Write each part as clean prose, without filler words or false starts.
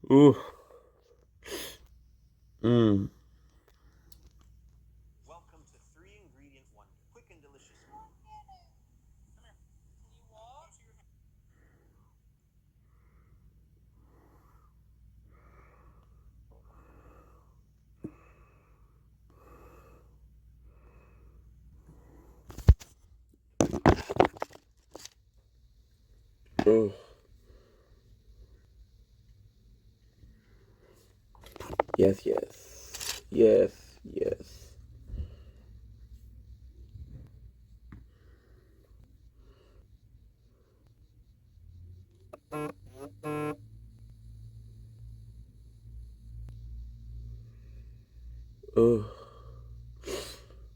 Ooh. Mmm. Welcome to 3-ingredient wonder. Quick and delicious. Oh. Yes, yes. Yes, yes. Oh.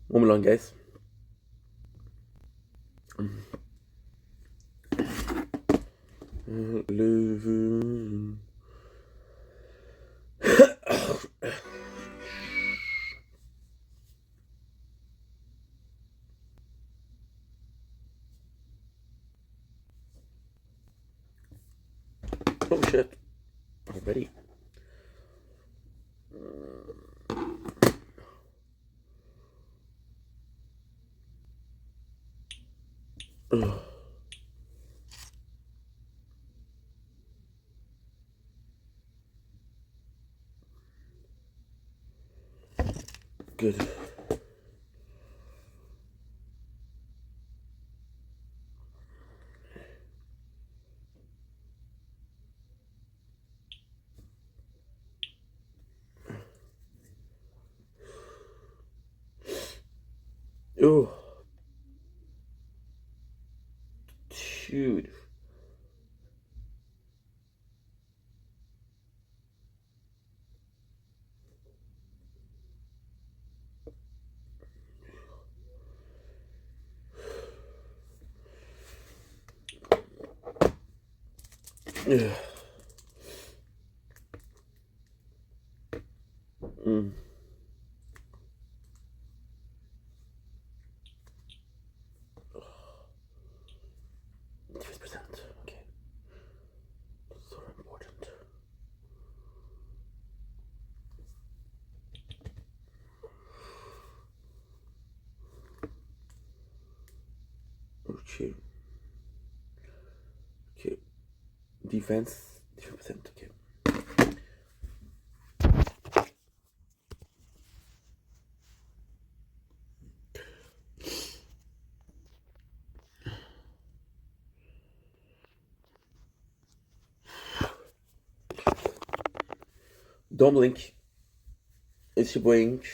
Moment long, guys. Le... Oh shit. Already. Oh. Good. Oh. Dude. Yeah. Mm. 6%. Okay. So important. Okay. Okay. Defense. 3%. Okay. Don't blink. It's your blink.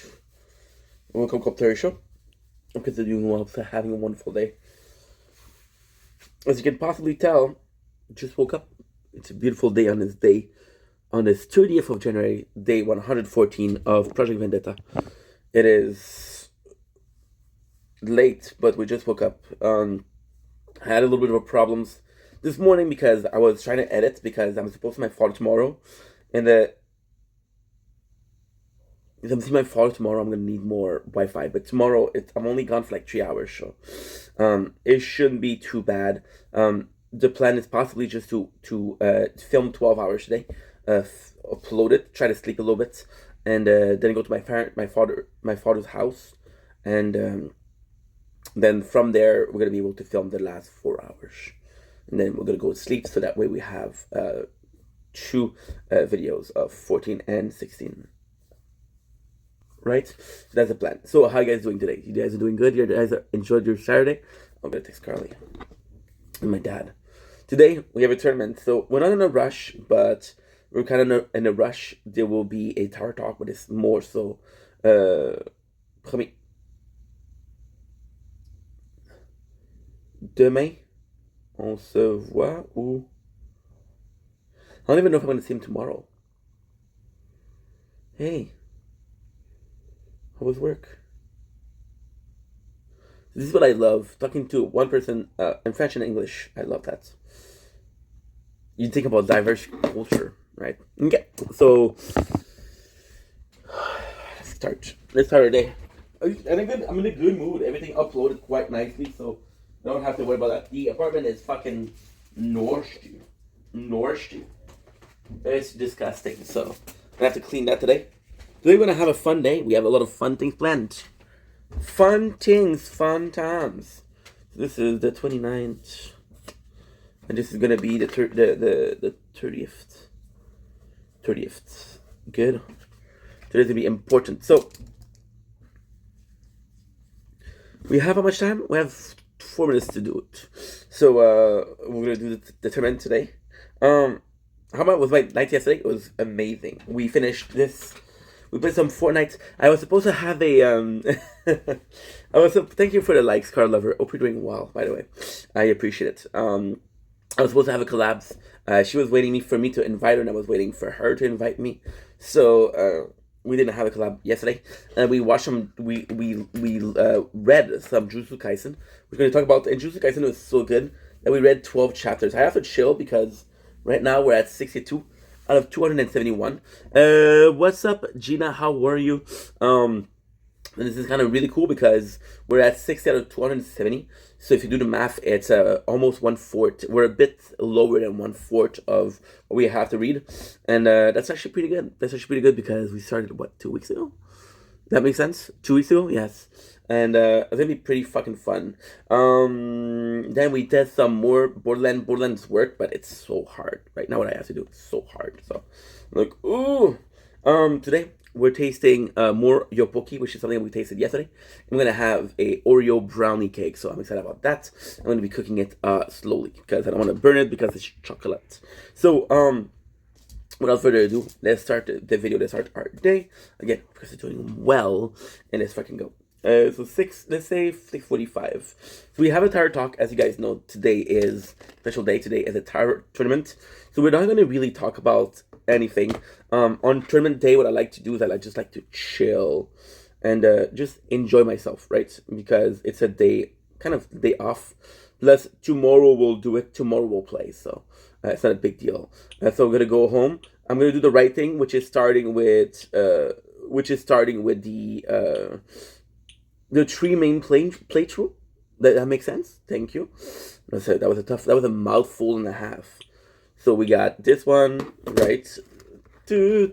Welcome to the show. I'm considering well having a wonderful day. As you can possibly tell, just woke up. It's a beautiful day on this day. On this 30th of January, day 114 of Project Vendetta. It is late, but we just woke up. I had a little bit of problems this morning because I was trying to edit because I'm supposed to my father tomorrow. And if I'm seeing my father tomorrow, I'm gonna need more Wi-Fi. But tomorrow, I'm only gone for like 3 hours, so it shouldn't be too bad. The plan is possibly just to film 12 hours today, upload it, try to sleep a little bit, and then go to my father's house, and then from there we're gonna be able to film the last 4 hours, and then we're gonna go to sleep. So that way we have two videos of 14 and 16. Right? So that's the plan. So how you guys doing today? You guys are doing good? You guys enjoyed your Saturday? I'm gonna text Carly and my dad. Today we have a tournament, so we're not in a rush, but we're kind of in a rush. There will be a tower talk, but it's more so. Premier. Demain, on se voit ou. I don't even know if I'm gonna see him tomorrow. Hey, how was work? This is what I love, talking to one person in French and English. I love that. You think about diverse culture, right? Okay, so let's start our day. I'm in a good mood. Everything uploaded quite nicely, so I don't have to worry about that. The apartment is fucking nourished you. Nourished you. It's disgusting. So I have to clean that today. Today we're gonna have a fun day. We have a lot of fun things planned. Fun things, fun times. So this is the 29th. And this is gonna be the 30th. 30th. Good. Today's gonna be important. So we have how much time? We have 4 minutes to do it. So we're gonna do the tournament today. How about was my night yesterday? It was amazing. We finished this. We played some Fortnite. I was supposed to have a thank you for the likes, Car Lover. Hope you're doing well. By the way, I appreciate it. I was supposed to have a collabs. She was waiting for me to invite her, and I was waiting for her to invite me. So we didn't have a collab yesterday. We watched some. We read some Jujutsu Kaisen. We're going to talk about. And Jujutsu Kaisen was so good that we read 12 chapters. I have to chill because right now we're at 62 out of 271. What's up, Gina? How are you? And this is kind of really cool because we're at 60 out of 270. So if you do the math, it's almost 1/4. We're a bit lower than 1/4 of what we have to read. And that's actually pretty good. That's actually pretty good because we started, what, 2 weeks ago? That makes sense? 2 weeks ago? Yes. And it's going to be pretty fucking fun. Then we did some more Borderlands work, but it's so hard. Right now what I have to do is so hard. So I'm like, ooh. Today we're tasting more Yopoki, which is something we tasted yesterday. I'm gonna have a Oreo brownie cake, so I'm excited about that. I'm gonna be cooking it slowly because I don't want to burn it because it's chocolate. So without further ado, let's start the video. Let's start our day again because it's doing well, and let's fucking go. So let's say 6:45. So we have a tire talk, as you guys know. Today is special day. Today is a tire tournament. So we're not gonna really talk about anything. On tournament day, what I like to do is I just like to chill and just enjoy myself, right? Because it's a day, kind of day off. Plus tomorrow we'll do it. Tomorrow we'll play. So it's not a big deal. So we're gonna go home. I'm gonna do the right thing, which is starting with the 3 main playthrough. That makes sense. Thank you. That was a mouthful and a half. So we got this one, right? Whoa,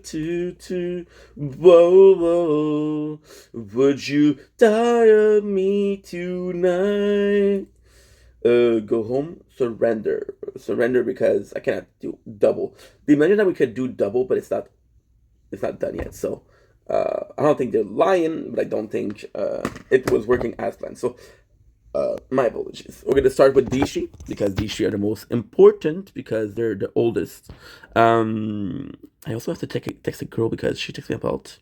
whoa. Would you die of me tonight? Go home, surrender because I cannot do double. They mentioned that we could do double, but it's not done yet. So I don't think they're lying, but I don't think it was working as planned. So my apologies. We're going to start with Dishi because Dishi are the most important because they're the oldest. I also have to text a girl because she texted me about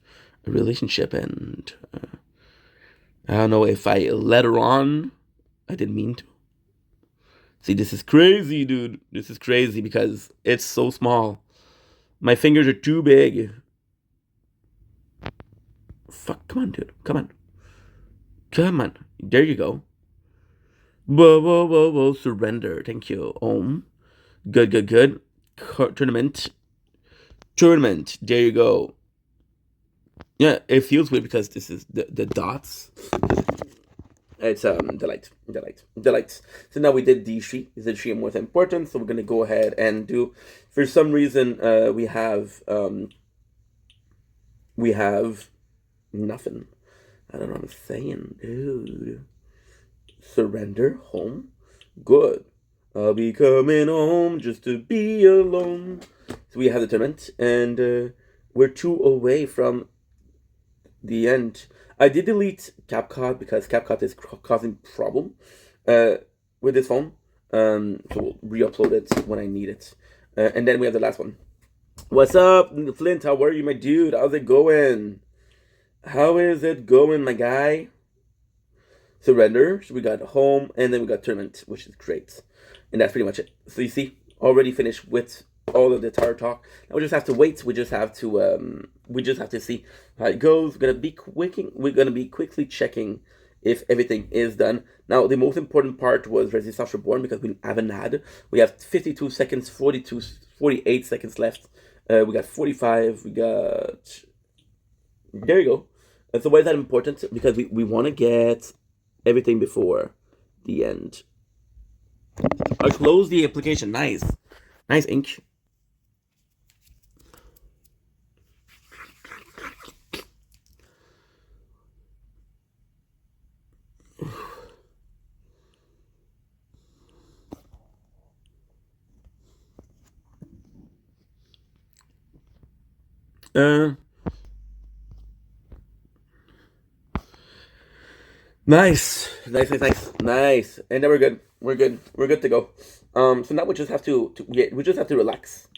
a relationship and I don't know if I let her on. I didn't mean to. See, this is crazy, dude. This is crazy because it's so small. My fingers are too big. Fuck, come on, dude. Come on. Come on. There you go. Whoa, whoa, whoa, whoa. Surrender. Thank you. Good. Tournament. There you go. Yeah, it feels weird because this is the dots. It's delight. So now we did Dishi. Is the tree more important? So we're gonna go ahead and do. For some reason, we have nothing. I don't know what I'm saying, dude. Surrender home. Good. I'll be coming home just to be alone. So we have the tournament, and we're 2 away from the end. I did delete CapCut because CapCut is causing problem with this phone. So we'll re-upload it when I need it. And then we have the last one. What's up, Flint? How are you, my dude? How's it going? How is it going, my guy? Surrender. So we got home, and then we got tournament, which is great. And that's pretty much it. So you see, already finished with all of the tire talk. Now we just have to wait. We just have to see how it goes. We're gonna be quickly checking if everything is done. Now the most important part was Resistance Reborn because we haven't had. We have 52 seconds, 48 seconds left. We got 45. We got. There you go. And so why is that important? Because we want to get everything before the end. I close the application. Nice ink. Uh, nice. And then we're good. We're good. We're good to go. So now we just have to yeah, we just have to relax.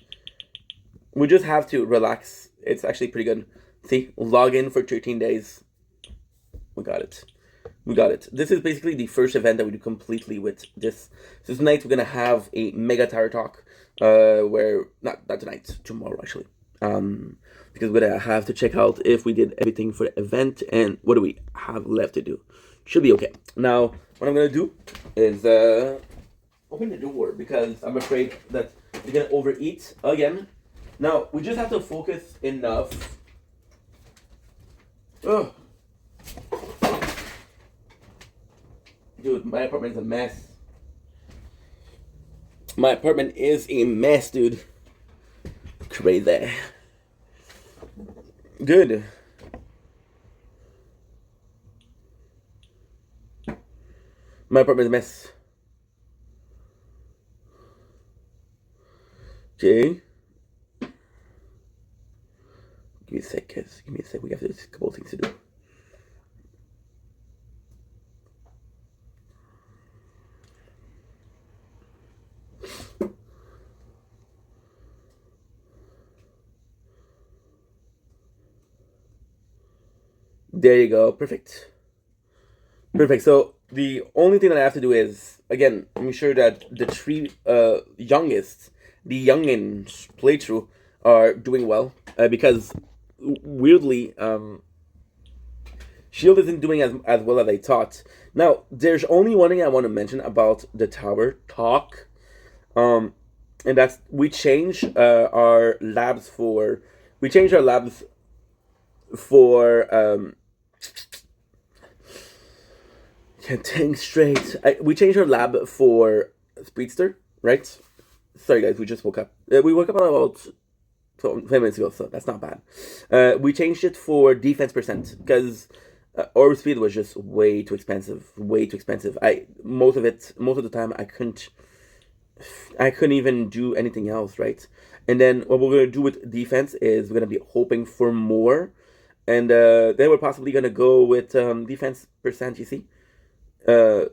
We just have to relax. It's actually pretty good. See, log in for 13 days. We got it. We got it. This is basically the first event that we do completely with this. So tonight we're gonna have a mega tower talk. Where not tonight, tomorrow actually. Because we're gonna have to check out if we did everything for the event and what do we have left to do. Should be okay. Now, what I'm gonna do is open the door because I'm afraid that you're gonna overeat again. Now we just have to focus enough. Oh, dude, my apartment is a mess. My apartment is a mess, dude. Crazy. Good. My apartment is a mess. Okay. Give me a sec, guys. Give me a sec. We have a couple of things to do. There you go. Perfect. Perfect. So the only thing that I have to do is again make sure that the three youngest, the youngins playthrough are doing well because weirdly Shield isn't doing as well as I thought. Now there's only one thing I want to mention about the tower talk, and that's we changed our labs for we changed our labs for can't think straight. We changed our lab for Speedster, right? Sorry, guys, we just woke up. We woke up about 5 minutes ago, so that's not bad. We changed it for defense percent because orb speed was just way too expensive. Way too expensive. Most of the time, I couldn't even do anything else, right? And then what we're gonna do with defense is we're gonna be hoping for more, and then we're possibly gonna go with defense percent. You see, uh,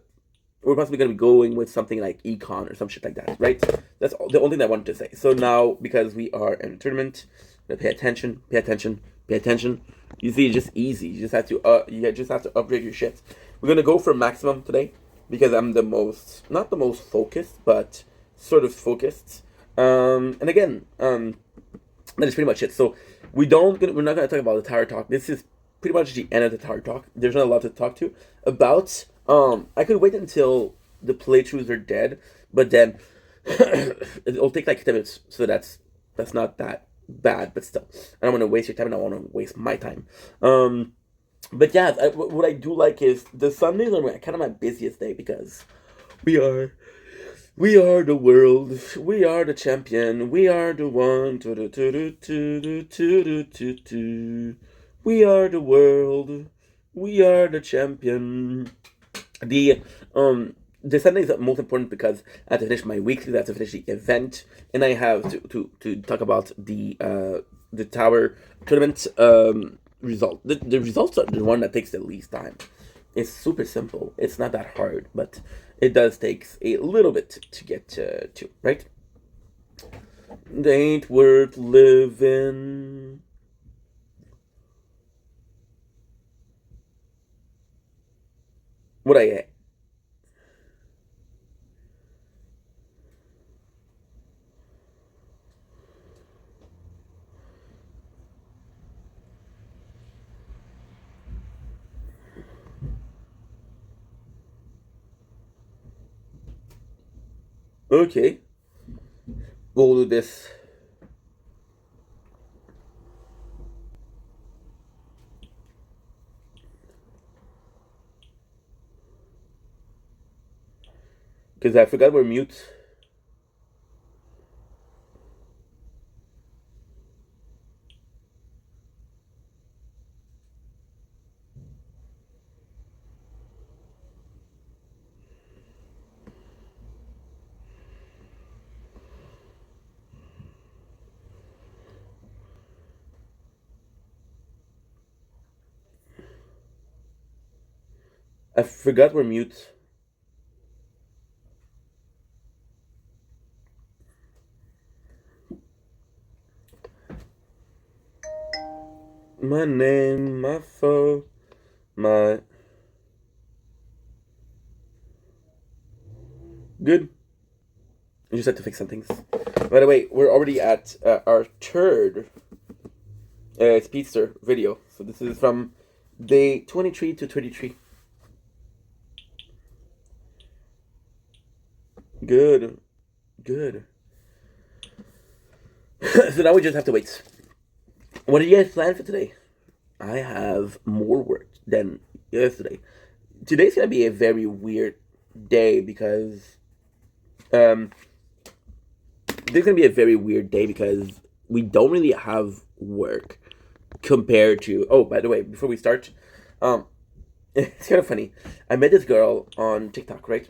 we're possibly going to be going with something like econ or some shit like that, right? That's the only thing I wanted to say. So now, because we are in a tournament, pay attention, pay attention, pay attention. You see, it's just easy. You just have to upgrade your shit. We're gonna go for maximum today because I'm the most, not the most focused, but sort of focused. And again, that is pretty much it. So we're not gonna talk about the tower talk. This is pretty much the end of the tower talk. There's not a lot to talk to about. I could wait until the playthroughs are dead, but then it'll take like 10 minutes. So that's not that bad, but still, I don't want to waste your time, and I want to waste my time. But yeah, what I do like is the Sundays are kind of my busiest day because we are we are the world. We are the champion. We are the one. We are the world. We are the champion. The the Sunday is most important because I have to finish my weekly. I have to finish the event, and I have to talk about the tower tournament result. The results are the one that takes the least time. It's super simple. It's not that hard, but it does take a little bit to get to, right? It ain't worth living. What I get. Okay, we'll do this. Because I forgot we're mute. I forgot we're mute. My name, my phone, my... Good. I just had to fix some things. By the way, we're already at our third speedster video. So this is from day 23 to 33. Good. Good. So now we just have to wait. What do you guys plan for today? I have more work than yesterday. Today's gonna be a very weird day because this is gonna be a very weird day because we don't really have work compared to. Oh, by the way, before we start, it's kind of funny. I met this girl on TikTok, right?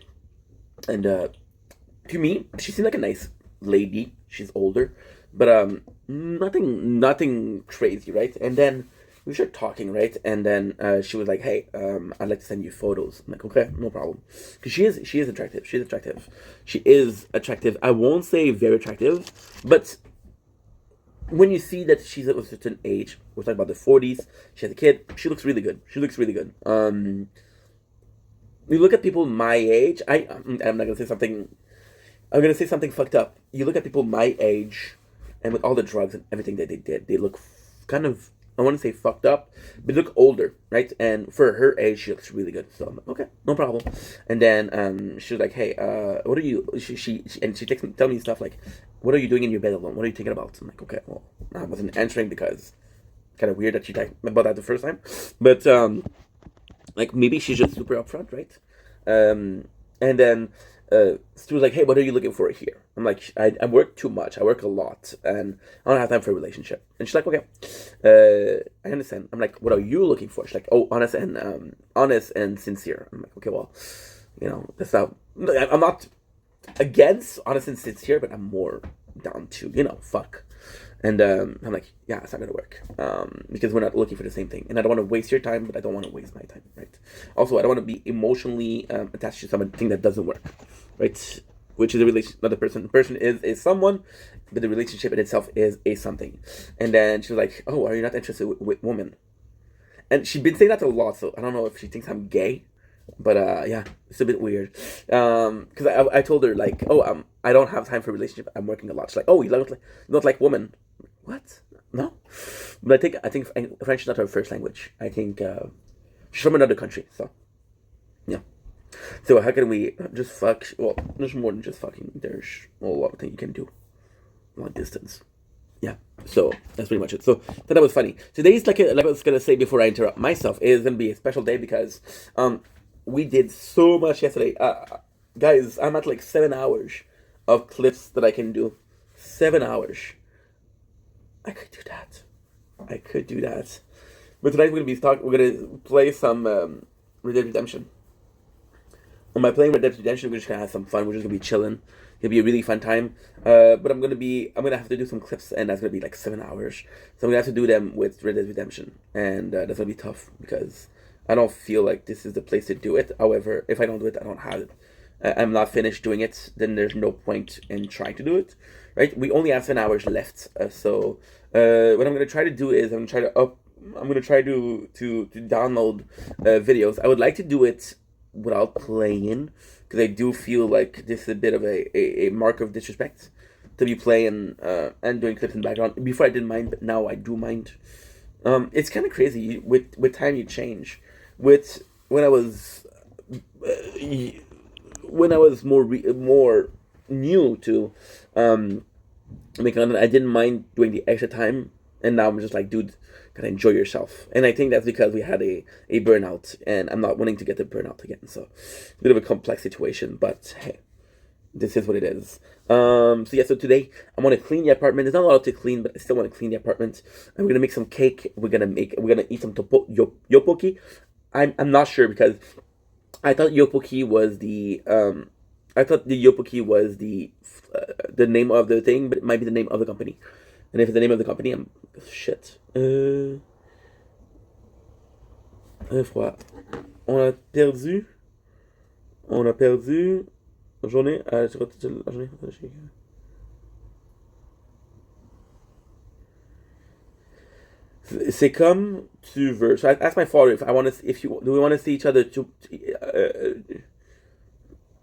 And to me, she seemed like a nice lady. She's older, but nothing crazy, right? And then we started talking, right? And then she was like, "Hey, I'd like to send you photos." I'm like, "Okay, no problem," because she is attractive. She's attractive. She is attractive. I won't say very attractive, but when you see that she's at a certain age, we're talking about the 40s. She has a kid. She looks really good. She looks really good. You look at people my age. I'm not gonna say something. I'm gonna say something fucked up. You look at people my age, and with all the drugs and everything that they did, they look kind of. I want to say fucked up, but they look older, right? And for her age, she looks really good. So I'm like, okay, no problem. And then she was like, "Hey, what are you?" She and she takes me, tell me stuff like, "What are you doing in your bed alone? What are you thinking about?" I'm like, "Okay, well, I wasn't answering because kind of weird that she talked about that the first time, but like maybe she's just super upfront, right?" And then Stu was like, "Hey, what are you looking for here?" I'm like, I work too much. I work a lot, and I don't have time for a relationship." And she's like, "Okay, I understand." I'm like, "What are you looking for?" She's like, "Oh, honest and sincere." I'm like, "Okay, well, that's not. I'm not against honest and sincere, but I'm more down to fuck." And I'm like, "Yeah, it's not gonna work because we're not looking for the same thing, and I don't want to waste your time, but I don't want to waste my time, right? Also, I don't want to be emotionally attached to something that doesn't work, right? Which is a relation, not a person. The person is a someone, but the relationship in itself is a something." And then she was like, "Oh, are you not interested with women?" And she'd been saying that a lot, so I don't know if she thinks I'm gay, but yeah, it's a bit weird. Because I told her like, "Oh, I don't have time for a relationship. I'm working a lot." She's like, "Oh, you don't like women?" What? No, but I think French is not her first language. I think she's from another country, so yeah. So how can we just fuck? Well, there's more than just fucking. There's a lot of things you can do long distance. Yeah. So that's pretty much it. So that was funny. Today's like I was gonna say before I interrupt myself is gonna be a special day because we did so much yesterday. Guys, I'm at like 7 hours of clips that I can do. 7 hours. I could do that. I could do that. But tonight we're gonna play some Red Dead Redemption. When I playing Red Dead Redemption, we're just gonna have some fun. We're just gonna be chilling. It'll be a really fun time. But I'm gonna have to do some clips, and that's gonna be like 7 hours. So I'm gonna have to do them with Red Dead Redemption, and that's gonna be tough because I don't feel like this is the place to do it. However, if I don't do it, I don't have it. I'm not finished doing it. Then there's no point in trying to do it, right? We only have 7 hours left. So what I'm gonna try to do is I'm gonna try to download videos. I would like to do it without playing because I do feel like this is a bit of a mark of disrespect to be playing and doing clips in the background. Before I didn't mind, but now I do mind. It's kind of crazy. With time you change. With when I was more new to making content, I didn't mind doing the extra time, and now I'm just like, dude, gotta enjoy yourself. And I think that's because we had a burnout, and I'm not wanting to get the burnout again. So, a bit of a complex situation, but hey, this is what it is. So yeah, so today I want to clean the apartment. There's not a lot to clean, but I still want to clean the apartment. And we're gonna make some cake. We're gonna eat some yopoki. I'm not sure because I thought yopoki was the name of the thing, but it might be the name of the company. And if it's the name of the company, I'm shit. Froid. on a perdu. On a perdu. Journée. La journée. C'est comme tu veux. So I asked my father if I want to, if you, do we want to see each other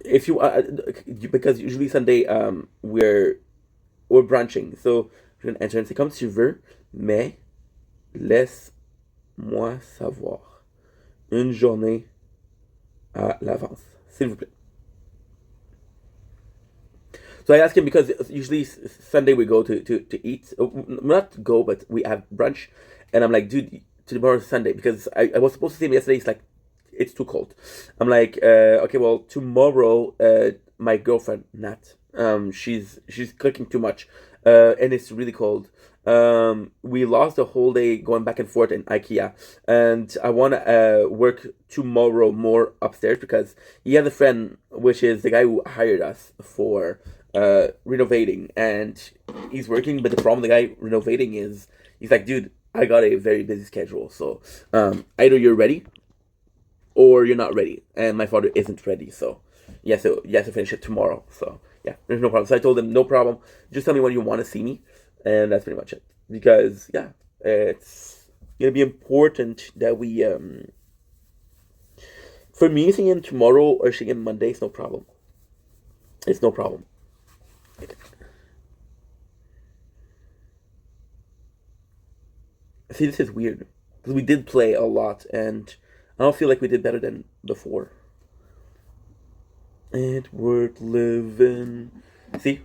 if you, because usually Sunday, we're brunching. So, je viens de c'est comme tu veux, mais laisse-moi savoir une journée à l'avance, s'il vous plaît. So I asked him because usually Sunday we go to eat. Not go, but we have brunch. And I'm like, dude, tomorrow's Sunday. Because I was supposed to see him yesterday. He's like, it's too cold. I'm like, okay, well, tomorrow, my girlfriend, Nat, she's cooking too much. And it's really cold. We lost the whole day going back and forth in IKEA, and I want to work tomorrow more upstairs because he has a friend, which is the guy who hired us for renovating, and he's working. But the problem, the guy renovating is, he's like, dude, I got a very busy schedule, so either you're ready or you're not ready, and my father isn't ready, so yeah, so you have to finish it tomorrow. So yeah, there's no problem. So I told him, no problem. Just tell me when you want to see me, and that's pretty much it. Because yeah, it's gonna be important that we for me seeing him tomorrow or seeing him Monday, it's no problem. It's no problem. See, this is weird because we did play a lot, and I don't feel like we did better than before. Ain't worth living. See,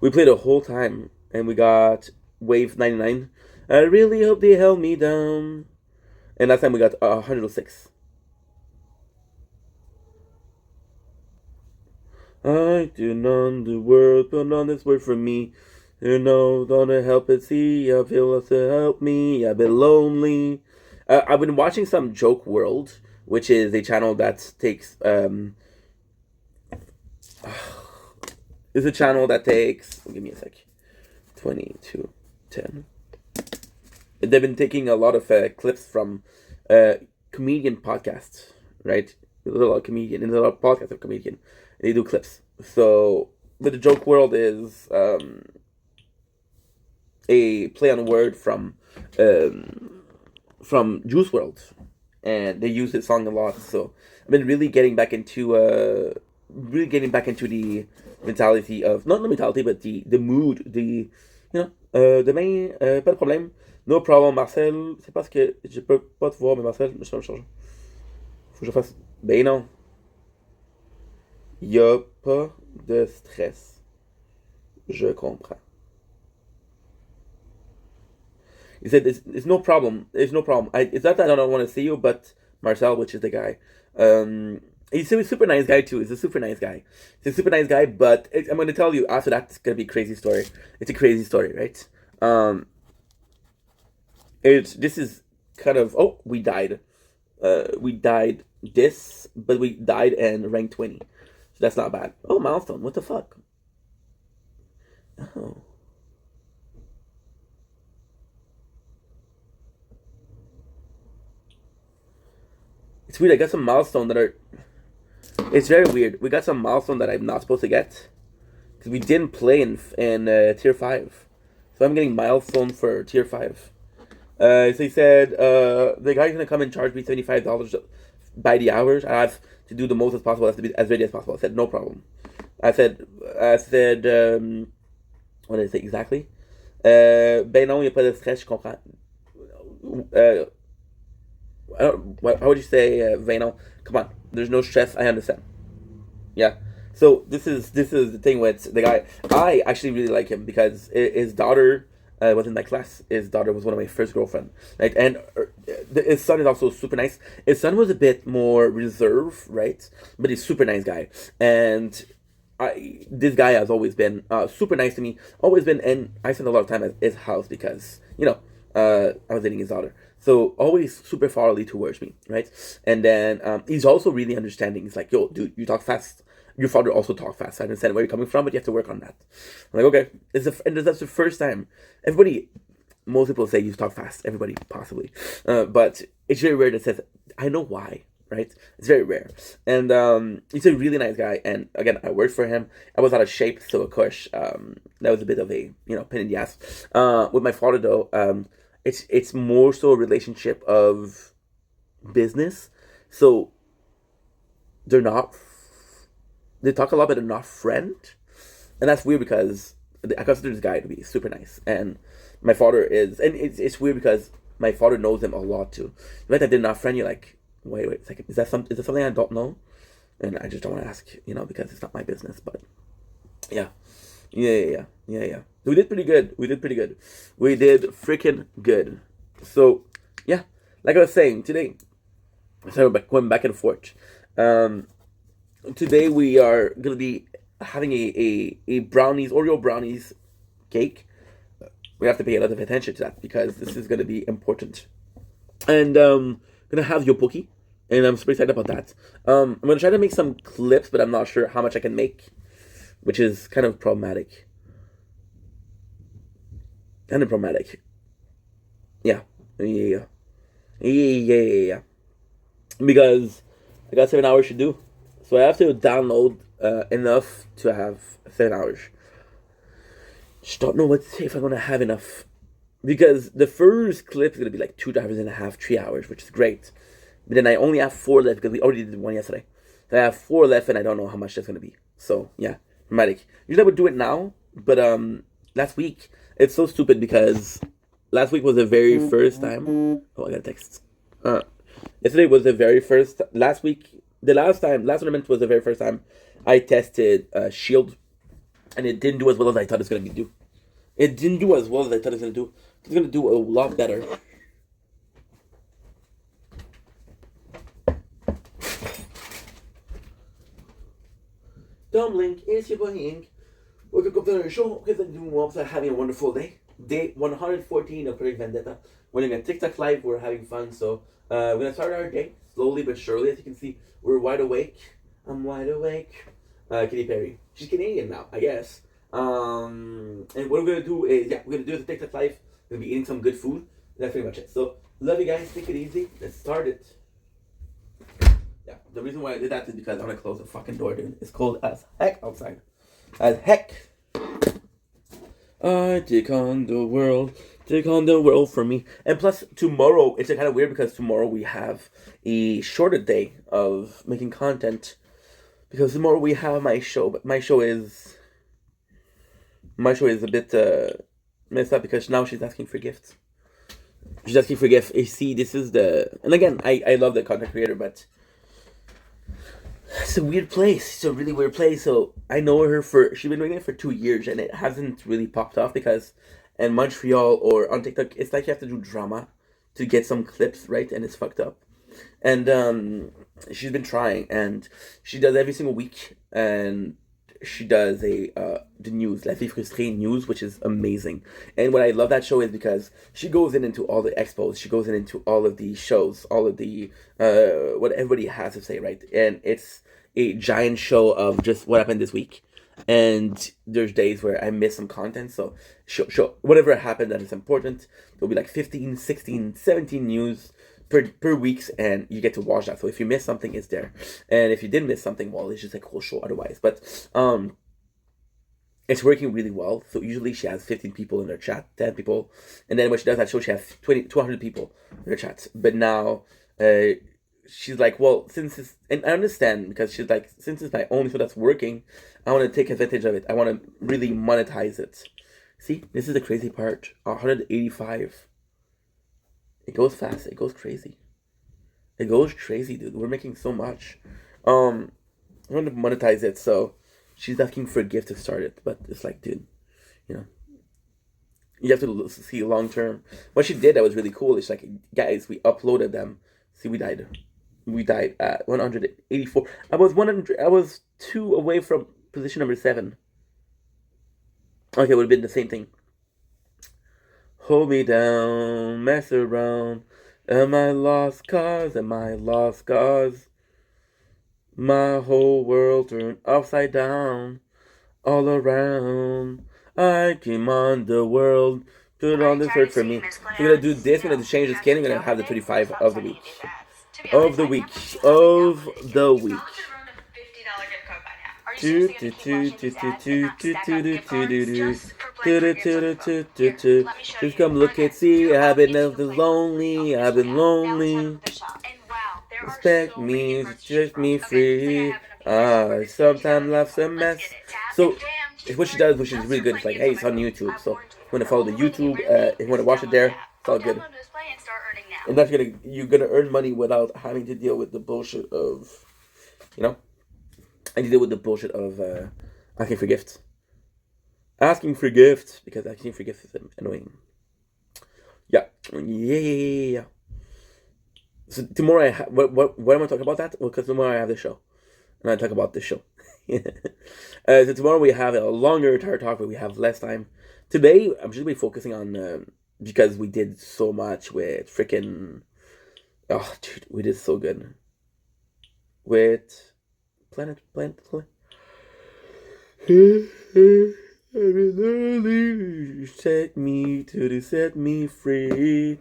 we played a whole time, and we got wave 99. I really hope they held me down. And last time we got 106. I do none the world, but none this word for me. You know, don't help it see. I feel us to help me. I've been lonely. I've been watching some Joke World, which is a channel that takes is a channel that takes. Give me a sec. 2210. They've been taking a lot of clips from comedian podcasts, right? There's a lot of comedian and there's a lot of podcasts of comedian. And they do clips. So, but the Joke World is a play on word from Juice World, and they use this song a lot. So I've been really getting back into the mentality of, not the mentality, but the mood, demain, pas de problème, no problem, Marcel. C'est parce que je peux pas te voir, mais Marcel, je vais changer. Faut que je fasse. Ben non, y a pas de stress. Je comprends. He said, "It's no problem. It's no problem. It's not that I don't want to see you, but Marcel, which is the guy, he's a super nice guy too. He's a super nice guy. He's a super nice guy. But I'm going to tell you after that, it's going to be a crazy story. It's a crazy story, right? This is kind of, we died. We died this, but we died and rank 20. So that's not bad. Oh, milestone. What the fuck? Oh. It's weird. I got some milestone that are. It's very weird. We got some milestone that I'm not supposed to get because we didn't play in tier 5. So I'm getting milestone for tier 5. So he said the guy's gonna come and charge me $75 by the hours. I have to do the most as possible. I have to be as ready as possible. I said no problem. I said what did I say exactly? Ben non, il n'y a pas de stress. Je comprends. How would you say, Vano? Come on, there's no stress. I understand. Yeah. So this is the thing with the guy. I actually really like him because his daughter was in my class. His daughter was one of my first girlfriend. Right, and his son is also super nice. His son was a bit more reserved, right? But he's super nice guy. And this guy has always been super nice to me. Always been, and I spent a lot of time at his house because I was dating his daughter. So always super fatherly towards me, right? And then he's also really understanding. He's like, yo, dude, you talk fast. Your father also talk fast. I understand where you're coming from, but you have to work on that. I'm like, okay. And that's the first time. Everybody, most people say you talk fast. Everybody possibly, but it's very rare that says I know why. Right? It's very rare, and he's a really nice guy. And again, I worked for him. I was out of shape, so of course, that was a bit of a pain in the ass. With my father though, it's more so a relationship of business. So they're not. They talk a lot, but they're not friend, and that's weird because I consider this guy to be super nice, and my father is, and it's weird because my father knows him a lot too. The fact that they're not friend, you're like, wait a second, is that something I don't know? And I just don't want to ask, because it's not my business. But yeah, yeah. We did pretty good. We did freaking good. So yeah, like I was saying today, so we're going back and forth. Um, Today we are gonna be having a brownies, Oreo brownies cake. We have to pay a lot of attention to that because this is gonna be important. And gonna have yopoki, and I'm super excited about that. I'm gonna try to make some clips, but I'm not sure how much I can make, which is kind of problematic. Yeah, yeah. Because I got 7 hours to do, so I have to download enough to have 7 hours. Just don't know what if I'm gonna have enough, because the first clip is gonna be like 2 hours and a half, 3 hours, which is great. But then I only have four left because we already did one yesterday. So I have four left, and I don't know how much that's gonna be. So yeah, dramatic. Usually I would do it now, but last week it's so stupid because last week was the very first time. Oh, I got a text. Yesterday was the very first. Last week, last tournament was the very first time I tested Shield, and it didn't do as well as I thought it was gonna do. It didn't do as well as I thought it was gonna do. It's gonna do a lot better. Dumbling, it's your boy Ink. Welcome to the show. Hope you're doing well. Having a wonderful day. Day 114 of Project Vendetta. We're doing a TikTok live. We're having fun. So we're gonna start our day slowly but surely. As you can see, we're wide awake. I'm wide awake. Katy Perry. She's Canadian now, I guess. And what we're gonna do is we're gonna do the TikTok live. We're gonna be eating some good food. That's pretty much it. So love you guys. Take it easy. Let's start it. Yeah, the reason why I did that is because I want to close the fucking door, dude. It's cold as heck outside. As heck. I take on the world for me. And plus, tomorrow, it's kind of weird because tomorrow we have a shorter day of making content. Because tomorrow we have my show, but my show is a bit messed up because now she's asking for gifts. She's asking for gifts. You see, this is and again, I love the content creator, but it's a weird place. It's a really weird place. So I know her she's been doing it for 2 years, and it hasn't really popped off because in Montreal or on TikTok, it's like you have to do drama to get some clips, right? And it's fucked up. And she's been trying, and she does every single week, and she does the news, La Fille Frustrée news, which is amazing. And what I love that show is because she goes into all the expos, she goes into all of the shows, all of the what everybody has to say, right? And it's a giant show of just what happened this week. And there's days where I miss some content, so show whatever happened that is important. There'll be like 15, 16, 17 news per weeks, and you get to watch that. So if you miss something, it's there, and if you did miss something, well, it's just a cool show otherwise. But it's working really well. So usually she has 15 people in her chat, 10 people, and then when she does that show, she has 200 people in her chat. But now she's like, well, and I understand, because she's like, since it's my only show that's working, I want to take advantage of it. I want to really monetize it. See, this is the crazy part. 185. It goes fast. It goes crazy. Dude. We're making so much. I want to monetize it, so she's asking for a gift to start it. But it's like, dude, you have to see long term. What she did that was really cool. It's like, guys, we uploaded them. See, we died. We died at 184. I was 2 away from position number 7. Okay, it would have been the same thing. Hold me down, mess around. Am I lost cause? My whole world turned upside down, all around. I came on the world Put it on the third for me. So we're gonna do this. We're gonna change the skin. We're gonna have the 25 of the week. Of the week. Of the week. Just come look and see. I've been lonely. I've been lonely. Respect me, set me free. Sometimes life's a mess. So what she does, which is really good, it's like, hey, it's on YouTube. So if you want to follow the YouTube, if you want to watch it there, it's all good. And that's you're gonna earn money without having to deal with the bullshit of, and to deal with the bullshit of asking for gifts. Asking for gifts, because asking for gifts is annoying. Yeah. So tomorrow, what am I going to talk about that? Well, because tomorrow I have the show, and I talk about the show. So tomorrow we have a longer Tarot Talk, but we have less time. Today, I'm just be focusing on, because we did so much with freaking, oh, dude, we did so good. With Planet. Set me free.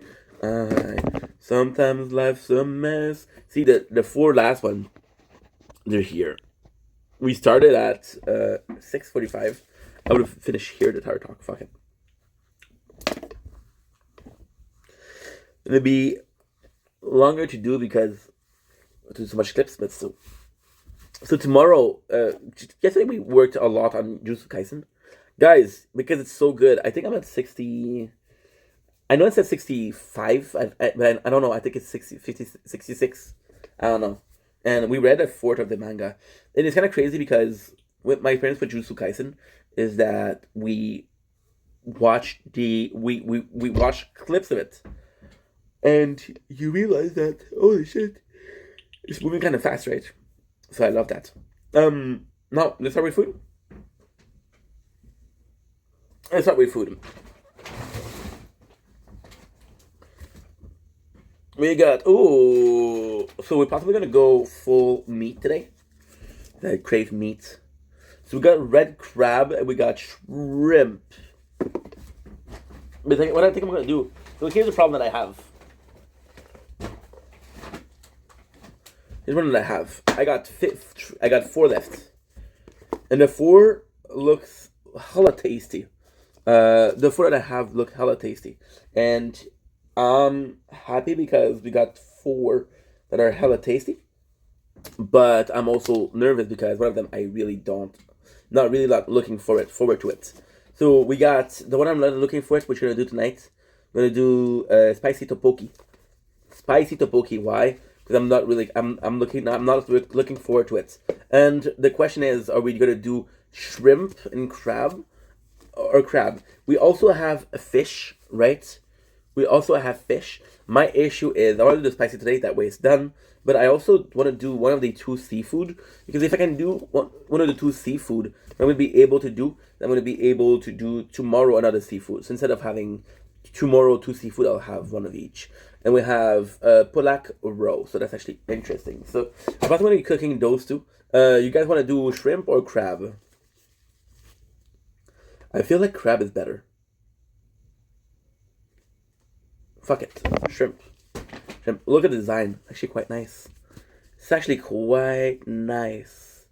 Sometimes life's a mess. See, the four last one, they're here. We started at 6:45. I would have finished here the Tarot Talk. Fuck it. It'll be longer to do because I do so much clips, but still. So tomorrow, yesterday we worked a lot on Jujutsu Kaisen. Guys, because it's so good, I think I'm at 60... I know it says 65, but I don't know, I think it's 60, 50, 66. I don't know. And we read a fourth of the manga. And it's kind of crazy because with my experience with Jujutsu Kaisen is that we watched we watched clips of it. And you realize that, holy shit, it's moving kind of fast, right? So I love that. Now, let's start with food. We got, so we're possibly going to go full meat today. I crave meat. So we got red crab and we got shrimp. But what I think I'm going to do, so here's the problem that I have. Here's one that I have. I got 4 left. And the 4 looks hella tasty. The 4 that I have look hella tasty. And I'm happy because we got 4 that are hella tasty. But I'm also nervous because one of them I really not really looking forward to it. So we got the one I'm looking for, which we're gonna do tonight. We're gonna do spicy tteokbokki. Spicy tteokbokki. Why? Because I'm not looking forward to it. And the question is, are we gonna do shrimp and crab or crab? We also have a fish, right? We also have fish. My issue is I want to do spicy today. That way it's done. But I also want to do one of the 2 seafood, because if I can do one of the 2 seafood, I'm going to be able to do tomorrow another seafood. So instead of having tomorrow 2 seafood, I'll have one of each. And we have Polak roe. So that's actually interesting. So I'm about to be cooking those 2. You guys want to do shrimp or crab? I feel like crab is better. Fuck it. Shrimp. Look at the design. Actually quite nice. It's actually quite nice.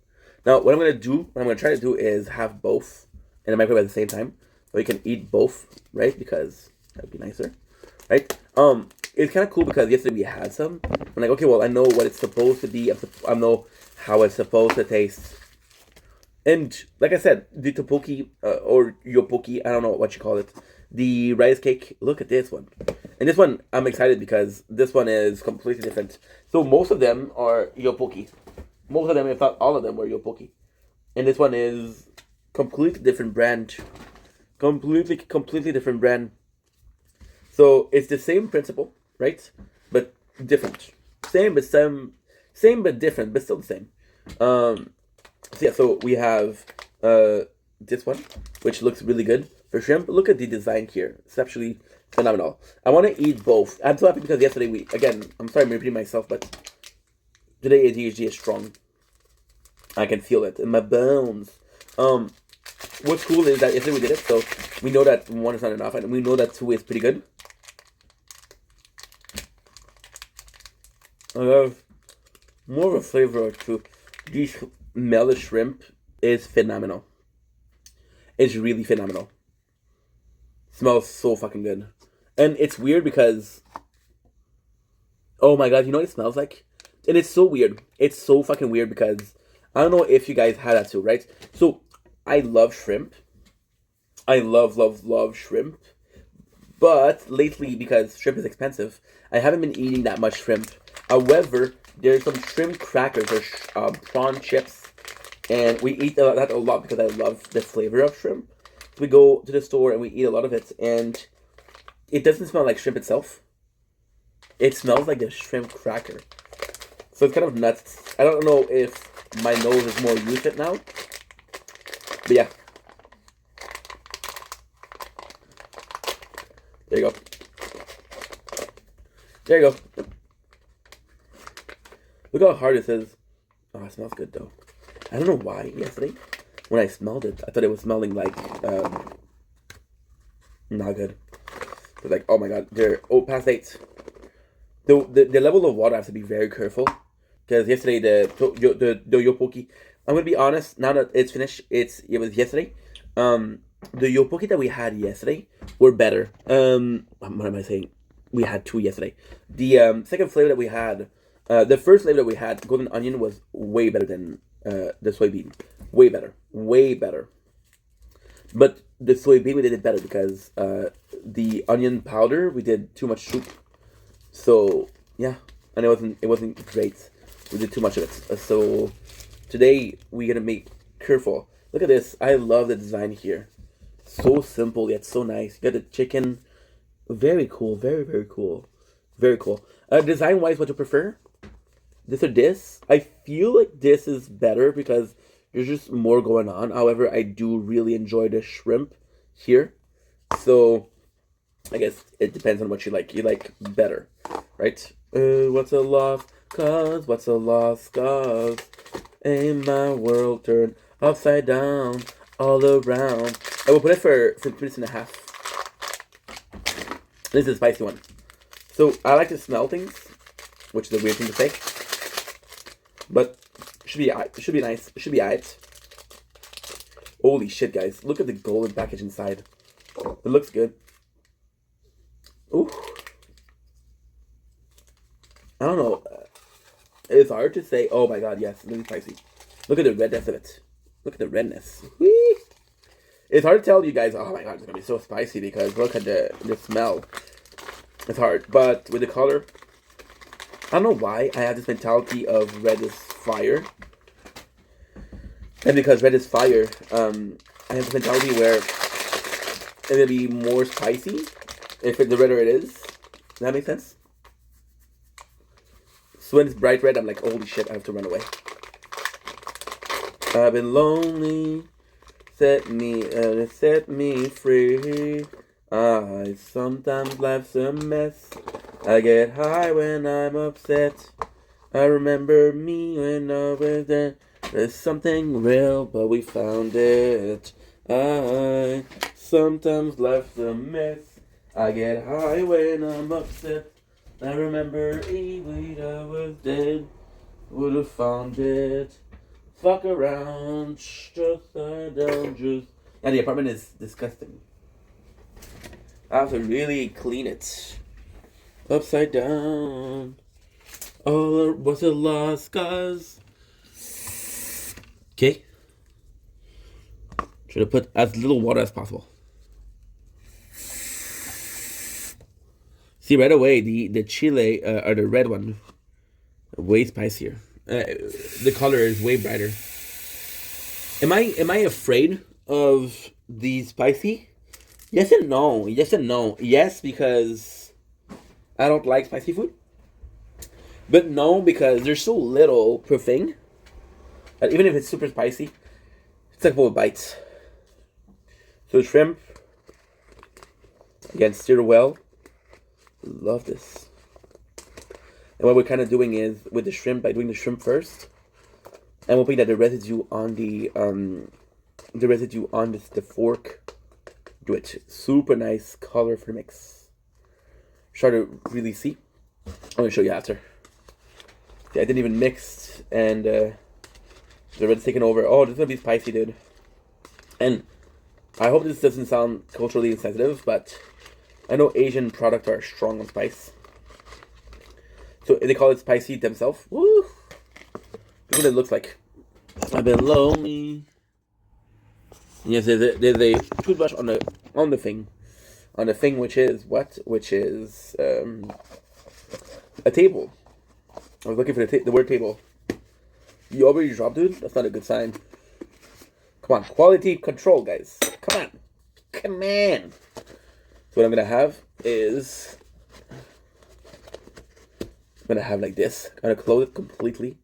Now, what I'm going to try to do is have both in the microwave at the same time. So you can eat both, right? Because that would be nicer. Right? It's kind of cool because yesterday we had some. I'm like, okay, well, I know what it's supposed to be. I know how it's supposed to taste. And like I said, the tteokbokki, or yopoki, I don't know what you call it. The rice cake, look at this one. And this one, I'm excited because this one is completely different. So most of them are yopoki. Most of them, if not all of them, were yopoki. And this one is completely different brand. Completely different brand. So it's the same principle, right? But different. Same but different, but still the same. So yeah, so we have this one, which looks really good. For shrimp, look at the design here. It's actually phenomenal. I want to eat both. I'm so happy because yesterday I'm sorry I'm repeating myself, but today ADHD is strong. I can feel it in my bones. what's cool is that yesterday we did it, so we know that 1 is not enough, and we know that 2 is pretty good. I love more of a flavor to these melted shrimp is phenomenal. It's really phenomenal. Smells so fucking good. And it's weird because, oh my god, you know what it smells like? And it's so weird. It's so fucking weird because I don't know if you guys had that too, right? So I love shrimp. I love shrimp. But lately, because shrimp is expensive, I haven't been eating that much shrimp. However, there's some shrimp crackers or prawn chips, and we eat that a lot because I love the flavor of shrimp. So we go to the store and we eat a lot of it, and it doesn't smell like shrimp itself. It smells like the shrimp cracker. So it's kind of nuts. I don't know if my nose is more used to it now. But yeah. There you go. There you go. Look how hard this is. Oh, it smells good though. I don't know why yesterday, when I smelled it, I thought it was smelling like, not good. But like, oh my god, past 8. The level of water, I have to be very careful. Because yesterday, the yopoki, I'm going to be honest, now that it's finished, it was yesterday. The yopoki that we had yesterday were better. What am I saying? We had 2 yesterday. The second flavor that we had, the first flavor that we had, golden onion, was way better than the soybean. Way better. Way better. But the soybean, we did it better because the onion powder, we did too much soup. So, yeah. And it wasn't great. We did too much of it. So, today, we're going to make careful. Look at this. I love the design here. So simple, yet so nice. You got the chicken. Very cool. Very, very cool. Very cool. Design-wise, what you prefer? This or this? I feel like this is better because there's just more going on. However, I do really enjoy the shrimp here. So, I guess it depends on what you like. You like better, right? What's a lost cause? What's a lost cause? Ain't my world turned upside down all around. I will put it for 3.5 minutes. This is a spicy one. So, I like to smell things, which is a weird thing to say. But, it should be nice. It should be alright. Holy shit, guys. Look at the golden package inside. It looks good. Ooh. I don't know. It's hard to say. Oh my god, yes. Really spicy. Look at the redness of it. Look at the redness. Whee! It's hard to tell you guys, oh my god, it's going to be so spicy because look at the smell. It's hard. But with the color, I don't know why I have this mentality of red is fire. And because red is fire, I have this mentality where it'll be more spicy if the redder it is. Does that make sense? So when it's bright red, I'm like, holy shit, I have to run away. I've been lonely, set me free. Sometimes life's a mess. I get high when I'm upset. I remember me when I was there. There's something real, but we found it. Sometimes life's a mess. I get high when I'm upset. I remember even I was dead. Would have found it. Fuck around, just down, just. Yeah, the apartment is disgusting. I have to really clean it. Upside down. Oh, was it lost cause? Okay. Try to put as little water as possible. See, right away, the chile, or the red one, way spicier. The color is way brighter. Am I afraid of the spicy? Yes and no. Yes and no. Yes, because I don't like spicy food. But no, because there's so little per thing. That even if it's super spicy, it's like a bites. So shrimp, again, stir well. Love this. And what we're kind of doing is with the shrimp, by doing the shrimp first, and we'll put that the residue on the the residue on the fork. Do it. Super nice color for the mix. Try to really see. I'm gonna show you after. See, I didn't even mix, and the red's taken over. Oh, this is gonna be spicy, dude. And I hope this doesn't sound culturally insensitive, but I know Asian products are strong on spice. So they call it spicy themselves. Woo! Look what it looks like. I've been lonely. Yes, there's a toothbrush on the thing, which is what? Which is a table. I was looking for the word table. You already dropped, dude? That's not a good sign. Come on, quality control, guys. Come on. So what I'm gonna have is I'm gonna have like this. I'm gonna close it completely.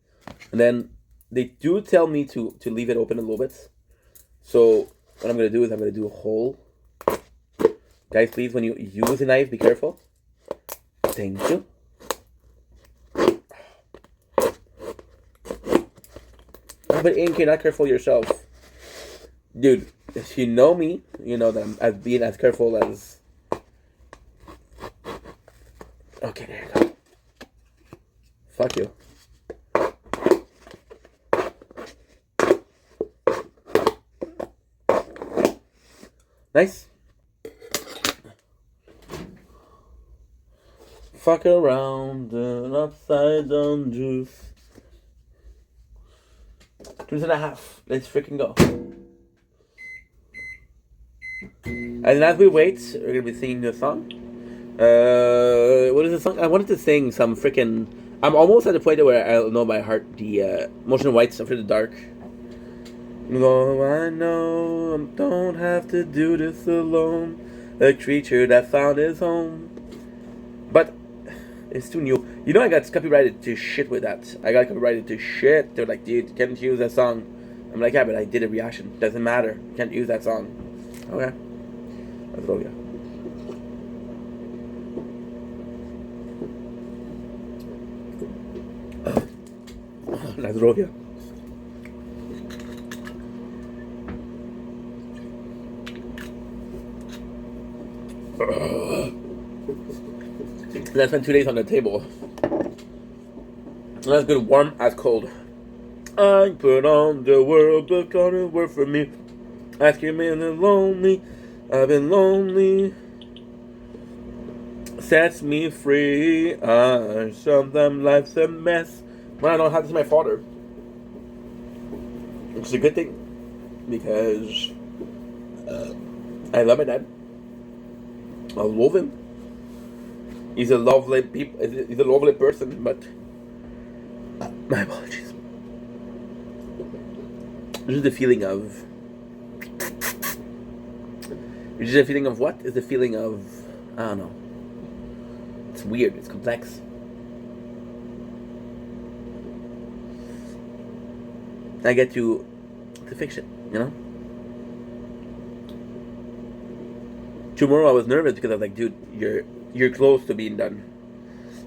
And then they do tell me to leave it open a little bit. So what I'm gonna do is I'm gonna do a hole. Guys, please, when you use a knife, be careful. Thank you. But Ink, you're not careful yourself. Dude, if you know me, you know that I'm as being as careful as... Okay, there you go. Fuck you. Nice. Fuck around an upside down juice. 2.5. Let's freaking go. And as we wait, we're gonna be singing a song. What is the song? I wanted to sing some freaking. I'm almost at the point where I know by heart the Motion White's After the Dark. Though I know I don't have to do this alone. A creature that found his home. But it's too new. You know I got copyrighted to shit with that. I got copyrighted to shit. They're like, dude, you can't use that song. I'm like, yeah, but I did a reaction. Doesn't matter. You can't use that song. Okay. Let's go, yeah. Na zdrowie. And I spent 2 days on the table. And that's good, warm as cold. I put on the world, but gonna work for me. Asking me and lonely. I've been lonely. Sets me free. Sometimes life's a mess. When I don't have to see my father. Which is a good thing. Because I love my dad. I love him. He's a lovely He's a lovely person, but my apologies. This is the feeling of. Which is the feeling of what? Is the feeling of, I don't know. It's weird. It's complex. I get to fix it, you know? Tomorrow I was nervous because I was like, dude, you're close to being done.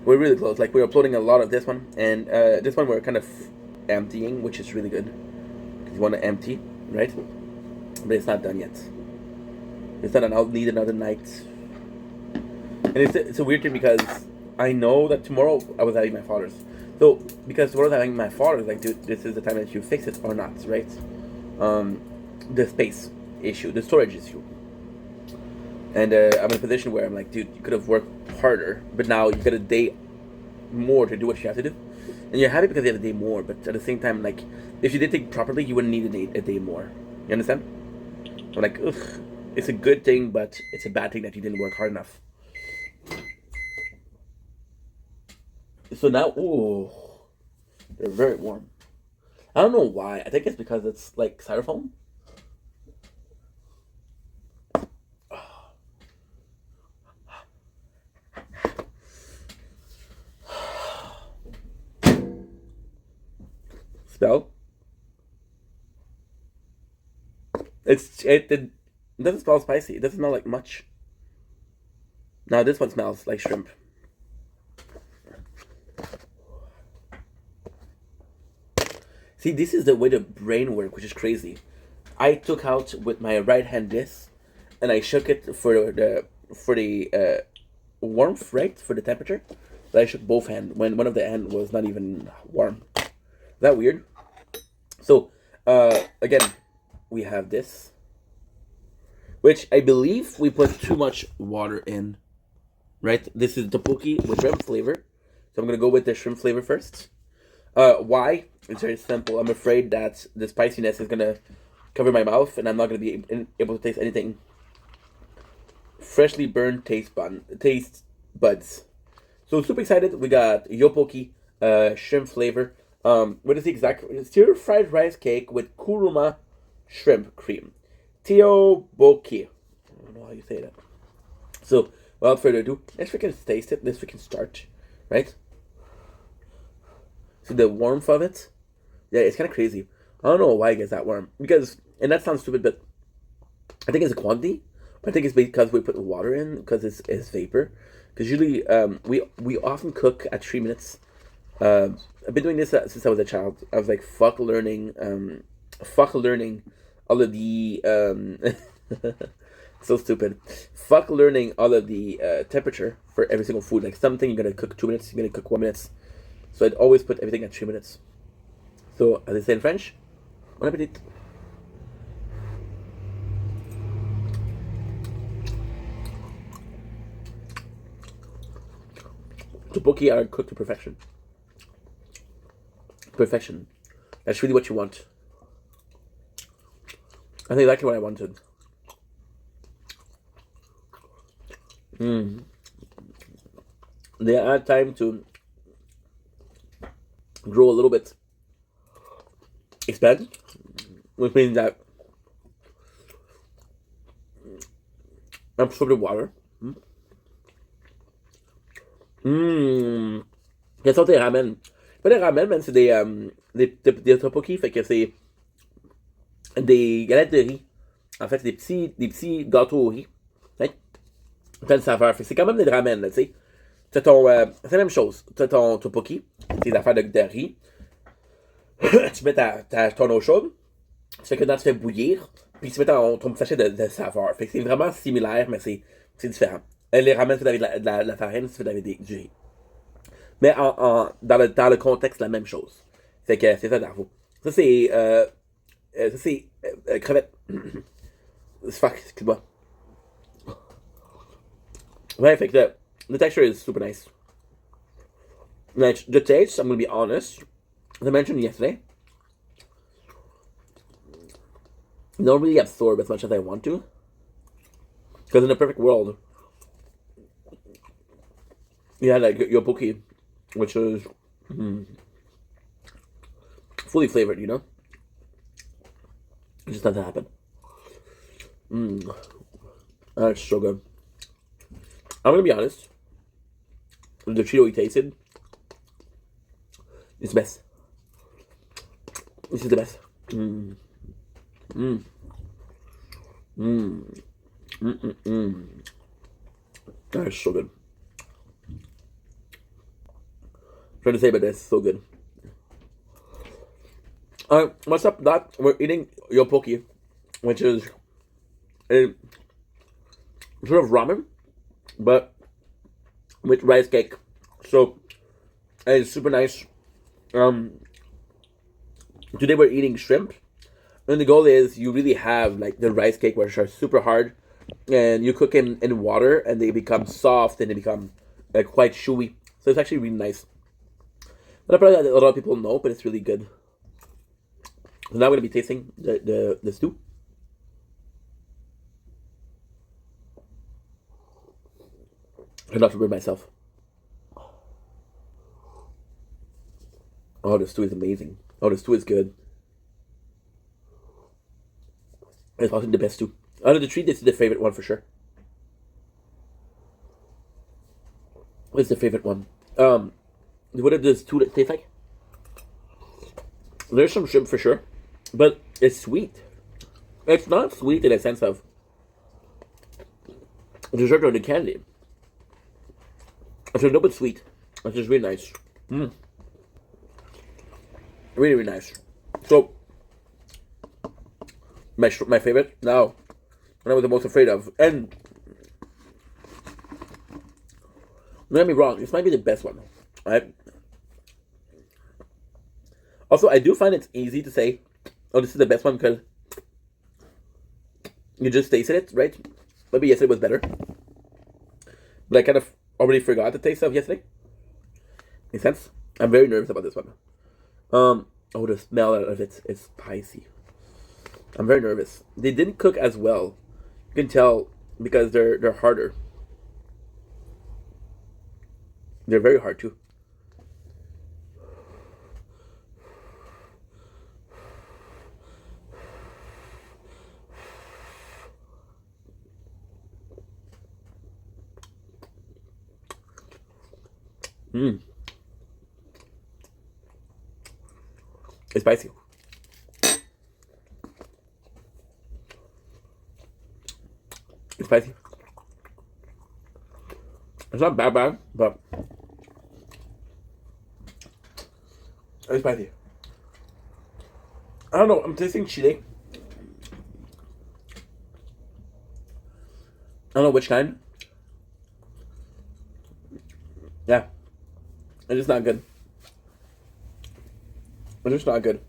We're really close. Like, we're uploading a lot of this one, and this one we're kind of emptying, which is really good. Because you want to empty, right? But it's not done yet. It's not. I'll need another night. And it's a weird thing because I know that tomorrow I was having my father's. So because tomorrow I'm having my father's, like, dude, this is the time that you fix it or not, right? The space issue, the storage issue. And I'm in a position where I'm like, dude, you could have worked harder, but now you got a day more to do what you have to do. And you're happy because you have a day more, but at the same time, like, if you did think properly, you wouldn't need a day more. You understand? I'm like, ugh, it's a good thing, but it's a bad thing that you didn't work hard enough. So now, ooh, they're very warm. I don't know why. I think it's because it's like styrofoam. Smell. It doesn't smell spicy. It doesn't smell like much. Now this one smells like shrimp. See, this is the way the brain works, which is crazy. I took out with my right hand this, and I shook it for the warmth, right, for the temperature. But I shook both hands when one of the hand was not even warm. Is that weird? So, again, we have this, which I believe we put too much water in. Right, this is tteokbokki with shrimp flavor, so I'm gonna go with the shrimp flavor first. Why? It's very simple. I'm afraid that the spiciness is gonna cover my mouth, and I'm not gonna be able to taste anything. Freshly burned taste buds. So super excited. We got yopoki, shrimp flavor. What is the exact? Stir fried rice cake with kuruma shrimp cream. Tteokbokki. I don't know how you say that. So without further ado, let's freaking taste it. Let's freaking start, right? See the warmth of it. Yeah, it's kind of crazy. I don't know why it gets that warm because, and that sounds stupid, but I think it's a quantity. But I think it's because we put water in because it's vapor. Because usually we often cook at 3 minutes. I've been doing this since I was a child. I was like fuck learning all of the so stupid. Fuck learning all of the temperature for every single food. Like something you're gonna cook 2 minutes, you're gonna cook 1 minute. So I'd always put everything at 3 minutes. So as they say in French, bon appetit. Tteokbokki are cooked to perfection. Perfection. That's really what you want. I think exactly what I wanted. They add time to grow a little bit, expand, which means that absorb the water. Il y a sorte des ramen. Pas des ramen, man, c'est des tteokbokki, fait que c'est des galettes de riz. En fait, c'est des petits gâteaux au riz. Hein? Plein de saveurs. Fait que c'est quand même des ramen, là, tu sais. C'est la même chose. Tu as ton tteokbokki, c'est des affaires de riz. Tu mets ton eau chaude. Tu fais que tu fais bouillir. Puis tu mets ton sachet de saveurs. Fait que c'est vraiment similaire, mais c'est différent. Les ramen, c'est avec de la farine, c'est avec du riz. Mais dans le contexte, la même chose. Fait que c'est ça, Darvo. Ça, c'est crevette. Fuck, excuse-moi. Ouais, fait que the texture is super nice. Like, the taste, I'm gonna be honest. As I mentioned yesterday, I don't really absorb as much as I want to. Because in a perfect world, you had like your poke, which is fully flavored, you know? It just doesn't happen. That's so good. I'm gonna be honest. The Cheeto we tasted, it's the best. This is the best. That's so good. I'm trying to say, but that's so good. What's up, Doc? We're eating yopoki, which is a sort of ramen, but with rice cake. So it's super nice. Today we're eating shrimp, and the goal is you really have like the rice cake, which are super hard, and you cook in water, and they become soft and they become quite chewy. So it's actually really nice. But probably a lot of people know, but it's really good. So now I'm gonna be tasting the stew. I'm not to burn myself. Oh, the stew is amazing. Oh, the stew is good. It's probably the best stew. Out of the three, this is the favorite one for sure. What's the favorite one? What does the stew taste like? There's some shrimp for sure, but it's sweet. It's not sweet in a sense of dessert or the candy. It's a little bit sweet, which is really nice. Really, really nice. So, My favorite? No. What I was the most afraid of. And don't get me wrong, this might be the best one. Right? Also, I do find it's easy to say, oh, this is the best one because you just tasted it, right? Maybe yesterday was better. But I kind of already forgot the taste of yesterday. Makes sense? I'm very nervous about this one. Oh, the smell of it is spicy. I'm very nervous. They didn't cook as well. You can tell because they're harder. They're very hard too. It's spicy. It's spicy. It's not bad, but it's spicy. I don't know. I'm tasting chili. I don't know which kind. Yeah. It's just not good. It's just not good.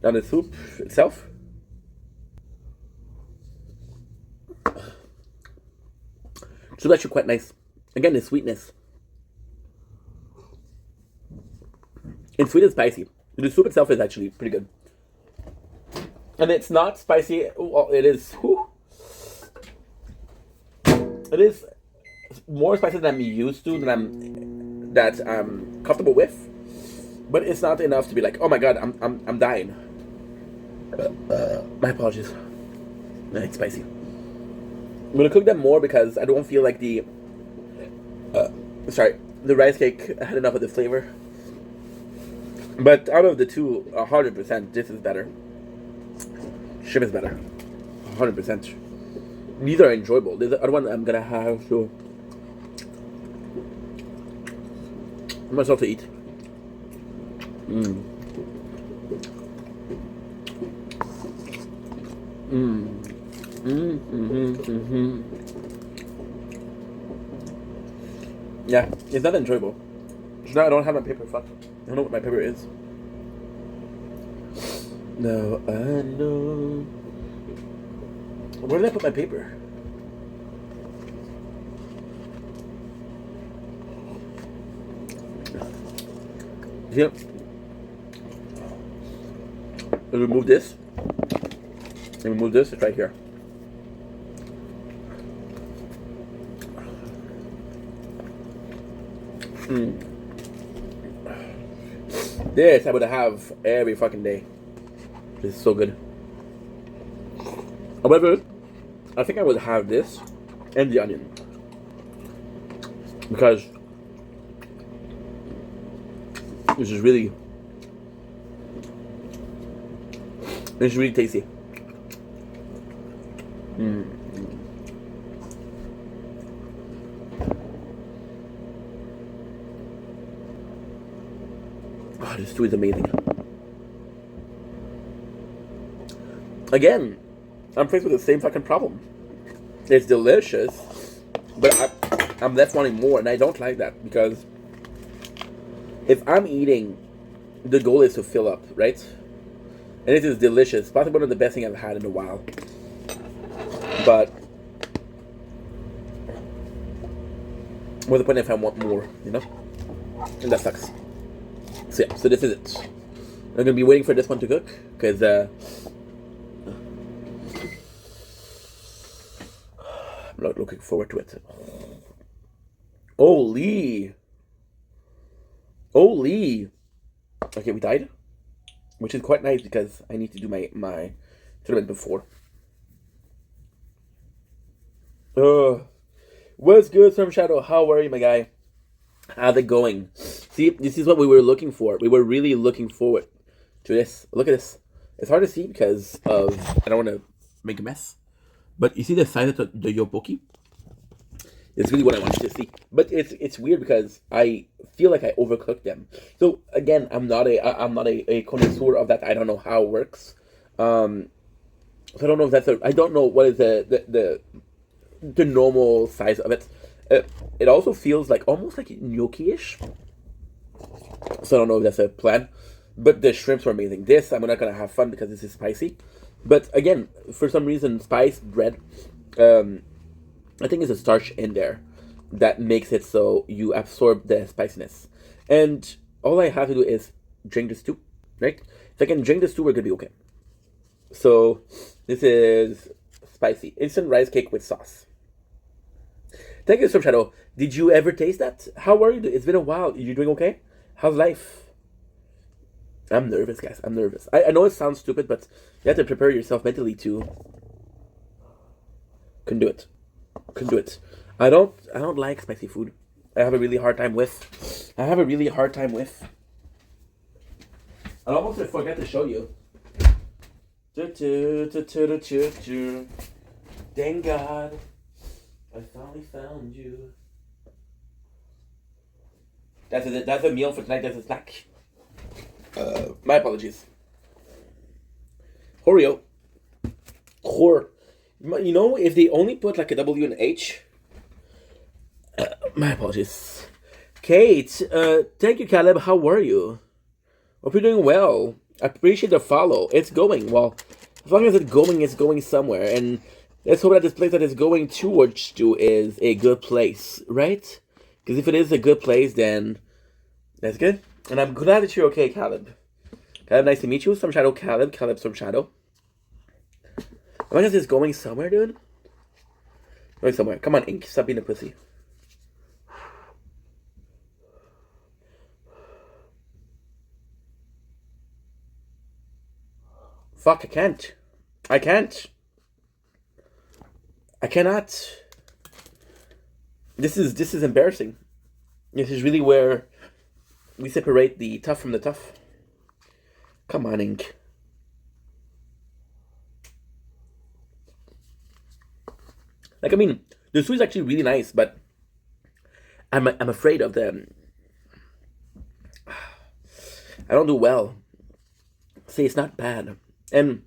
Now the soup itself. Soup actually quite nice. Again, the sweetness. It's sweet and spicy. The soup itself is actually pretty good. And it's not spicy. Well, it is. Whew. It is more spicy than I'm used to, than I'm comfortable with. But it's not enough to be like, oh my god, I'm dying. My apologies. It's spicy. I'm gonna cook them more because I don't feel like the rice cake had enough of the flavor. But out of the two, 100%, this is better. Shrimp is better, 100%. These are enjoyable. There's the other one I'm gonna have to. Myself to eat. Yeah, it's not enjoyable. No, I don't have my paper. Fuck. I don't know what my paper is. No, I know. Where did I put my paper? Yep. Let's remove this. And remove this. It's right here. This I would have every fucking day. This is so good. However, I think I would have this and the onion because this is really tasty. Oh, this stew is amazing. Again, I'm faced with the same fucking problem. It's delicious, but I'm left wanting more, and I don't like that because if I'm eating, the goal is to fill up, right? And it is delicious. Probably one of the best things I've had in a while. But what's the point if I want more, you know? And that sucks. So yeah, so this is it. I'm gonna be waiting for this one to cook because I'm not looking forward to it. Holy. Okay, we died, which is quite nice because I need to do my tournament before. What's good, Storm Shadow? How are you, my guy? How's it going? See, this is what we were looking for. We were really looking forward to this. Look at this. It's hard to see because of I don't want to make a mess. But you see the size of the yoboki? It's really what I wanted to see. But it's weird because I feel like I overcooked them. So again, I'm not a connoisseur of that. I don't know how it works. So I don't know if that's a. I don't know what is the normal size of it. It also feels like almost like gnocchi-ish. So I don't know if that's a plan. But the shrimps were amazing. This I'm not gonna have fun because this is spicy. But again, for some reason, spice bread, I think there's a starch in there that makes it so you absorb the spiciness. And all I have to do is drink the stew, right? If I can drink the stew, we're gonna be okay. So this is spicy instant rice cake with sauce. Thank you, Shadow. Did you ever taste that? How are you? It's been a while. You doing okay? How's life? I'm nervous, guys. I'm nervous. I know it sounds stupid, but you have to prepare yourself mentally to can do it. Can do it. I don't like spicy food. I have a really hard time with. I have a really hard time with. I almost forgot to show you. Thank God, I finally found you. That's a meal for tonight. That's a snack. My apologies. Oreo. Hor. You know, if they only put like a W and H. My apologies. Kate, thank you, Caleb. How are you? Hope you're doing well. I appreciate the follow. It's going. Well, as long as it's going somewhere. And let's hope that this place that it's going towards to is a good place, right? Because if it is a good place, then that's good. And I'm glad that you're okay, Caleb. Caleb, nice to meet you. Some Shadow Caleb. Caleb, some Shadow. As long as it's going somewhere, dude. Going somewhere. Come on, Ink. Stop being a pussy. Fuck, I can't. I can't. I cannot. This is embarrassing. This is really where we separate the tough from the tough. Come on, Ink. Like, I mean, the soup is actually really nice, but I'm afraid of them. I don't do well. See, it's not bad. And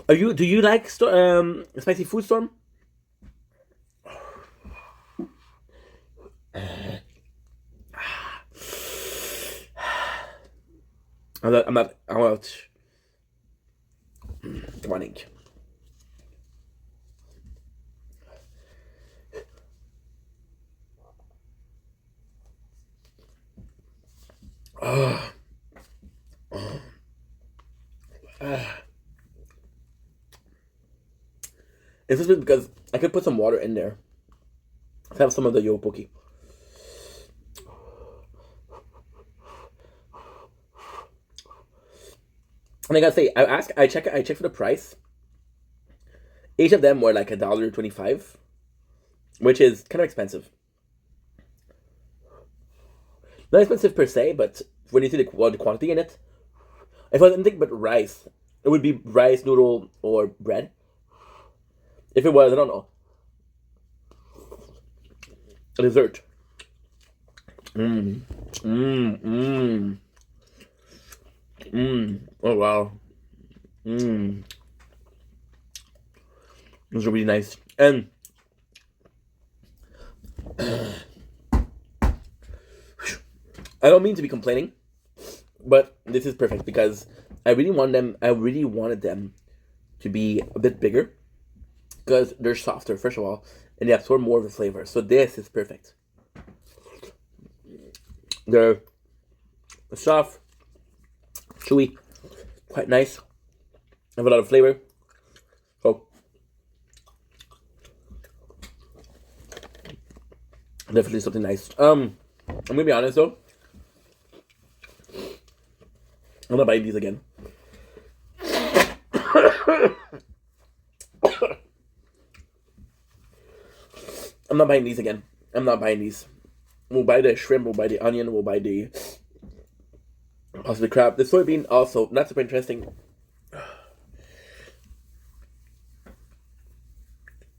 do you like spicy food, Storm? I'm not. I'm out. Come on, Ink. It's just because I could put some water in there. Let's have some of the yopoki. And I gotta say, I check for the price. Each of them were like $1.25, which is kind of expensive. Not expensive per se, but when you see the quantity in it, if I was anything but rice, it would be rice, noodle, or bread. If it was, I don't know, a dessert. Oh wow. Those are really nice. And I don't mean to be complaining, but this is perfect because I really wanted them to be a bit bigger because they're softer, first of all, and they absorb more of the flavor. So this is perfect. They're soft, chewy, quite nice, have a lot of flavor. So definitely something nice. I'm gonna be honest though, I'm not buying these again. I'm not buying these again. I'm not buying these. We'll buy the shrimp, we'll buy the onion, we'll buy the possibly crab. The soybean also, not super interesting.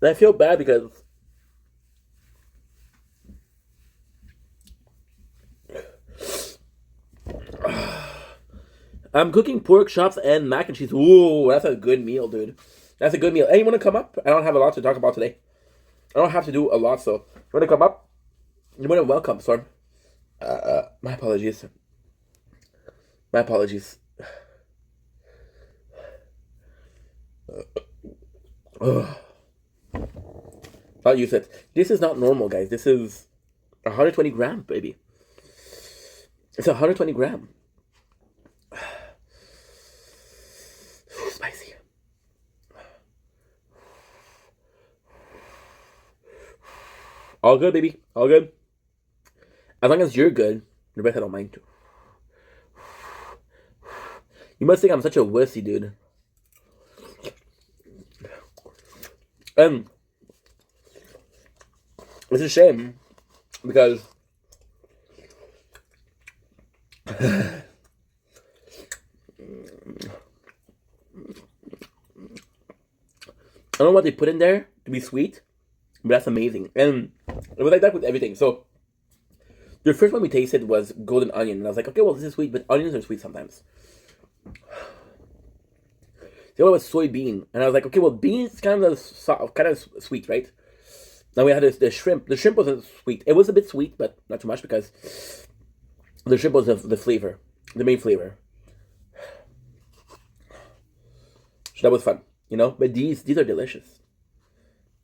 And I feel bad because I'm cooking pork chops and mac and cheese. Ooh, that's a good meal, dude. That's a good meal. Hey, you want to come up? I don't have a lot to talk about today. I don't have to do a lot, so you want to come up? You're more than welcome, Storm. My apologies. My apologies. I'll use it. This is not normal, guys. This is 120 gram, baby. It's 120 gram. Spicy. All good, baby. All good. As long as you're good, the rest I don't mind. You must think I'm such a wussy, dude. It's a shame because I don't know what they put in there to be sweet, but that's amazing. And it was like that with everything. So the first one we tasted was golden onion, and I was like, okay, well, this is sweet, but onions are sweet sometimes. The other was soybean, and I was like, okay, well, beans kind of sweet, right? Now we had the shrimp. The shrimp wasn't sweet. It was a bit sweet, but not too much because the shrimp was the flavor, the main flavor. So that was fun, you know. But these are delicious.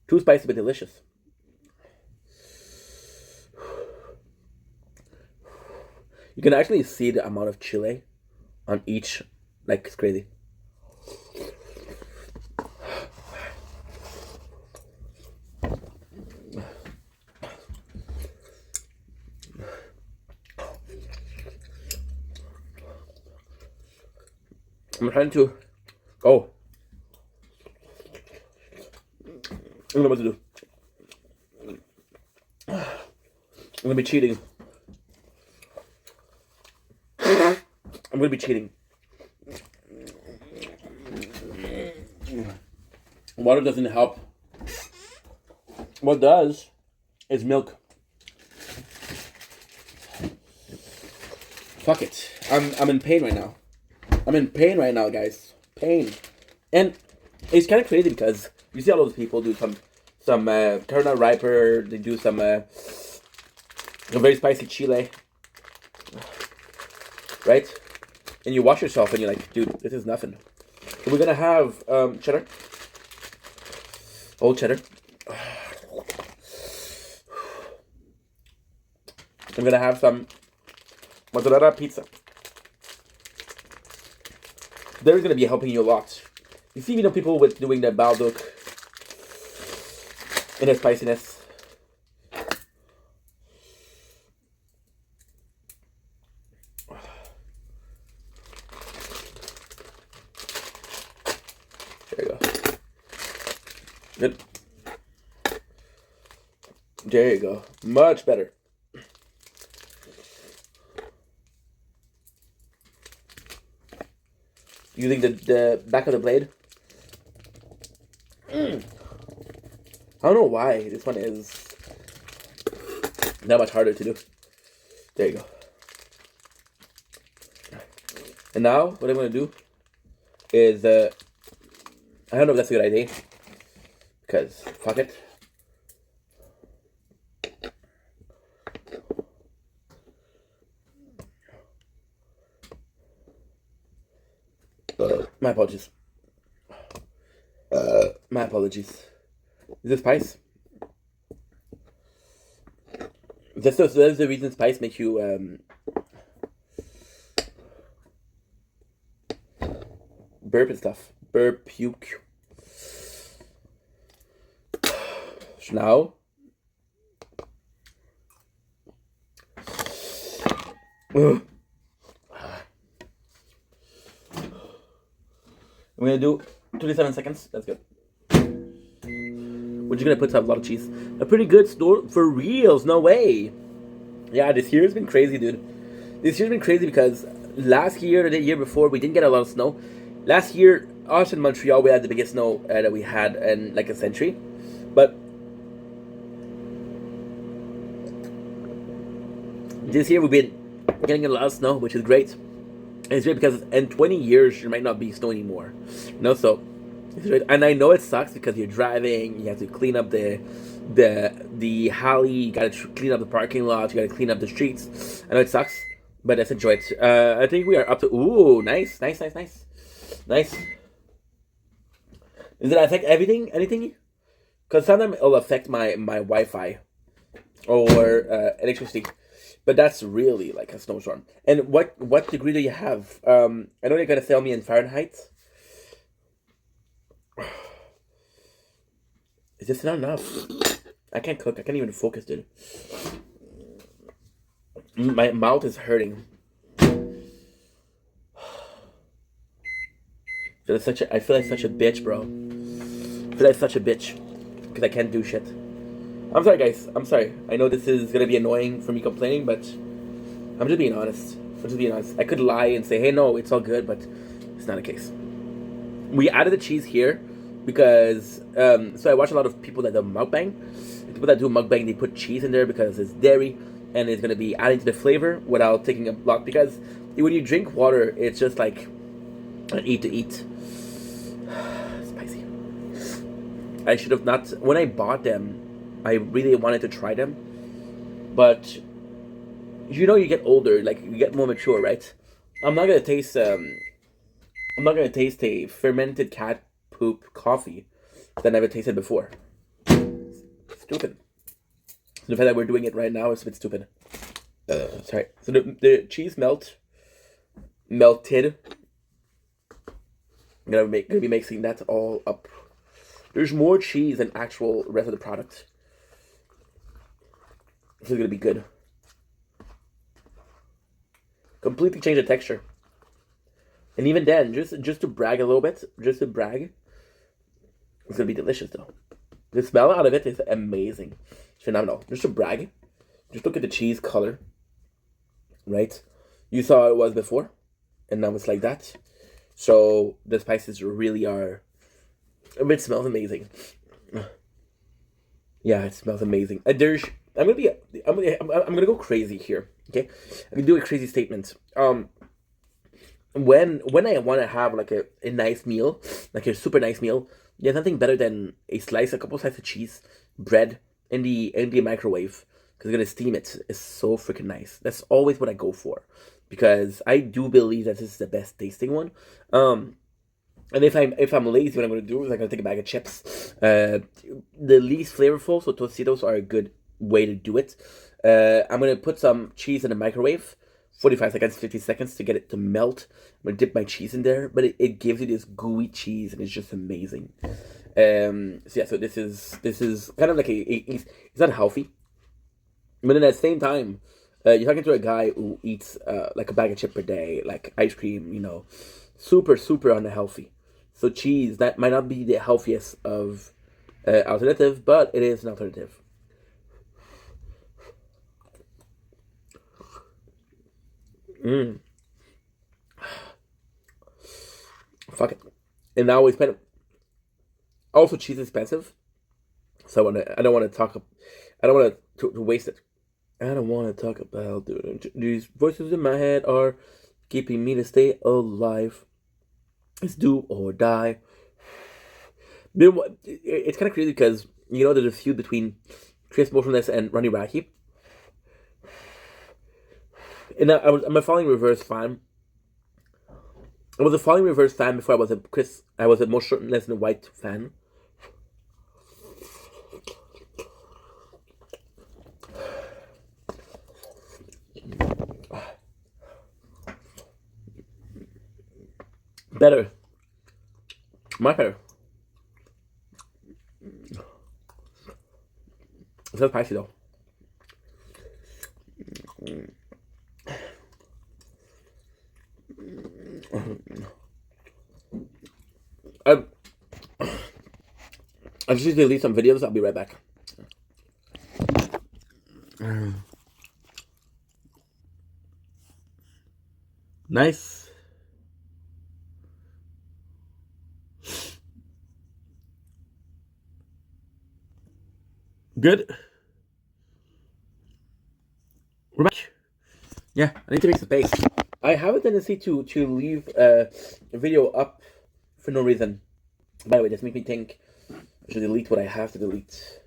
Too spicy, but delicious. You can actually see the amount of chili on each, like it's crazy. I'm trying to. Oh. I don't know what to do. I'm gonna be cheating. I'm gonna be cheating. Water doesn't help. What does is milk. Fuck it. I'm in pain right now. I'm in pain right now, guys. Pain. And it's kind of crazy because you see all those people do some Carolina Reaper. They do some very spicy chile, right? And you wash yourself and you're like, dude, this is nothing. So we're gonna have cheddar, old cheddar. I'm gonna have some mozzarella pizza. They're gonna be helping you a lot. You see, people with doing the baldock and the spiciness. There you go. Good. There you go. Much better. Using the back of the blade. I don't know why this one is that much harder to do. There you go. And now what I'm gonna do is I don't know if that's a good idea because fuck it. My apologies. My apologies. Is this spice? That's the reason spice makes you burp and stuff. Burp, puke. So now I'm gonna do 27 seconds. That's good. We're just gonna put a lot of cheese. A pretty good store for reals. No way. Yeah, this year's been crazy, dude. This year's been crazy because last year or the year before we didn't get a lot of snow. Last year, us in Montreal, we had the biggest snow that we had in like a century. But this year we've been getting a lot of snow, which is great. And it's great because in 20 years there might not be snow anymore. So it's great. And I know it sucks because you're driving, you have to clean up the alley, you gotta clean up the parking lot, you gotta clean up the streets. I know it sucks, but let's enjoy it. I think we are up to ooh, nice. Nice. Does it affect everything? Anything? Because sometimes it'll affect my Wi-Fi or electricity, but that's really like a snowstorm. And what degree do you have? I know you're gonna tell me in Fahrenheit. Is this not enough? I can't cook. I can't even focus, dude. My mouth is hurting. I feel like such a bitch, bro. I feel like such a bitch because I can't do shit. I'm sorry, guys. I'm sorry. I know this is gonna be annoying for me complaining, but I'm just being honest. I could lie and say, hey, no, it's all good, but it's not the case. We added the cheese here because so I watch a lot of people that do mukbang. People that do mukbang, they put cheese in there because it's dairy and it's gonna be adding to the flavor without taking a lot. Because when you drink water, it's just like eat to eat. Spicy. I should have not. When I bought them, I really wanted to try them, but you get older, like you get more mature, right? I'm not gonna taste. I'm not gonna taste a fermented cat poop coffee that I never tasted before. Stupid. The fact that we're doing it right now is a bit stupid. Sorry. So the cheese melted. I'm gonna be mixing that all up. There's more cheese than actual rest of the product. This is gonna be good. Completely change the texture. And even then, just to brag a little bit, it's gonna be delicious though. The smell out of it is amazing. It's phenomenal. Just to brag, just look at the cheese color. Right? You saw how it was before, and now it's like that. So the spices really are. It smells amazing. Yeah, it smells amazing. I'm gonna go crazy here. Okay, I'm gonna do a crazy statement. When I want to have like a nice meal, like a super nice meal, there's nothing better than a couple slices of cheese, bread in the microwave because you're gonna steam it. It's so freaking nice. That's always what I go for because I do believe that this is the best tasting one. And if I'm lazy, what I'm gonna do is I'm gonna take a bag of chips. The least flavorful, so Tostitos are a good way to do it. I'm gonna put some cheese in the microwave, 45 seconds, 50 seconds to get it to melt. I'm gonna dip my cheese in there, but it gives you this gooey cheese and it's just amazing. So this is kind of like it's not healthy, but at the same time, you're talking to a guy who eats like a bag of chips per day, like ice cream, super unhealthy. So cheese that might not be the healthiest of alternative, but it is an alternative. Fuck it. And now we spend. Also, cheese is expensive, so I don't want to talk. I don't want to waste it. I don't want to talk about these voices in my head are keeping me to stay alive. It's do or die. It's kind of crazy because there's a feud between Chris Motionless and Ronnie Radke. And I'm a Falling Reverse fan. I was a Falling Reverse fan before I was a Motionless and White fan. Better. Much better. It's not spicy though. I just need to delete some videos. I'll be right back. Nice. Good. We're back. Yeah, I need to make some space. I have a tendency to leave a video up for no reason. By the way, this makes me think I should delete what I have to delete.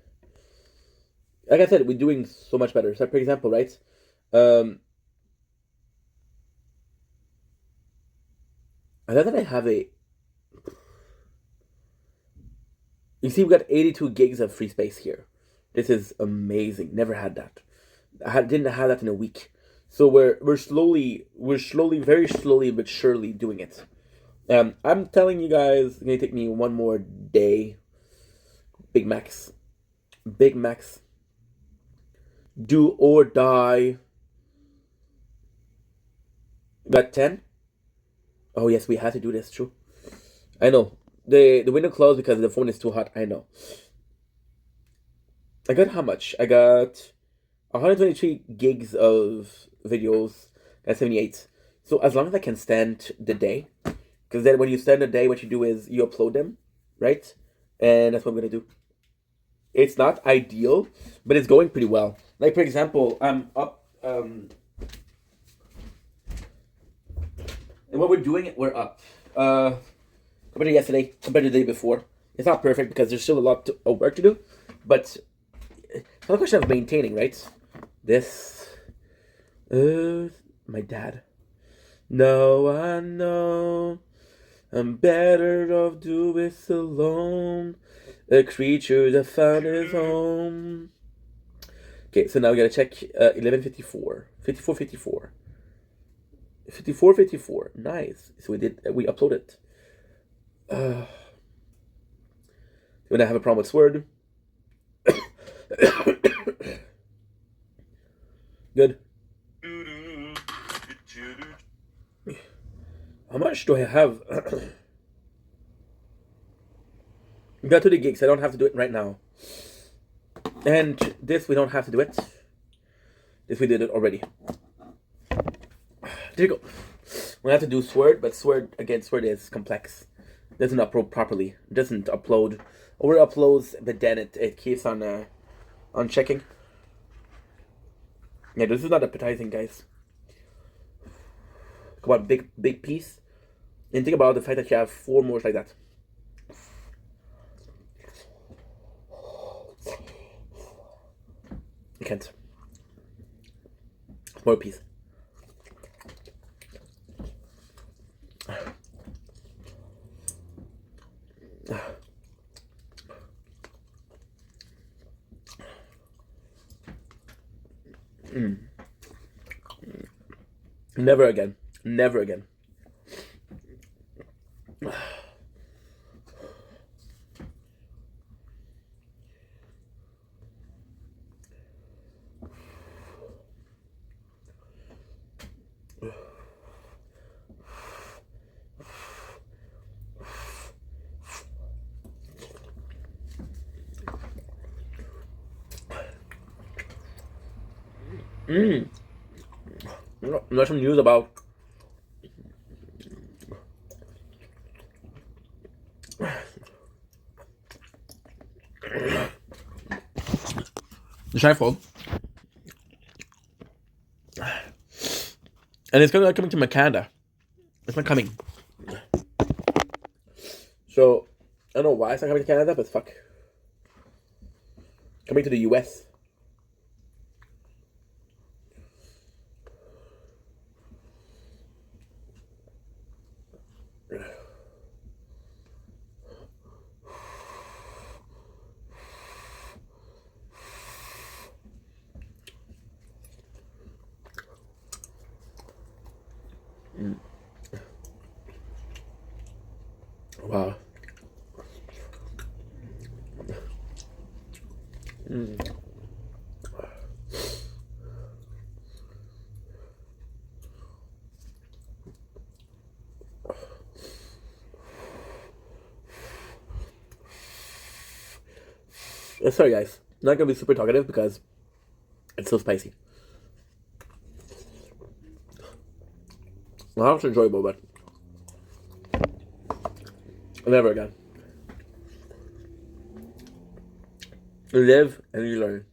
Like I said, we're doing so much better. So, for example, right? Um, I know that I have a. You see, we got 82 gigs of free space here. This is amazing. Never had that. Didn't have that in a week. So we're slowly, very slowly but surely doing it. I'm telling you guys, it's gonna take me one more day. Big Max, Big Max, do or die. Got 10. Oh yes, we had to do this. True. I know. The window closed because the phone is too hot. I know. I got how much? I got 123 gigs of videos. Got 78. So as long as I can stand the day, because then when you stand the day, what you do is you upload them, right? And that's what I'm gonna do. It's not ideal, but it's going pretty well. Like for example, I'm up. And what we're doing, we're up. Compared to yesterday, compared to the day before. It's not perfect because there's still a lot of work to do, but it's not a question of maintaining, right? This, my dad. No, I know I'm better off do this alone. A creature that found his home. Okay, so now we gotta check 11:54, 54:54, 54:54. Nice. So we uploaded. When I have a problem with Sword. Good. How much do I have? We got 20 gigs. I don't have to do it right now. And this, we don't have to do it. This, we did it already. There you go. We have to do Sword, but Sword is complex. It doesn't upload properly. It doesn't upload. Or it uploads, but then it keeps on checking. Yeah, this is not appetizing, guys. Come on, big piece. And think about the fact that you have 4 more like that. You can't. More piece. Never again. Never again. There's some news about the Shyfold. And it's coming to Canada. It's not coming. So, I don't know why it's not coming to Canada, but fuck. Coming to the US. Wow. Sorry, guys. Not gonna be super talkative because it's so spicy. Well, it's enjoyable, but never again. You live and you learn.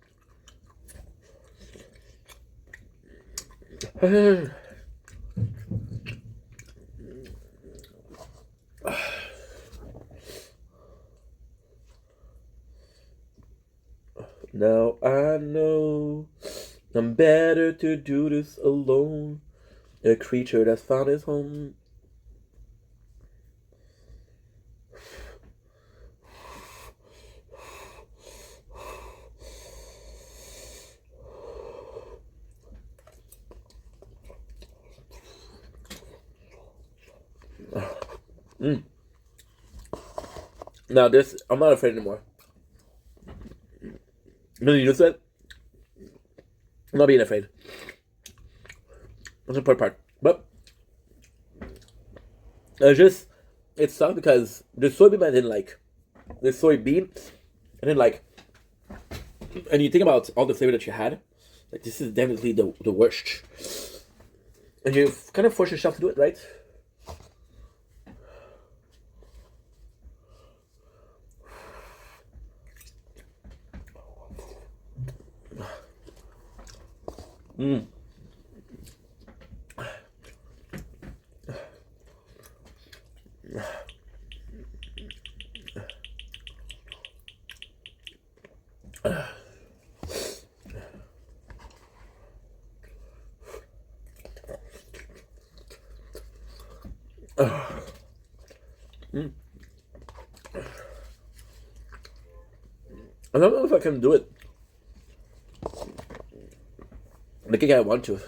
Now I know I'm better to do this alone. A creature that's found his home. Now this, I'm not afraid anymore. No, you just said I'm not being afraid. That's the important part. But it sucked because the soybean I didn't like. The soybean I didn't like. And you think about all the flavor that you had, like this is definitely the worst. And you kind of force yourself to do it, right? I don't know if I can do it. I think I want to.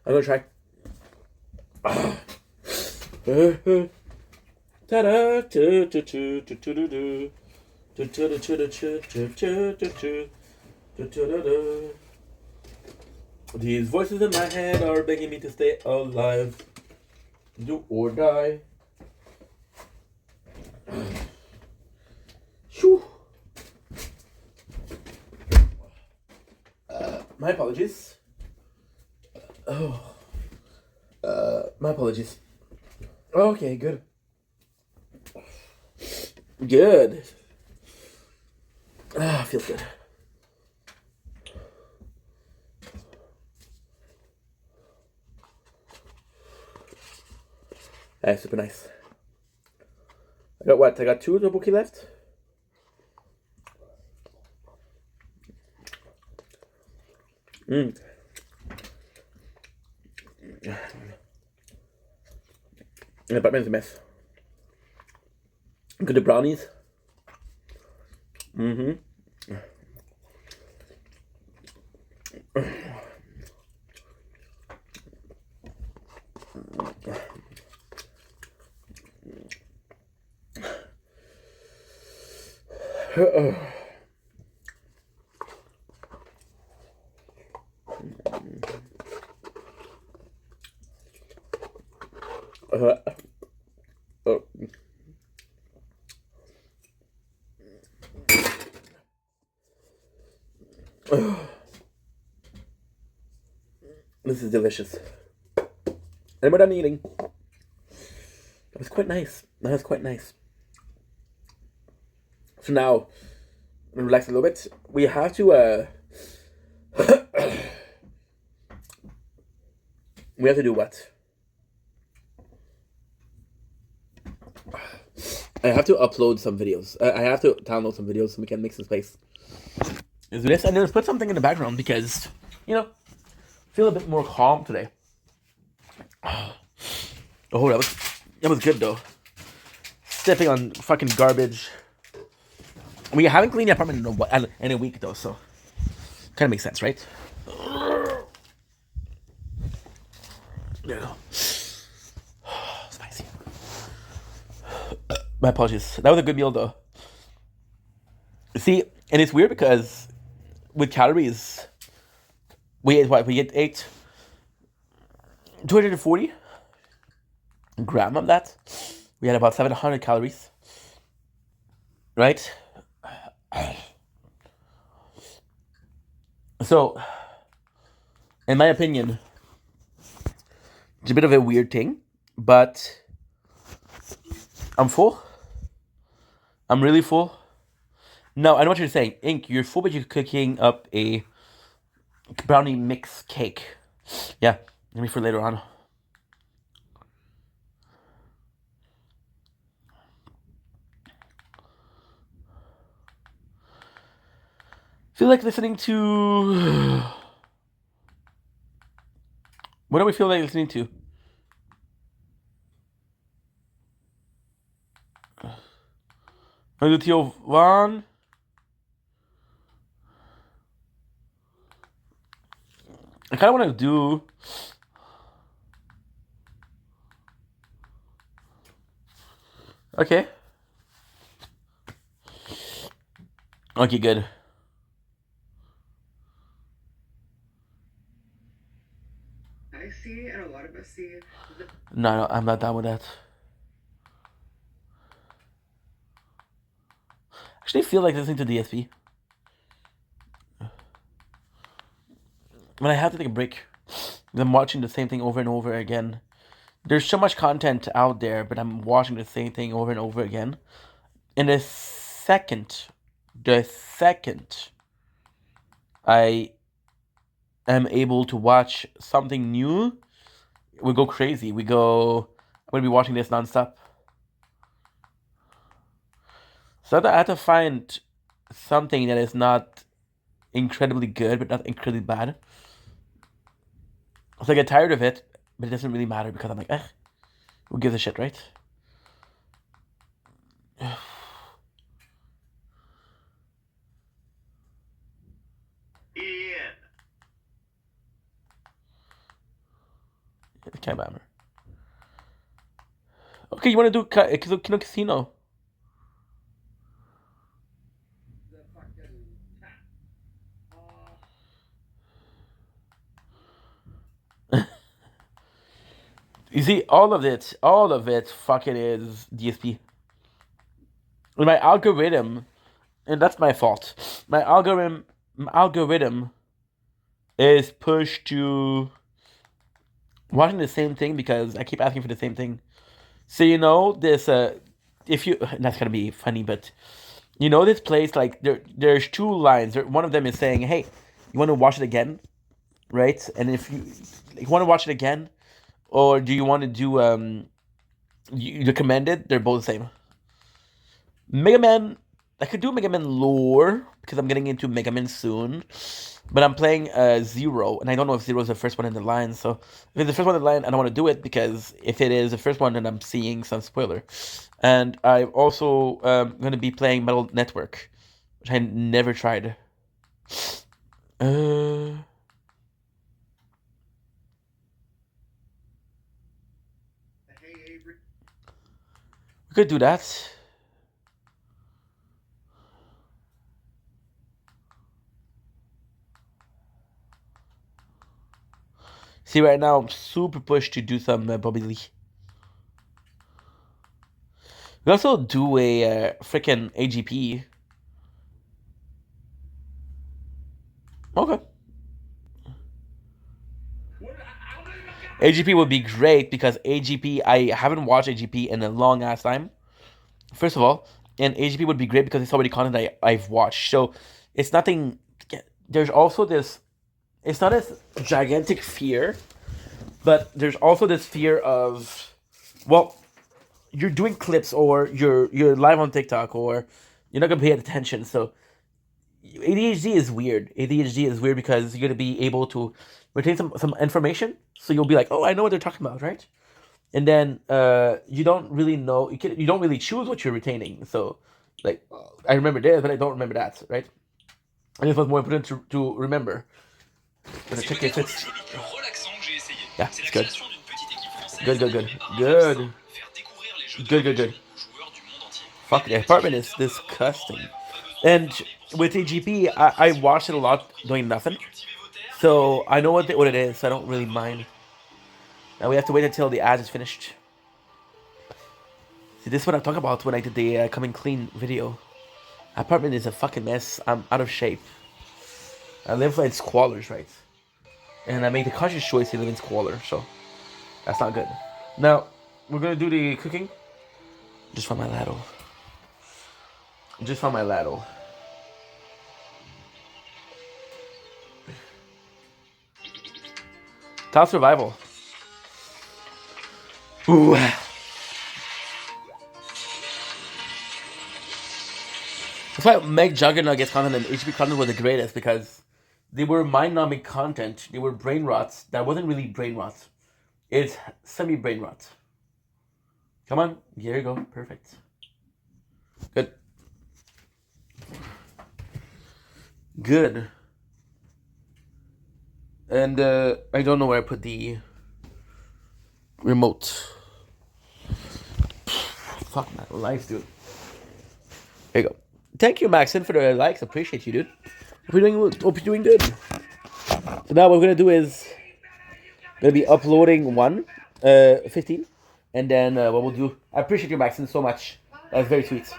I'm gonna try. Ta-da! These voices in my head are begging me to stay alive. Do or die. Whew. My apologies. My apologies. Okay, good. Good. Feels good. That's super nice. I got what? I got 2 Nobuki left? The apartment's a mess. Good, the brownies. This is delicious. And we're done eating. That was quite nice. That was quite nice. So now, relax a little bit. We have to, we have to do what? I have to upload some videos. I have to download some videos so we can make some space. Is this? And then put something in the background because, feel a bit more calm today. Oh, that was good though. Stepping on fucking garbage. We haven't cleaned the apartment in a week though, so kind of makes sense, right? There you go. Spicy. My apologies. That was a good meal though. See, and it's weird because with calories, we ate what? We ate 240 gram of that. We had about 700 calories, right? So, in my opinion, it's a bit of a weird thing, but I'm full. I'm really full. No, I know what you're saying. Ink, you're full, but you're cooking up a brownie mix cake. Yeah, maybe for later on. Feel like listening to. What do we feel like listening to? Want to do Theo I kind of want to do. Okay. Okay, good. I see, and a lot of us see. No, I'm not down with that. Actually, feel like listening to DSP. When I have to take a break, I'm watching the same thing over and over again. There's so much content out there, but I'm watching the same thing over and over again. And the second I am able to watch something new, we go crazy. I'm gonna be watching this nonstop. So I have to find something that is not incredibly good, but not incredibly bad. So I get tired of it, but it doesn't really matter because I'm like, who gives a shit, right? Ian. It can't matter. Okay, you want to do Kino Casino? You see, all of it fucking is DSP. My algorithm, and that's my fault. My algorithm is pushed to watching the same thing because I keep asking for the same thing. So this if you that's gonna be funny, but this place like there's two lines. One of them is saying, "Hey, you want to watch it again?" Right? And if you want to watch it again, or do you want to do you recommend it? They're both the same. Mega Man, I could do Mega Man lore because I'm getting into Mega Man soon, but I'm playing Zero, and I don't know if Zero is the first one in the line. So if it's the first one in the line, I don't want to do it because if it is the first one, then I'm seeing some spoiler. And I'm also going to be playing Metal Network, which I never tried. We could do that. See, right now I'm super pushed to do some Bobby Lee. We also do a freaking AGP. Okay. AGP would be great because AGP, I haven't watched AGP in a long ass time. First of all, and AGP would be great because it's already content I've watched. So it's nothing. There's also this. It's not a gigantic fear, but there's also this fear of, well, you're doing clips or you're live on TikTok or you're not gonna pay attention. So ADHD is weird. ADHD is weird because you're gonna be able to retain some information. So you'll be like, oh, I know what they're talking about, right? And then you don't really know. You don't really choose what you're retaining. So, like, I remember this, but I don't remember that, right? And this was more important to remember. But check if it's yeah, it's good. Good, good, good, good, good, good, good. Fuck, the apartment is disgusting. And with AGP, I watched it a lot doing nothing. So I know what it is. So I don't really mind. Now we have to wait until the ad is finished. See, this is what I talk about when I did the coming clean video. Apartment is a fucking mess. I'm out of shape. I live in squalors, right? And I made the conscious choice to live in squalor, so that's not good. Now, we're gonna do the cooking. Just found my ladle. Just found my ladle. Top survival. Ooh. That's why Meg Juggernaut gets content and HP content were the greatest, because they were mind-numbing content. They were brain rots. That wasn't really brain rots. It's semi-brain rots. Come on. Here you go. Perfect. Good. Good. And I don't know where I put the remote. Fuck my life, dude. There you go. Thank you, Maxon, for the likes. Appreciate you, dude. Hope you're doing good. So now what we're gonna do is gonna be uploading 15, and then what we'll do. I appreciate you, Maxon, so much. That's very sweet.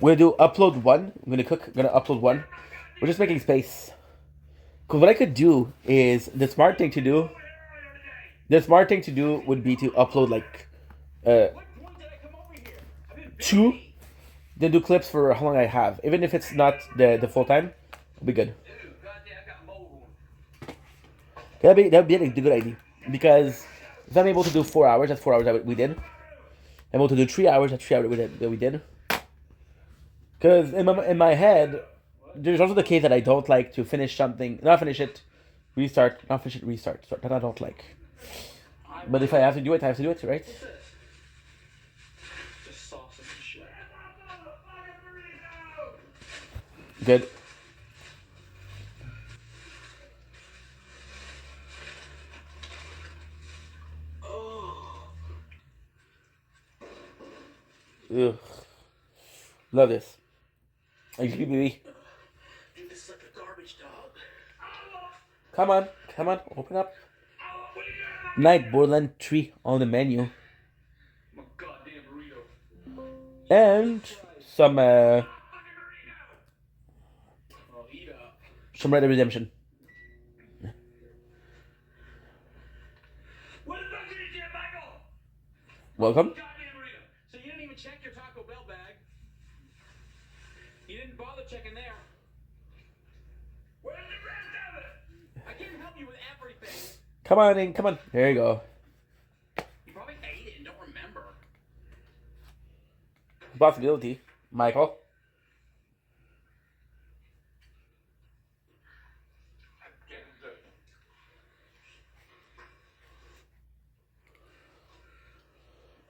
We're gonna do upload 1. I'm gonna cook. Gonna upload 1. We're just making space. Cause what I could do is the smart thing to do. The smart thing to do would be to upload like 2, then do clips for how long I have. Even if it's not the full time, it'll be good. That'd be a good idea, because if I'm able to do 4 hours, that's 4 hours that we did. I'm able to do 3 hours, that's 3 hours that we did. Because in my head, there's also the case that I don't like to finish something, not finish it, restart, not finish it, restart. So that I don't like. But if I have to do it, I have to do it, right? Good. Ugh. Love this. Excuse me. Come on, open up. Night Borderland 3 on the menu. And some Red Dead Redemption. Welcome. So you didn't even check your Taco Bell bag. You didn't bother checking there. Where's the rest of it? I can't help you with everything. Come on in, come on. There you go. You probably ate it and don't remember. Possibility, Michael.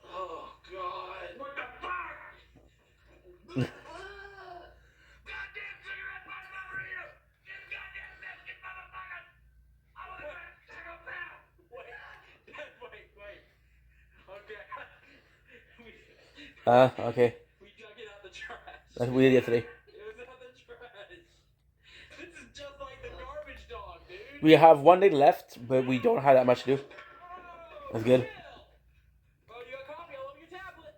Oh God! What the fuck? Goddamn cigarette butt over here! You goddamn biscuit motherfucker! I want to Taco Bell. Wait. Okay. Okay. We dug it out the trash. That's what we did yesterday. It was out the trash. This is just like the garbage dog, dude. We have 1 day left, but we don't have that much to do. That's good. Oh, you got coffee all over your tablet.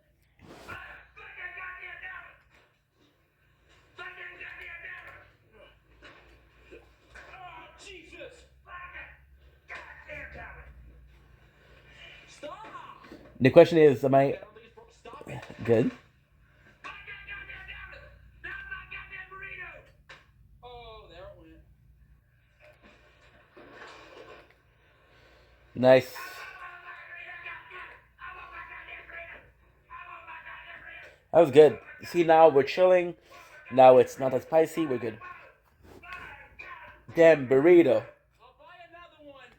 Oh, Jesus. Goddamn tablet. Stop. The question is, am I I don't think it's broke. Stop it. good? Oh, there it went. Nice. That was good. See, now we're chilling. Now it's not as spicy. We're good. Damn burrito. I'll buy another one.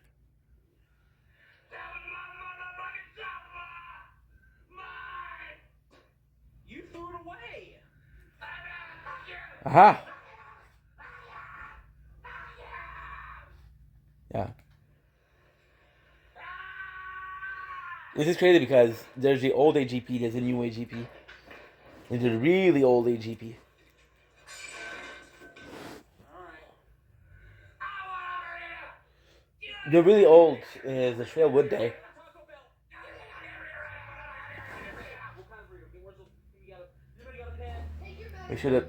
You threw it away. Aha. Yeah. This is crazy because there's the old AGP, there's the new AGP. There's the really old AGP. The really old is the Trail Wood Day. We should have.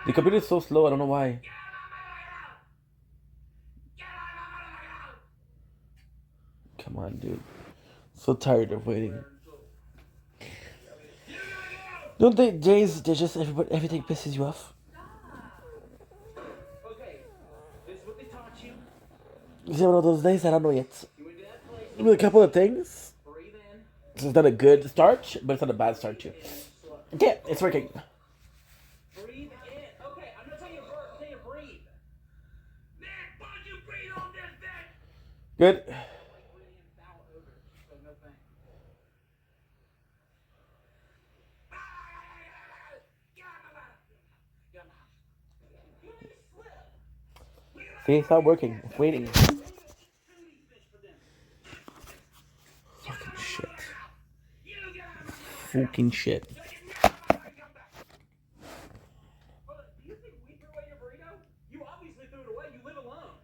The computer is so slow, I don't know why. Come on, dude. So tired of waiting. Don't they days they just everything pisses you off? Okay, this is what they taught you. Is it one of those days? I don't know yet. You went to that place. With a couple of things. Breathe in. So it's not a good start, but it's not a bad start too. In slow. Okay, it's working. Breathe in. Okay, I'm not telling you to burp. I'm telling you to breathe. Nick, why don't you breathe on this thing? Good. Like breathing in foul odor. So no thanks. See, it's not working. It's waiting. Fucking shit. Fucking shit. Do you think we threw away your burrito? You obviously threw it away. You live alone.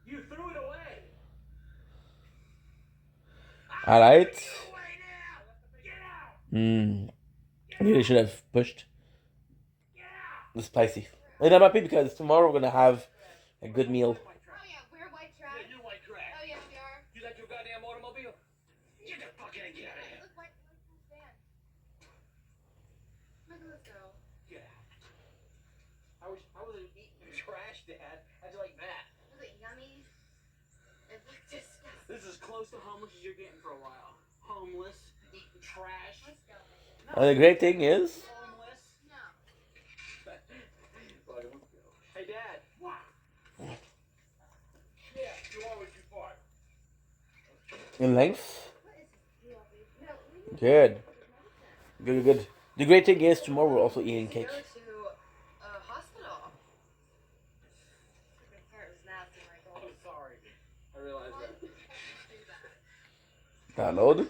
You threw it away. Alright. Get out. I really should have pushed the spicy. And I'm happy because tomorrow we're gonna have a good meal. Oh yeah, we're white trash. Yeah, you're white trash. Oh yeah, we are. You like your goddamn automobile? Get the fuck in and get out of here. Look, white stand. Look at this go. Get out. I wasn't eating trash, Dad. How'd you like that? Was it yummy? It looks disgusting. This is close to homeless as you're getting for a while. Homeless, eating trash. Let's go. And the great thing is, Homeless. No. Hey, Dad. What? Yeah, you always too far. in length, What is this deal, baby? No, we need good. to Good, good, good. The great thing is tomorrow we're also eating cake. go to a hospital. Freaking hair was nasty, Michael. I'm sorry. I realized that. Do that. Download.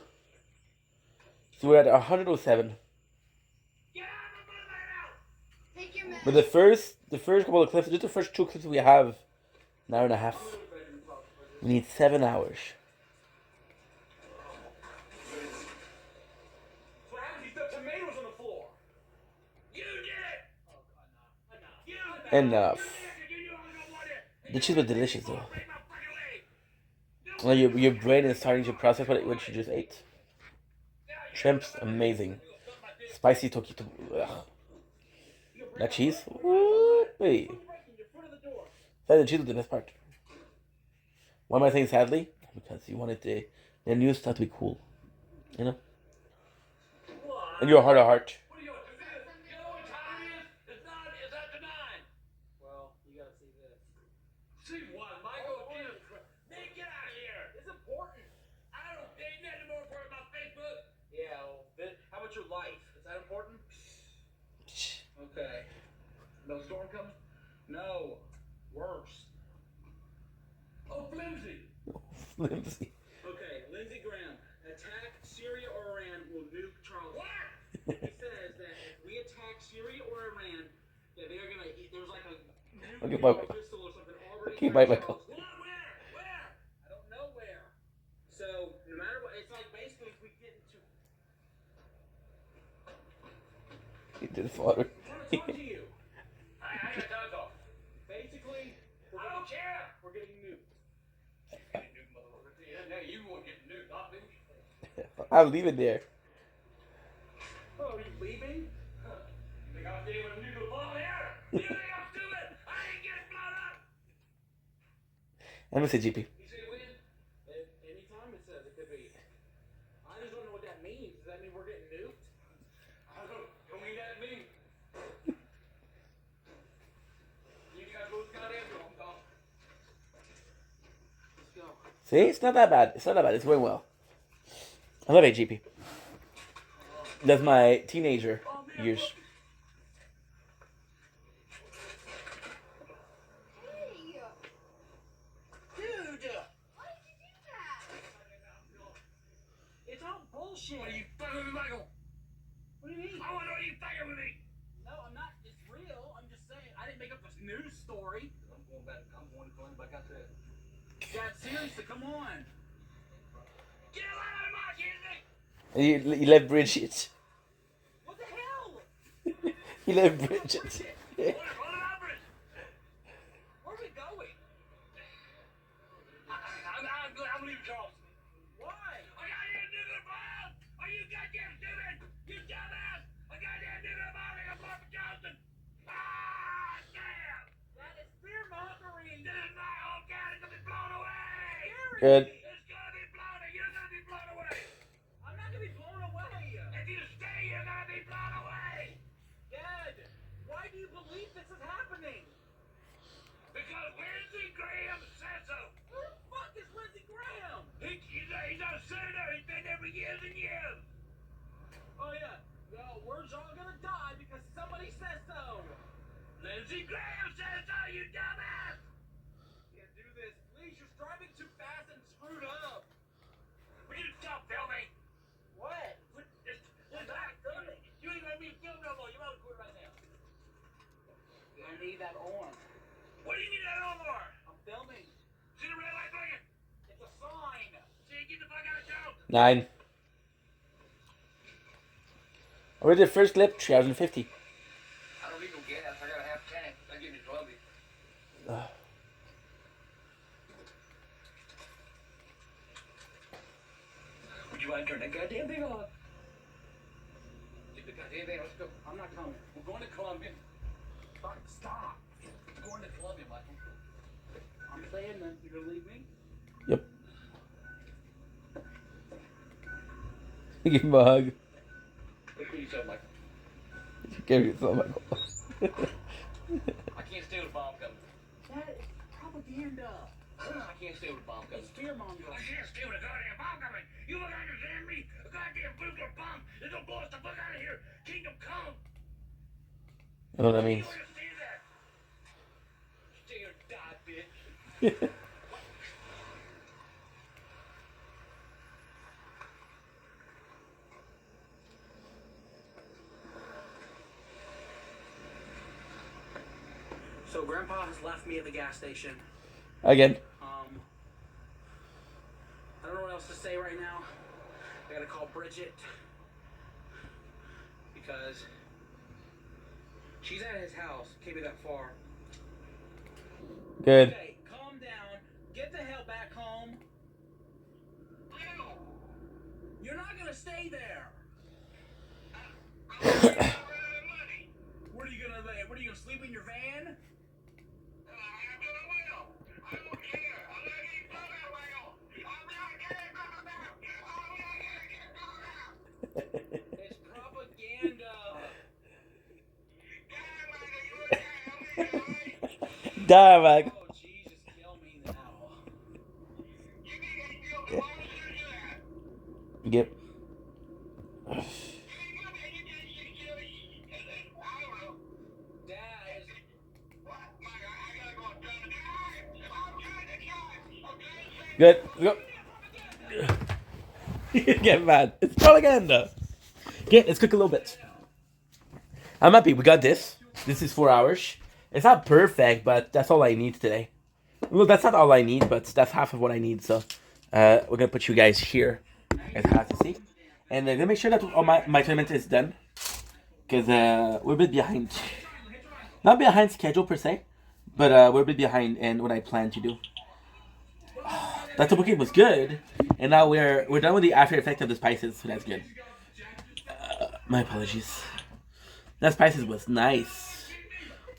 So we're at 107. Get out of my house! Take your But meds. the first couple of clips, just the first 2 clips we have, an hour and a half. We need 7 hours. What happened? You stuck tomatoes on the floor. You did it! Oh, God, no. You did it! Enough. You knew I was gonna want it. The cheese was delicious though. Break my fucking leg. Well, your brain is starting to process what you just ate. Shrimp's amazing. Spicy tokito. Ugh. That cheese? Woo-wee. Your foot in the door. The cheese was the best part. Why am I saying sadly? Because you wanted the new stuff to be cool. You know? And your heart of heart. What are you doing? You know what time it is? It's after 9. Well, you gotta see this. See what? Michael, Nick, get out of here. It's important. I don't think nothing more important about Facebook. Yeah, well, how about your life? Is that important? Okay. No storm coming? No. Worse. Oh, flimsy. Flimsy. Okay, Lindsey Graham. Attack Syria or Iran will nuke Charles. What? He says that if we attack Syria or Iran, that they're gonna. There's like a Okay, nuclear bye. missile or something already. Okay, in bye, Charles. Michael. Where? Where? I don't know where. So no matter what, it's like basically if we get into. He did father. I'm trying to talk to you. I got time talk. Basically, I don't care. We're getting nuked. Getting nuked, motherfucker. Yeah, no, you won't get nuked, not me. I'll leave it there. Oh, are you leaving? Huh. You think I'm dealing with a nuclear bomb here? You think I'm stupid? I ain't getting blown up. Let me say GP. You say when? Anytime it says it could be. I just don't know what that means. Does that mean we're getting nuked? I don't mean that to me. You guys both goddamn do. I'm gone. Let's go. See, it's not that bad. It's not that bad. It's going well. I love AGP. That's my teenager years. Hey! Dude! Why did you do that? It's all bullshit. What are you fucking with me, Michael? What do you mean? I want to know you fucking with me. No, I'm not. It's real. I'm just saying. I didn't make up this news story. I'm going back. I'm going to climb back out there. Dad, seriously, come on. Get out of my kid! He left Bridget. What the hell? He left Bridget. Where are we going? I'm leaving Charleston. Why? I got you a nuclear bomb! Are you goddamn stupid? You dumbass! I Good. It's gonna be blown away. You're gonna be blown away. I'm not gonna be blown away. If you stay, you're gonna be blown away. Dad, why do you believe this is happening? Because Lindsey Graham says so. Who the fuck is Lindsey Graham? He's a senator. He's been there for years and years. Oh yeah. Well, we're all gonna die because somebody says so. Lindsey Graham says so, you dumbass. Can't do this. Please, you're driving too fast and screwed up. Will you stop filming? What? Just stop filming. You ain't gonna be filmed no more. You're about to quit right now. I need that on. What do you need that on for? I'm filming. See the red light blinking? It's a sign. See, get the fuck out of town. 9. Already the first clip, 350. I don't need no gas. I got a half tank. I give you 12. Would you mind turning that goddamn thing off? Get the goddamn thing. Let's go. I'm not coming. We're going to Columbia. Stop. We're going to Columbia, Michael. I'm saying then. You're gonna leave me? Yep. Give him a hug. Look what you said, Michael. Give yourself a hug. I can't stay with a bomb coming. That is propaganda. I can't stay with a bomb coming. It's fear mongering. I can't stay with a goddamn bomb coming. You don't understand me? A goddamn nuclear bomb is gonna blow us the fuck out of here. Kingdom come. I know what that means. You understand that? Stay or die, bitch. So Grandpa has left me at the gas station. Again. I don't know what else to say right now. I gotta call Bridget because she's at his house. Can't be that far. Good. Okay, calm down. Get the hell back home. You're not gonna stay there. What are you gonna lay? What are you gonna sleep in your van? It's propaganda. Die, Mike. Oh, Jesus, kill me now. Yep. Dad, Good. Go. Get mad. It's propaganda. Okay, let's cook a little bit. I'm happy. We got this. This is 4 hours. It's not perfect, but that's all I need today. Well, that's not all I need, but that's half of what I need. So we're gonna put you guys here. You guys have to see, and I'm gonna make sure that all my tournament is done, because we're a bit behind. Not behind schedule per se, but we're a bit behind in what I plan to do. That tteokbokki was good, and now we're done with the after effect of the spices, so that's good. My apologies. That spices was nice.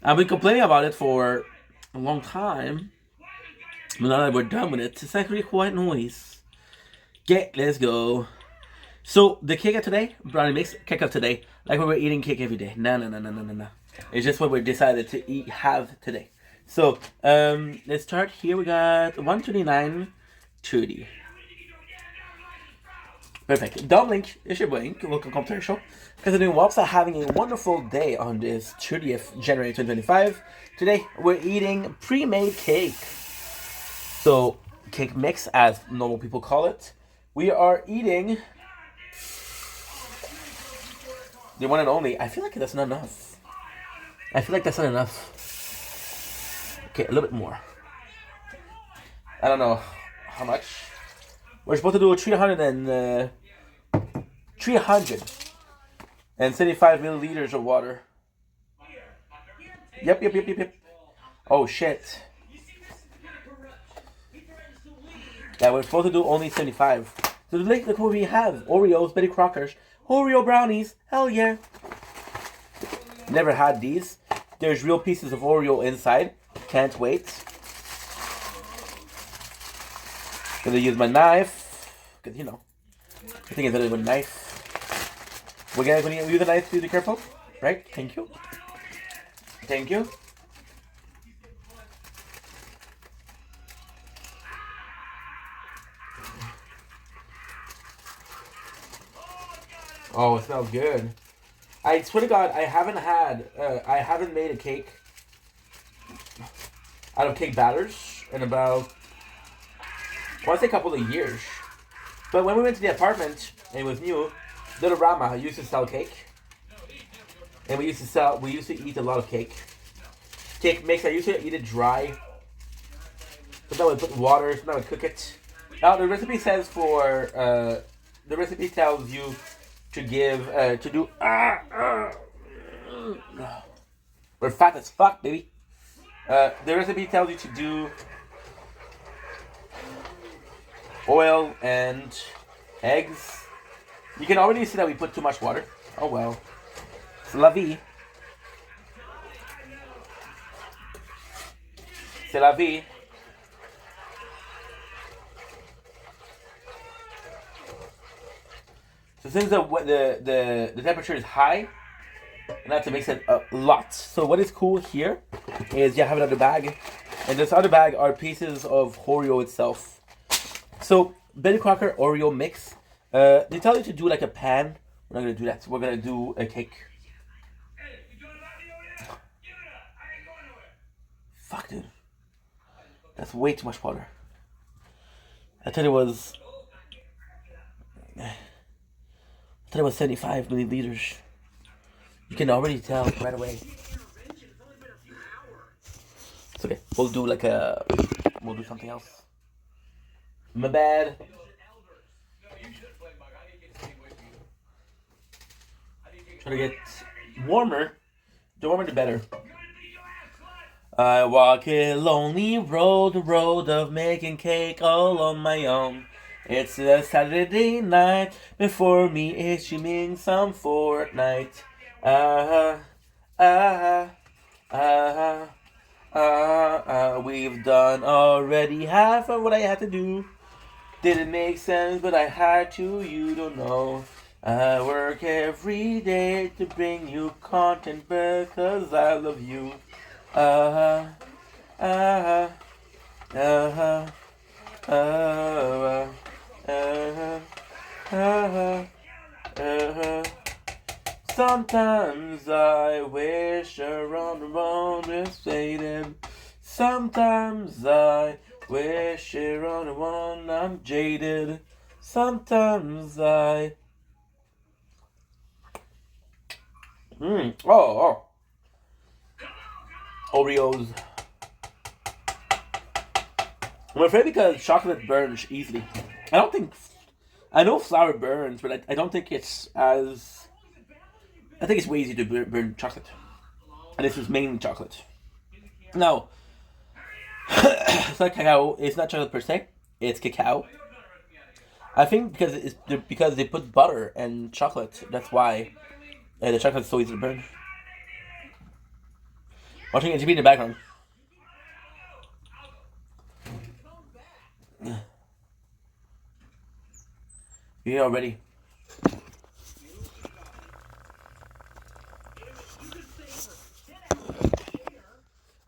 I've been complaining about it for a long time, but now that we're done with it, it's actually quite nice. Okay, let's go. So the cake of today, brownie mix cake of today, like we were eating cake every day. No. It's just what we decided to have today. So let's start here. We got 129.30. Perfect. Domlink is your boy. Welcome to the show. Continuing Wops are having a wonderful day on this 30th January 2025. Today we're eating pre-made cake. So cake mix, as normal people call it. We are eating the one and only. I feel like that's not enough. Okay, a little bit more. I don't know how much. We're supposed to do 375 milliliters of water. Yep. Oh shit. Yeah, we're supposed to do only 75. So look what we have. Oreos, Betty Crockers, Oreo brownies. Hell yeah. Never had these. There's real pieces of Oreo inside. Can't wait. Gonna use my knife, cause you know, I think it's better with a knife. We're gonna use a knife to be careful, right? Thank you. Thank you. Oh, it smells good. I swear to God, I haven't made a cake out of cake batters in about, I want to say a couple of years. But when we went to the apartment, and it was new, Little Rama used to sell cake. And we used to eat a lot of cake. Cake mix, I used to eat it dry. Sometimes we put water, sometimes we cook it. Now the recipe says the recipe tells you to give, to do, we're fat as fuck, baby. The recipe tells you to do oil and eggs. You can already see that we put too much water. Oh well. C'est la vie. C'est la vie. So since the temperature is high, and I have to mix it a lot. So what is cool here is you have another bag, and this other bag are pieces of Oreo itself. So Betty Crocker Oreo mix. They tell you to do like a pan. We're not gonna do that. We're gonna do a cake. Fuck, dude. That's way too much water. I thought it was 75 milliliters. You can already tell right away. It's okay. We'll do we'll do something else. My bad. Try to get warmer. The warmer the better. I walk a lonely road, the road of making cake all on my own. It's a Saturday night, before me is streaming some Fortnite. We've done already half of what I had to do. Didn't make sense, but I had to, you don't know. I work every day to bring you content because I love you. Sometimes I wish around the world is faded. Sometimes I wish around the world I'm jaded. Sometimes I. Oh. Oreos. I'm afraid because chocolate burns easily. I know flour burns, but I don't think it's as. I think it's way easier to burn chocolate. And this is mainly chocolate. Now, it's not cacao. It's not chocolate per se. It's cacao. I think because they put butter and chocolate. That's why the chocolate is so easy to burn. Watching TV in the background. You're already.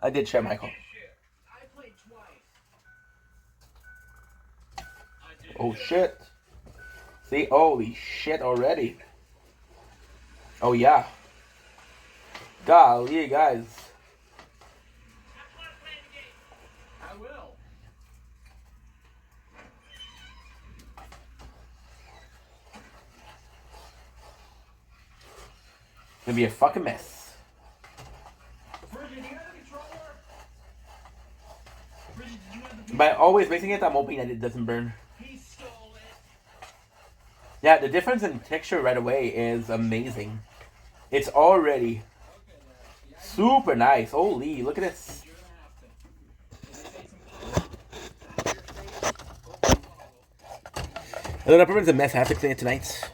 I did share Michael. Oh shit. See, holy shit already. Oh yeah. Golly, guys. I will. It's gonna be a fucking mess. By always mixing it, I'm hoping that it doesn't burn. Yeah, the difference in texture right away is amazing. It's already super nice. Holy, look at this. And then it's a mess. I have to clean it tonight.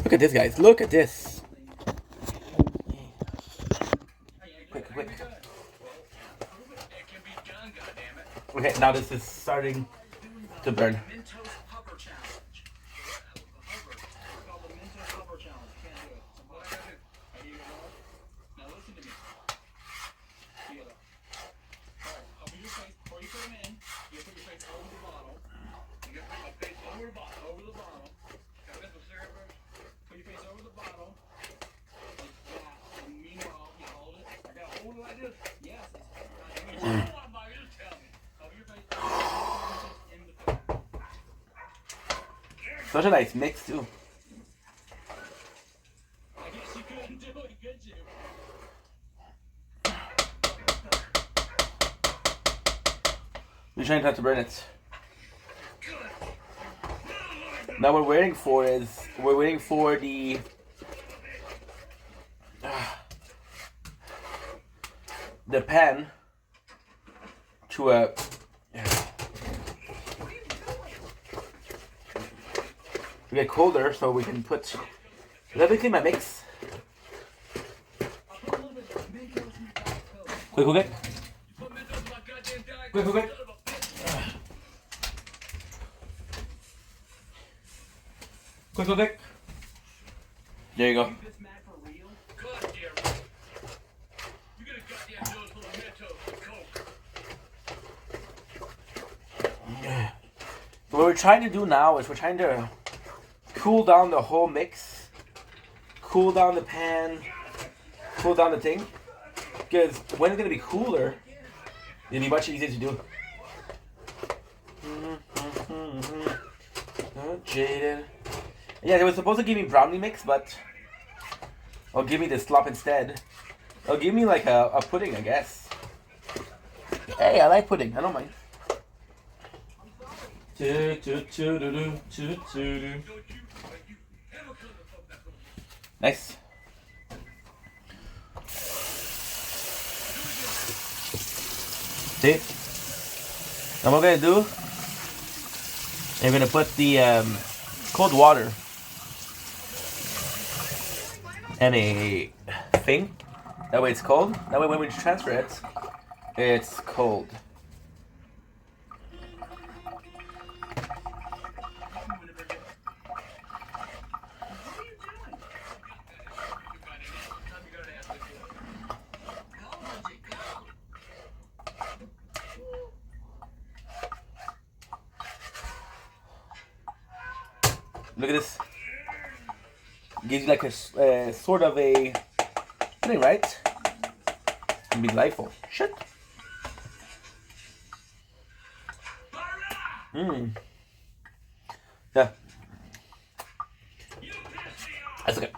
Look at this, guys. Look at this. Quick. Okay, now this is starting to burn. Mentos hover challenge. Hover. It's called the Mentos hover challenge. You can't do it. So what I gotta do? Are you gonna roll? Now listen to me. You gotta. Alright, cover your face before you put them in. You gotta put your face over the bottle. You gotta put my face over the bottle. Over the bottle. Gotta get some syrup first. Put your face over the bottle. Like that. And meanwhile, you hold it. I gotta hold it like this. Yes. Just tell me. Cover your face. In the food. Such a nice mix too. I guess you couldn't do it, could you? We're trying not to burn it. Now what we're waiting for is the pan to get colder so we can put. Let me clean my mix. Quick, quick, quick, quick, quick. Quick, quick, quick. There you go. This mad for real? Goddamn right. You get a goddamn nose full of Mentos and Coke. What we're trying to do now is we're trying to cool down the whole mix, cool down the pan, cool down the thing. Because when it's gonna be cooler, it'll be much easier to do. Jaded. Yeah, they were supposed to give me brownie mix, but or give me the slop instead. Or give me like a pudding, I guess. Hey, I like pudding. I don't mind. Nice. See? Now what we're gonna do, we're gonna put the cold water and a thing. That way it's cold. That way when we transfer it, it's cold. Look at this. Gives you like a sort of a thing, right? Can be delightful. Shit. Mmm. Yeah. That's okay.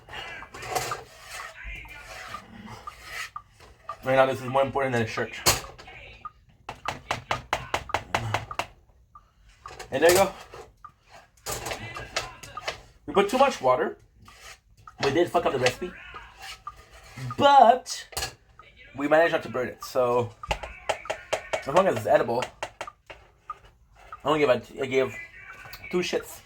Right now, this is more important than a shirt. And there you go. We put too much water. We did fuck up the recipe. But we managed not to burn it. So as long as it's edible, I gave 2 shits.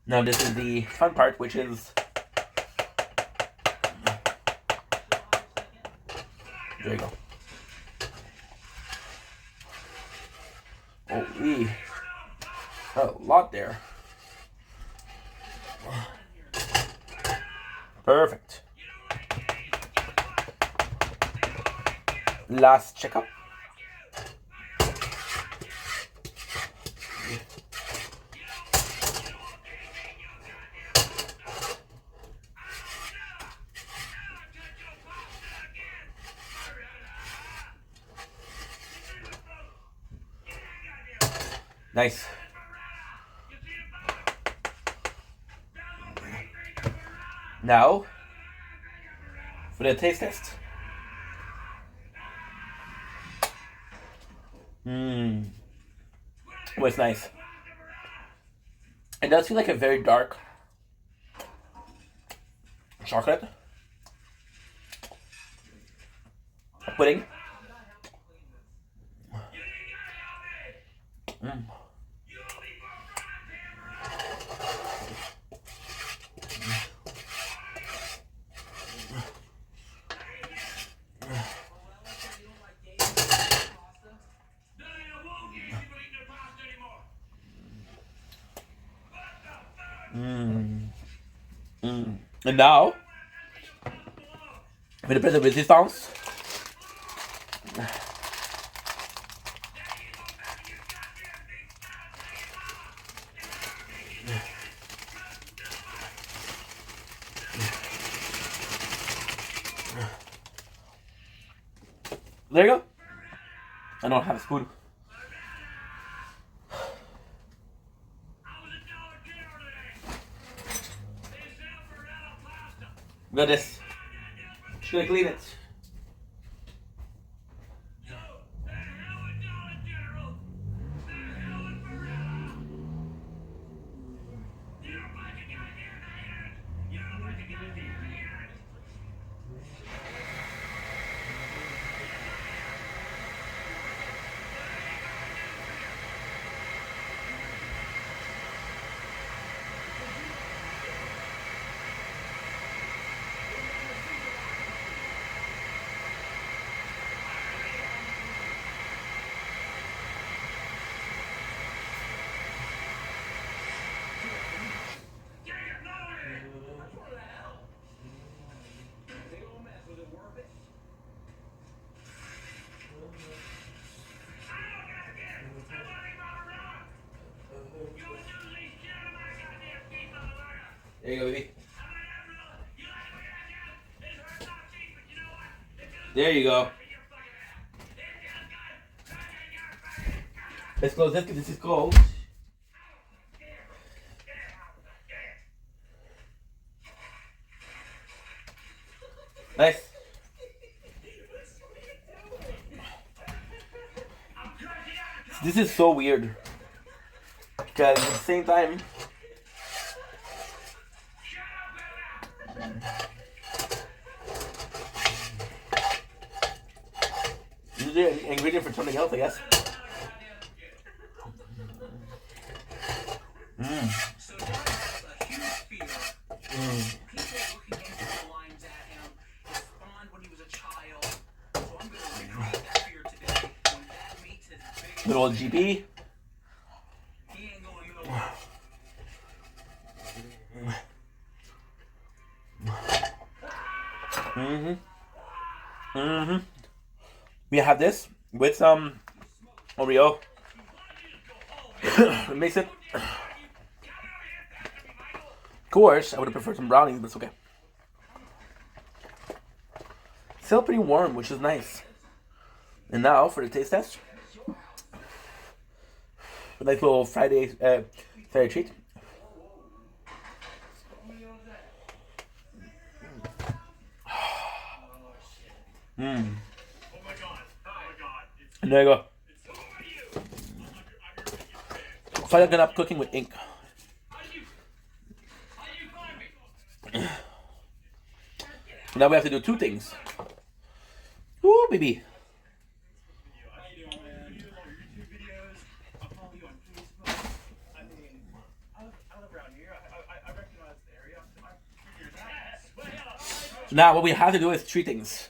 Now this is the fun part, which is there you go. Oh, a lot there. Perfect. Last checkup. Nice. Now, for the taste test. Mmm. Oh, it's nice. It does feel like a very dark chocolate pudding. Mm. And now, with the press of resistance, there you go. I don't have a spoon. Got this. Just gonna clean it. There you go, baby. There you go. Let's close this because this is cold. Nice. This is so weird. Because at the same time, this is the ingredient for something else, I guess. So John has a huge fear. People looking into the lines at him. He spawned when he was a child. So I'm going to recreate that fear today. When Dad meets his big Little GP. he ain't going nowhere. We have this with some Oreo. It makes it. Of course, I would have preferred some brownies, but it's okay. Still pretty warm, which is nice. And now for the taste test. A nice little Friday treat. And there you go. Finally gonna up cooking with ink. Now we have to do two things. Ooh, baby. So now what we have to do is three things.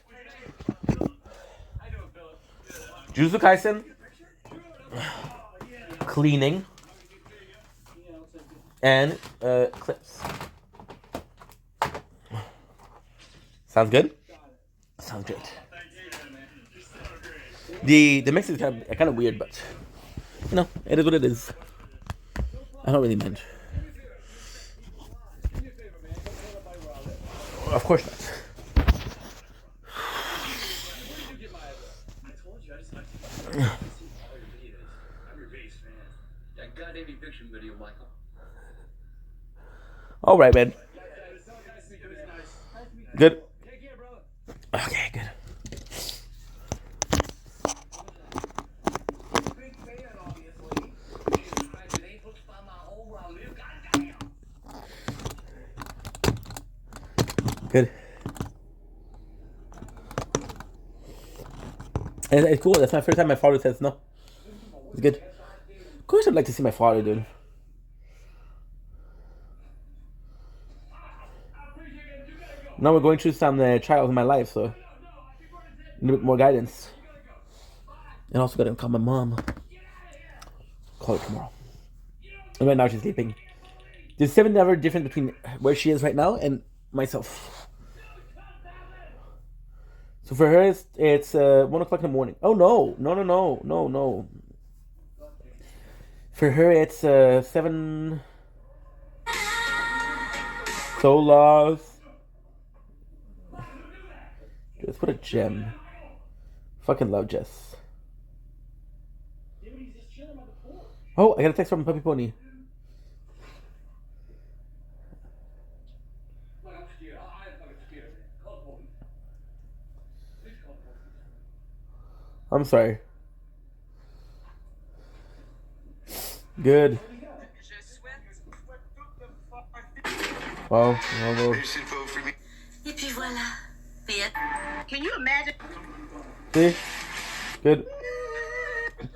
Jujutsu Kaisen, cleaning, and clips. Sounds good? Sounds great. The mix is kind of weird, but you know, it is what it is. I don't really mind. Of course not. All right, man. Good. Okay, good. Good. And it's cool. That's my first time my father says no. It's good. Of course, I'd like to see my father, dude. Now we're going through some trials in my life, so a little bit more guidance. And also gotta call my mom. Call her tomorrow. And right now she's sleeping. There's 7 hour difference between where she is right now and myself. So for her, it's 1 o'clock in the morning. Oh no. For her, it's 7. So lost. Just what a gem. Fucking love Jess. Oh, I got a text from Puppy Pony. I'm sorry. Good. Wow. Et puis voilà. Can you imagine? See? Good.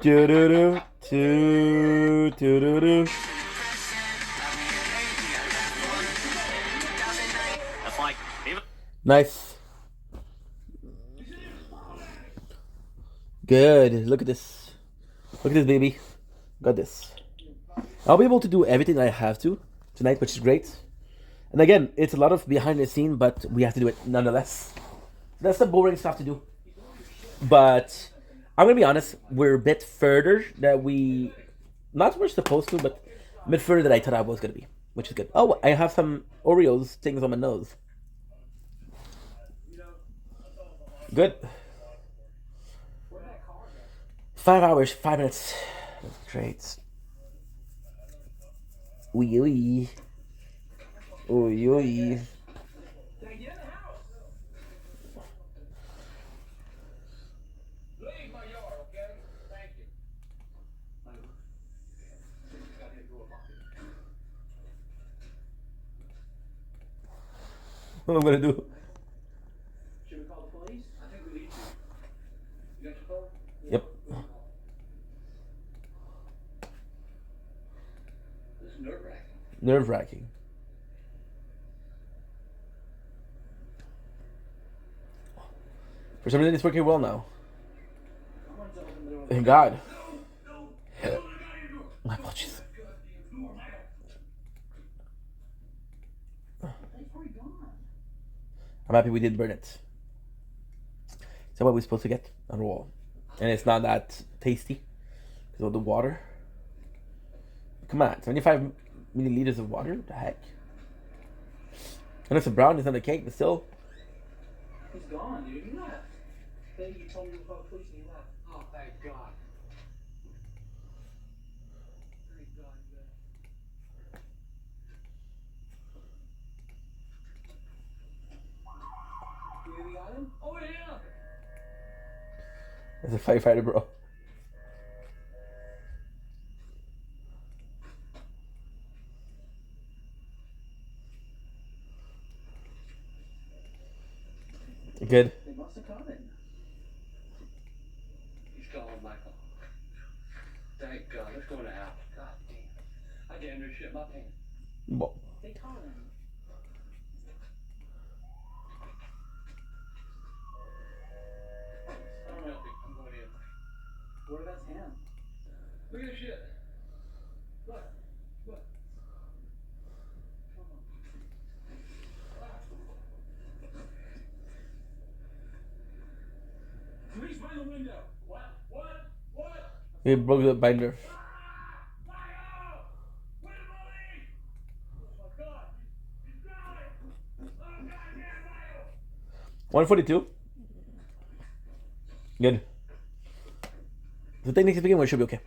Do-do-do. Do-do-do. Nice. Good. Look at this. Look at this, baby. Got this. I'll be able to do everything I have to tonight, which is great. And again, it's a lot of behind the scene, but we have to do it nonetheless. That's the boring stuff to do. But I'm gonna be honest, we're a bit further that we, not where we're supposed to, but a bit further than I thought I was gonna be, which is good. Oh, I have some Oreos things on my nose. Good. 5 hours, 5 minutes. That's great. Ooh, ooh. Ooh, ooh. What am I gonna do? Should we call the police? I think we need to. You got your phone? Yep. This is nerve-wracking. Nerve-wracking. For some reason, it's working well now. Thank God. My apologies. I'm happy we did burn it. Is that what we're supposed to get on the wall? And it's not that tasty because of the water. Come on, 75 milliliters of water? What the heck? And it's a brownie, it's not a cake, but still. He's gone, dude. You left. Then you told me to call the police and you left. Oh, thank God. Thank God you left. You got him? Oh, yeah. It's a firefighter, bro. Good. They must have come in. He's gone, Michael. Thank God. Let's go to hell. God damn. I damn near shit my pants. Well, They called him. I don't help you. I'm going in. What about him? Look at this shit. Look. Look. Come on. Police by the window. What? he broke the binder. Michael! Where the police? Oh my God. He's gone. Oh goddamn Michael! 142. Good. The technique is begin with should be okay.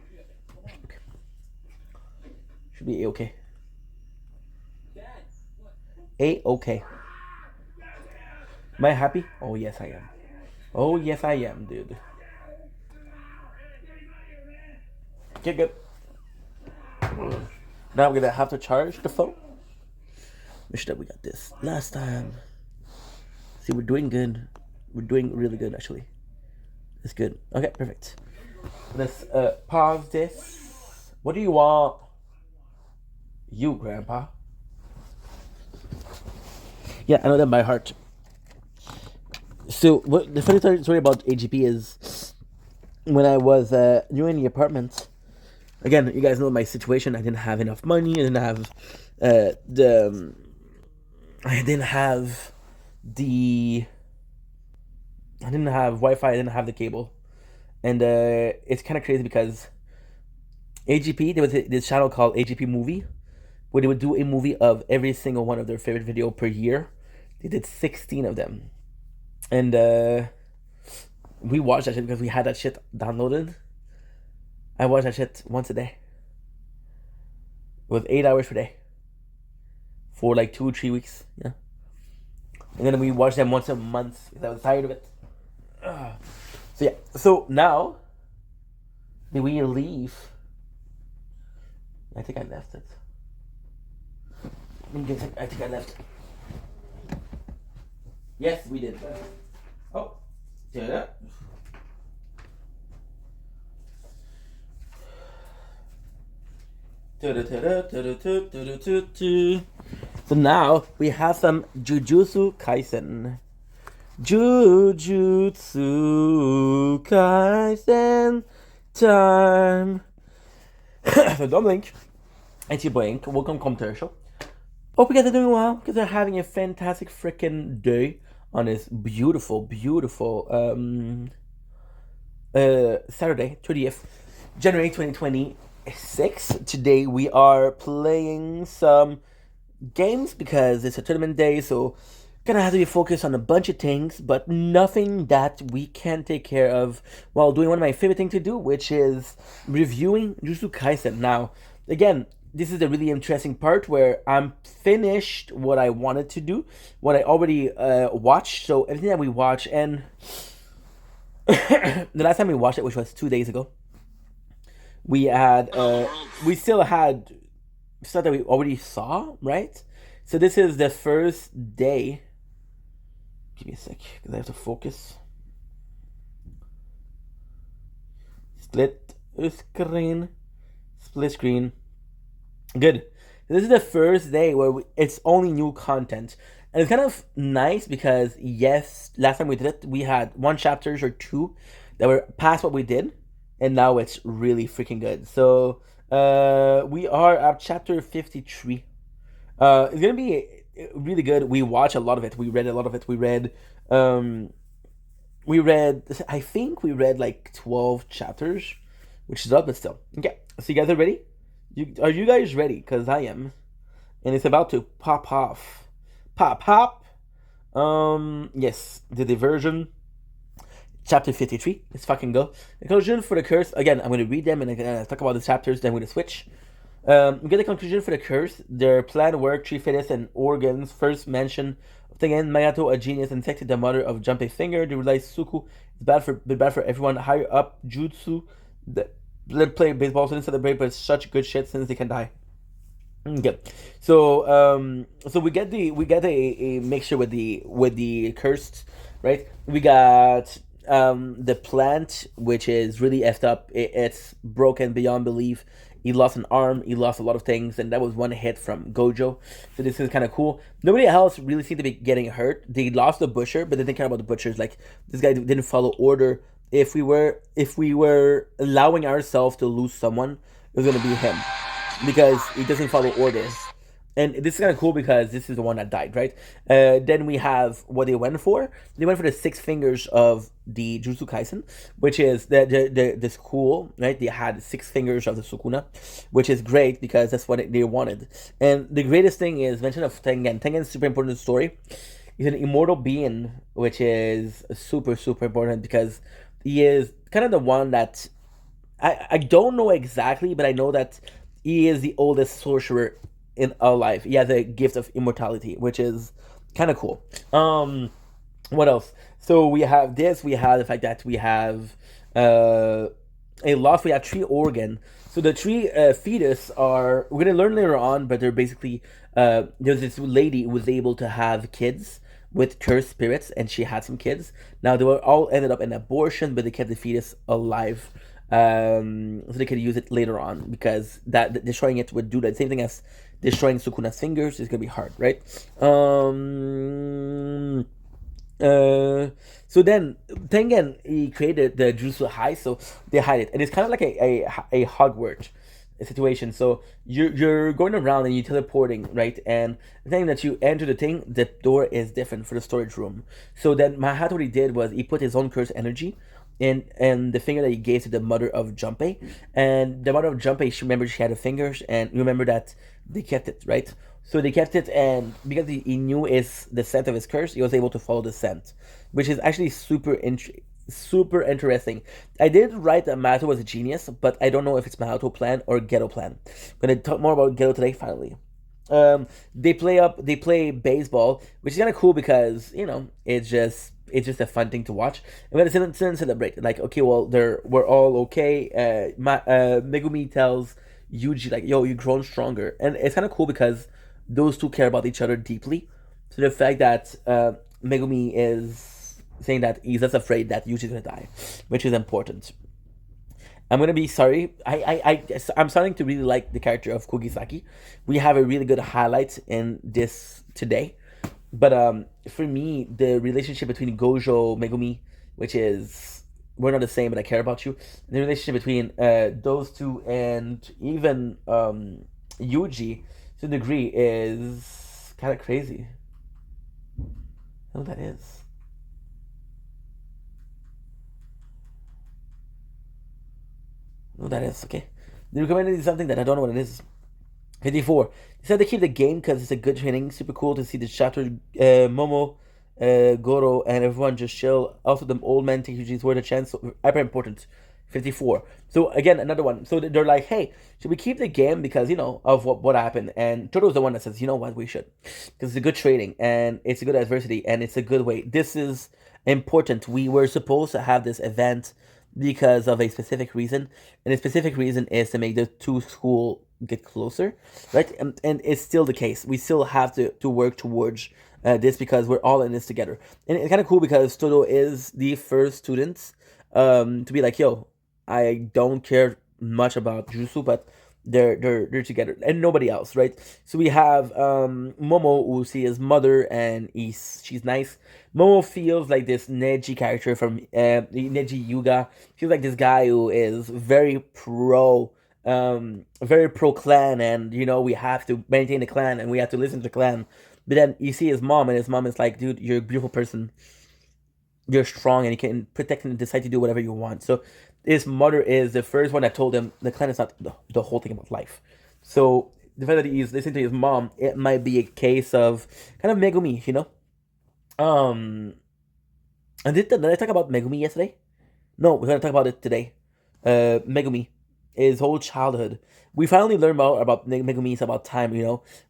Should be A-okay. Dad, what? A-okay. Am I happy? Oh, yes, I am. Oh, yes, I am, dude. Okay, good. Now we're gonna have to charge the phone. Make sure that we got this last time. See, we're doing good. We're doing really good, actually. It's good. Okay, perfect. Let's pause this. What do you want? You, Grandpa. Yeah, I know that by heart. So, what the funny story about AGP is when I was new in the apartment. Again, you guys know my situation. I didn't have enough money. I didn't have I didn't have the I didn't have Wi-Fi. I didn't have the cable, and it's kind of crazy because AGP, there was this channel called AGP Movie where they would do a movie of every single one of their favorite video per year. They did 16 of them, and we watched that shit because we had that shit downloaded. I watched that shit once a day. It was 8 hours per day for like 2 or 3 weeks. Yeah, and then we watched them once a month because I was tired of it. So yeah, so now did we leave? I think I left it. I think I left it. Yes, we did. Oh, ta-da. So now we have some Jujutsu Kaisen. Jujutsu Kaisen time. So don't blink. It's your blink. Welcome commercial. Hope you guys are doing well because they're having a fantastic freaking day on this beautiful, beautiful Saturday, 30th January 2026. Today we are playing some games because it's a tournament day, so gonna have to be focused on a bunch of things, but nothing that we can take care of while doing one of my favorite things to do, which is reviewing Jujutsu Kaisen. Now, again, this is the really interesting part where I'm finished what I wanted to do, what I already watched. So everything that we watch, and the last time we watched it, which was 2 days ago, we had we still had stuff that we already saw, right? So this is the first day. Give me a sec, because I have to focus. Split screen. Split screen. Good. This is the first day where it's only new content. And it's kind of nice because, yes, last time we did it, we had 1 chapters or 2 that were past what we did. And now it's really freaking good. So, we are at chapter 53. It's going to be really good. We watch a lot of it. We read a lot of it. I think we read like 12 chapters, which is up, but still. Okay, so you guys are ready? Are you guys ready? Because I am. And it's about to pop off. Pop. Yes, the diversion. Chapter 53. Let's fucking go. The conclusion for the curse. Again, I'm going to read them and I'm going to talk about the chapters, then we're going to switch. We get the conclusion for the curse. Their plan worked. 3 fetus and organs. First mention of Tengen Minato, a genius, infected the mother of Junpei Finger. They realized Suku is bad for everyone. Higher up, Jutsu. Let play baseball, so they celebrate, but it's such good shit since they can die. Okay, so we get a mixture with the cursed, right? We got the plant, which is really effed up. It's broken beyond belief. He lost an arm. He lost a lot of things, and that was one hit from Gojo. So this is kind of cool. Nobody else really seemed to be getting hurt. They lost the butcher, but they didn't care about the butchers. Like, this guy didn't follow order. If we were allowing ourselves to lose someone, it was gonna be him, because he doesn't follow orders. And this is kind of cool because this is the one that died, right? Then we have what they went for. They went for the 6 fingers of the Jujutsu Kaisen, which is the school, right? They had 6 fingers of the Sukuna, which is great because that's what they wanted. And the greatest thing is mention of Tengen. Tengen is super important in the story. He's an immortal being, which is super, super important because he is kind of the one that I don't know exactly, but I know that he is the oldest sorcerer in our life. He has a gift of immortality, which is kind of cool. What else? So we have this. We have the fact that we have a loss. We have 3 organ. So the 3 fetus are, we're gonna learn later on, but they're basically there's this lady who was able to have kids with cursed spirits, and she had some kids. Now they were all ended up in abortion, but they kept the fetus alive. So they could use it later on, because that destroying it would do the same thing as destroying Sukuna's fingers. Is gonna be hard, right? So then Tengen, he created the Jutsu High, so they hide it, and it's kind of like a Hogwarts. situation. So you're going around and you're teleporting, right? And the thing that you enter the thing, the door is different for the storage room. So then Mahat, what he did was he put his own curse energy in the finger that he gave to the mother of Junpei. And the mother of Junpei, she remembered she had a fingers, and you remember that they kept it, right? So they kept it, and because he knew is the scent of his curse, he was able to follow the scent, which is actually super interesting. I did write that Mato was a genius, but I don't know if it's Mato plan or Ghetto plan. I'm gonna talk more about Ghetto today. Finally, they play baseball, which is kind of cool because it's just a fun thing to watch. And we had to celebrate. Like, okay, well, we're all okay. Megumi tells Yuji like, "Yo, you've grown stronger," and it's kind of cool because those two care about each other deeply. So the fact that Megumi is saying that he's just afraid that Yuji's gonna die, which is important. I'm gonna be sorry. I'm starting to really like the character of Kugisaki. We have a really good highlight in this today, but for me, the relationship between Gojo Megumi, which is we're not the same, but I care about you. The relationship between those two and even Yuji to a degree is kind of crazy. I know what that is. I know what that is. Okay, they recommended something that I don't know what it is. 54. He said to keep the game because it's a good training. Super cool to see the shattered Momo, Goro, and everyone just chill. Also, the old man take Yuji's word a chance. So, hyper important. 54. So, again, another one. So, they're like, hey, should we keep the game because, of what happened? And Toto's the one that says, you know what, we should. Because it's a good trading and it's a good adversity and it's a good way. This is important. We were supposed to have this event because of a specific reason. And the specific reason is to make the two school get closer, right? And it's still the case. We still have to work towards this because we're all in this together. And it's kind of cool because Toto is the first student to be like, yo, I don't care much about Jutsu, but they're together and nobody else, right? So we have Momo, who see his mother, and she's nice. Momo feels like this Neji character from Neji Yuga. Feels like this guy who is very pro clan, and we have to maintain the clan and we have to listen to the clan. But then you see his mom, and his mom is like, dude, you're a beautiful person, you're strong, and you can protect and decide to do whatever you want. So his mother is the first one that told him the clan is not the whole thing about life. So the fact that he's listening to his mom, it might be a case of kind of Megumi, Um, and did I talk about Megumi yesterday? No, we're gonna talk about it today. Megumi, his whole childhood. We finally learned more about Megumi. It's about time,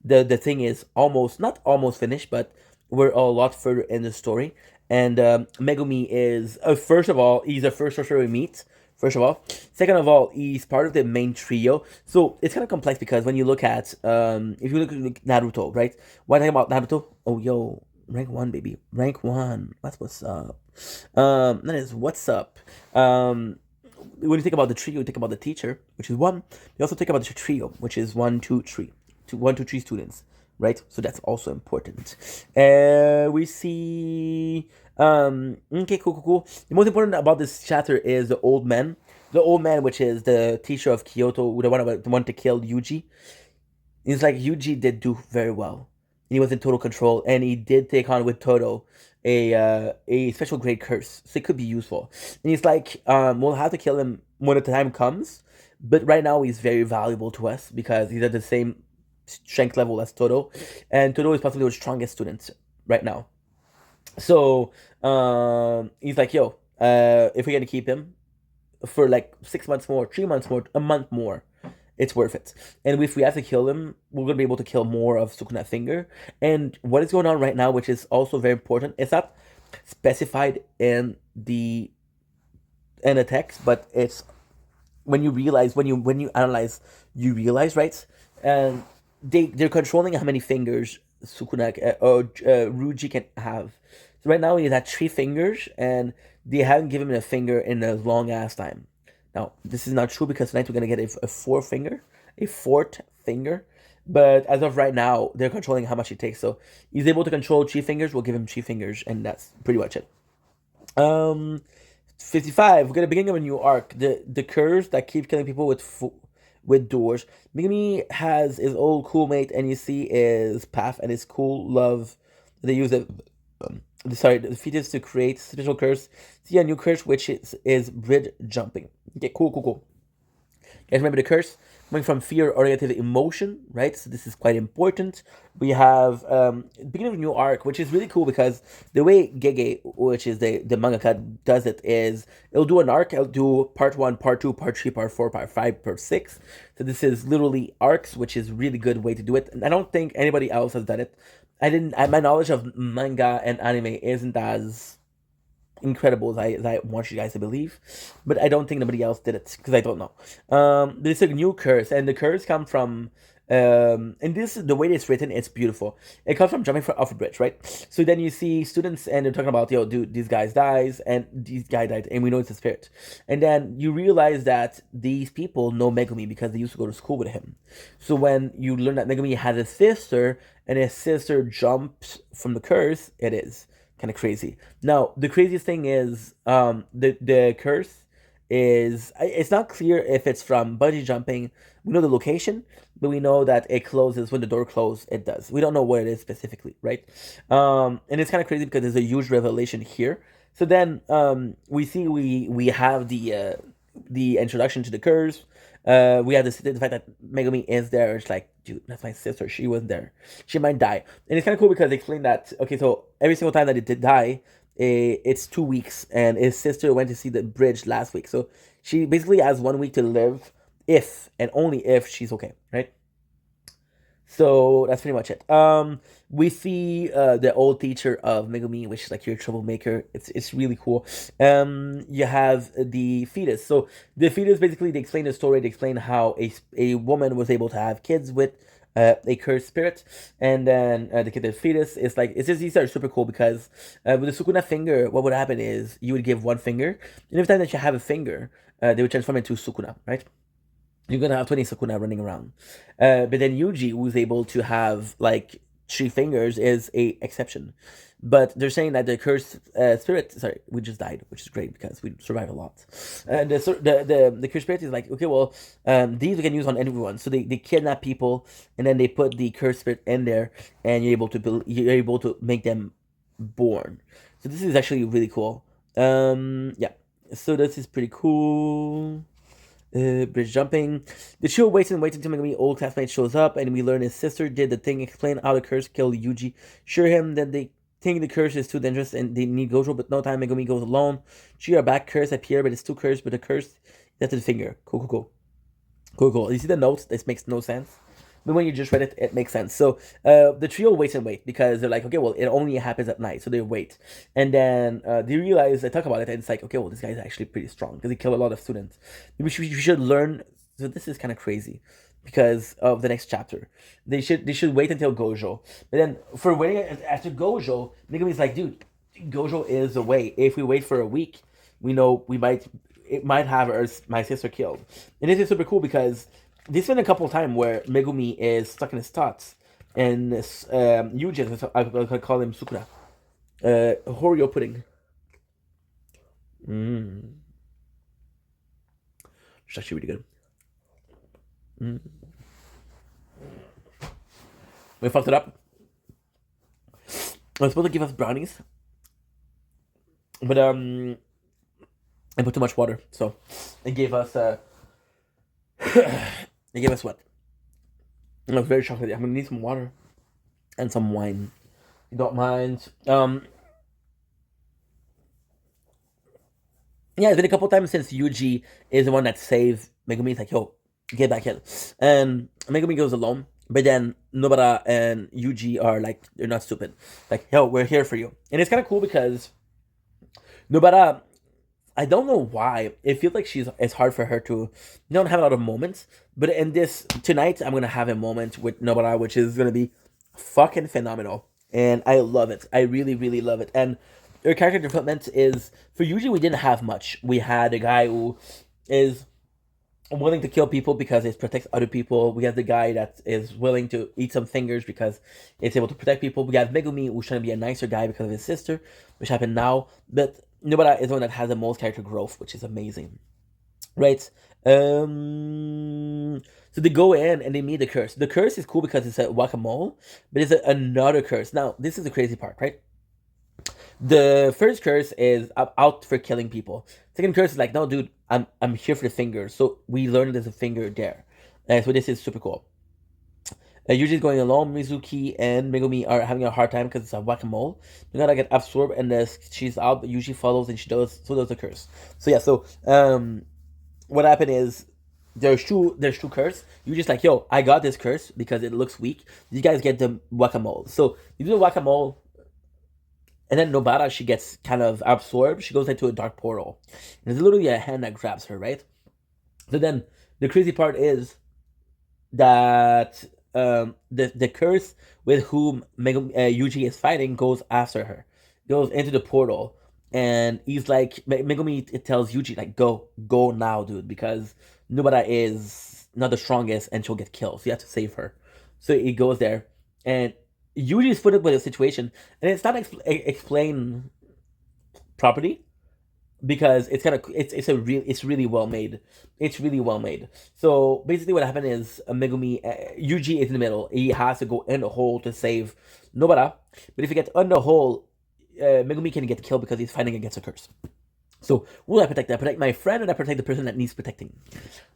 The thing is not almost finished, but we're a lot further in the story. And Megumi is first of all, he's the first sorcerer we meet. First of all, second of all, he's part of the main trio. So it's kind of complex because when you look at if you look at Naruto, right? Why talk about Naruto? Oh, yo, rank 1, baby, rank 1. That's what's up. That is what's up. When you think about the trio, you think about the teacher, which is 1. You also think about the trio, which is 1, 2, 3. 1, 2, 3 students, right? So that's also important. We see. Okay, cool. The most important about this chapter is the old man. The old man, which is the teacher of Kyoto, the one to kill Yuji. It's like Yuji did do very well. And he was in total control, and he did take on with Toto a special grade curse, so it could be useful. And he's like, we'll have to kill him when the time comes, but right now he's very valuable to us because he's at the same strength level as Toto, and Toto is possibly our strongest student right now. So he's like, yo, if we're gonna keep him for like 6 months more, 3 months more, a month more, it's worth it. And if we have to kill him, we're gonna be able to kill more of Sukuna Finger. And what is going on right now, which is also very important, it's not specified in the text, but it's when you realize, when you analyze, you realize, right? And they're controlling how many fingers Sukuna or Ruji can have. So right now he's at 3 fingers, and they haven't given him a finger in a long ass time. Now, this is not true because tonight we're going to get a fourth finger. But as of right now, they're controlling how much it takes. So he's able to control 3 fingers, we'll give him 3 fingers, and that's pretty much it. 55, we're going to begin of a new arc. The curse that keeps killing people with doors. Megumi has his old cool mate, and you see his path and his cool love. They use it. The fetus to create special curse. See a new curse, which is bridge jumping. Okay, cool. Guys, remember the curse coming from fear or negative emotion, right? So this is quite important. We have beginning of a new arc, which is really cool because the way Gege, which is the mangaka, does it is it'll do an arc. It'll do part 1, part 2, part 3, part 4, part 5, part 6. So this is literally arcs, which is really good way to do it. And I don't think anybody else has done it. My knowledge of manga and anime isn't as incredible as I want you guys to believe, but I don't think nobody else did it because I don't know. There's a new curse, and the curse come from and this is the way it's written. It's beautiful. It comes from jumping off a bridge, right? So then you see students, and they're talking about, yo, dude, these guys dies, and these guy died, and we know it's a spirit. And then you realize that these people know Megumi because they used to go to school with him. So when you learn that Megumi has a sister, and his sister jumped from the curse, it is kind of crazy. Now, the craziest thing is the curse is it's not clear if it's from bungee jumping. We know the location, but we know that it closes when the door closes. It does. We don't know what it is specifically, right? And it's kind of crazy because there's a huge revelation here. So then we have the introduction to the curse. We have the fact that Megumi is there. It's like, dude, that's my sister. She was there. She might die. And it's kind of cool because they explain that, okay, so every single time that it did die, it's 2 weeks. And his sister went to see the bridge last week. So she basically has 1 week to live if and only if she's okay, right? So that's pretty much it. We see the old teacher of Megumi, which is like your troublemaker. It's really cool. You have the fetus. So the fetus basically, they explain the story. They explain how a woman was able to have kids with a cursed spirit, and then the fetus is like, it's just, these are super cool because with the Sukuna finger, what would happen is you would give one finger, and every time that you have a finger, they would transform into Sukuna, right? You're gonna have 20 Sukuna running around. But then Yuji, who's able to have like 3 fingers, is a exception. But they're saying that the cursed spirit, sorry, we just died, which is great because we survived a lot. And the cursed spirit is like, okay, well, these we can use on everyone. So they kidnap people, and then they put the cursed spirit in there, and you're able to make them born. So this is actually really cool. Yeah. So this is pretty cool. Bridge jumping. The show waits and waits until Megumi old classmate shows up, and we learn his sister did the thing, explain how the curse killed Yuji. Assure him that they think the curse is too dangerous and they need Gojo, but no time Megumi goes alone. Chia back curse appear, but it's too cursed, but the curse is after the finger. Cool. You see the notes? This makes no sense. But when you just read it, it makes sense. So the trio waits and wait because they're like, okay, well, it only happens at night, so they wait. And then they realize, they talk about it, and it's like, okay, well, this guy's actually pretty strong because he killed a lot of students. We should learn. So this is kind of crazy because of the next chapter. They should wait until Gojo. But then for waiting after Gojo, Megumi's like, dude, Gojo is away. If we wait for a week, we know it might have my sister killed. And this is super cool because there's been a couple of times where Megumi is stuck in his thoughts, and Yuji, I'm gonna call him Sukuna, Oreo pudding. It's actually really good. We fucked it up. I was supposed to give us brownies, but I put too much water, so it gave us they gave us what? It was very chocolatey. I'm gonna need some water and some wine. You don't mind? Yeah, it's been a couple times since Yuji is the one that saved Megumi. He's like, yo, get back in. And Megumi goes alone, but then Nobara and Yuji are like, they're not stupid. Like, yo, we're here for you. And it's kind of cool because Nobara, I don't know why. It feels like it's hard for her to not have a lot of moments. But in this, tonight, I'm going to have a moment with Nobara, which is going to be fucking phenomenal. And I love it. I really, really love it. And her character development is, for Yuji, we didn't have much. We had a guy who is willing to kill people because it protects other people. We have the guy that is willing to eat some fingers because it's able to protect people. We have Megumi, who's trying to be a nicer guy because of his sister, which happened now. But Nobara is the one that has the most character growth, which is amazing. right? So they go in and they meet the curse. The curse is cool because it's a guacamole, but it's another curse. Now, this is the crazy part, right? The first curse is I'm out for killing people. Second curse is like, no, dude, I'm here for the finger. So we learned there's a finger there. So this is super cool. Usually going alone, Mizuki and Megumi are having a hard time because it's a whack-a-mole. They're gonna get absorbed and she's out, but usually follows and she does so does the curse. So yeah, so what happened is there's two curse. You just like, yo, I got this curse because it looks weak. You guys get the whack-a-mole. So you do the whack-a-mole, and then Nobara, she gets kind of absorbed. She goes into a dark portal. And there's literally a hand that grabs her, right? So then the crazy part is that the curse with whom Yuji is fighting goes after her, goes into the portal, and he's like Megumi. It tells Yuji like go now, dude, because Nobara is not the strongest and she'll get killed. So you have to save her. So he goes there, and Yuji is put up with a situation, and it's not explained properly because it's kind of it's really well made. It's really well made. So basically, what happened is Megumi Yuji is in the middle. He has to go in the hole to save Nobara, but if he gets in the hole, Megumi can get killed because he's fighting against a curse. So who do I protect? I protect my friend, and I protect the person that needs protecting.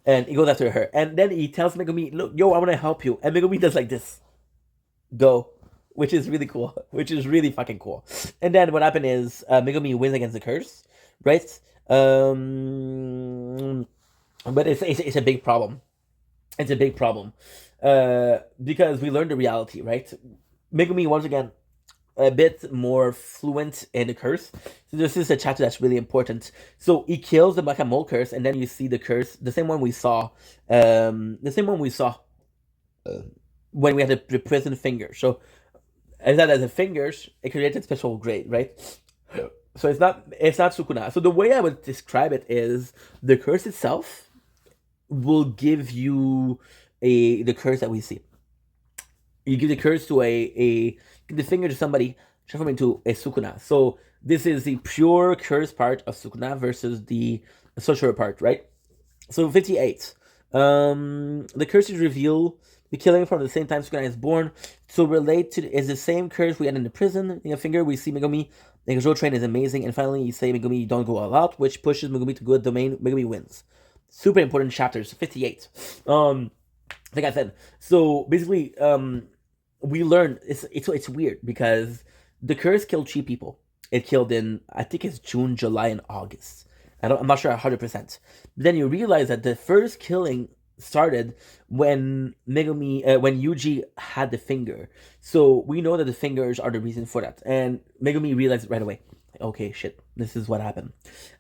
And he goes after her, and then he tells Megumi, "Look, yo, I want to help you." And Megumi does like this, go, which is really cool, which is really fucking cool. And then what happened is Megumi wins against the curse, right? But it's a big problem. It's a big problem because we learned the reality, right? Megumi once again a bit more fluent in the curse. So this is a chapter that's really important. So he kills the Bakamol curse, and then you see the curse, the same one we saw, when we had the prison finger. So as that as a fingers, it created special grade, right? So it's not Sukuna. So the way I would describe it is the curse itself will give you the curse that we see. You give the curse to give the finger to somebody, transform into a Sukuna. So this is the pure curse part of Sukuna versus the sorcerer part, right? So 58. The curse is revealed. The killing from the same time Sukuna is born. So relate to is the same curse we had in the prison. In a finger, we see Megumi. The control train is amazing, and finally you say Megumi don't go all out, which pushes Megumi to good domain. Megumi wins. Super important chapters. 58. Like I said, so basically, we learned it's weird because the curse killed 3 people. It killed in I think it's June, July, and August. I'm not sure 100%. But then you realize that the first killing started when when Yuji had the finger. So we know that the fingers are the reason for that, and Megumi realized it right away. Like, okay, shit, this is what happened,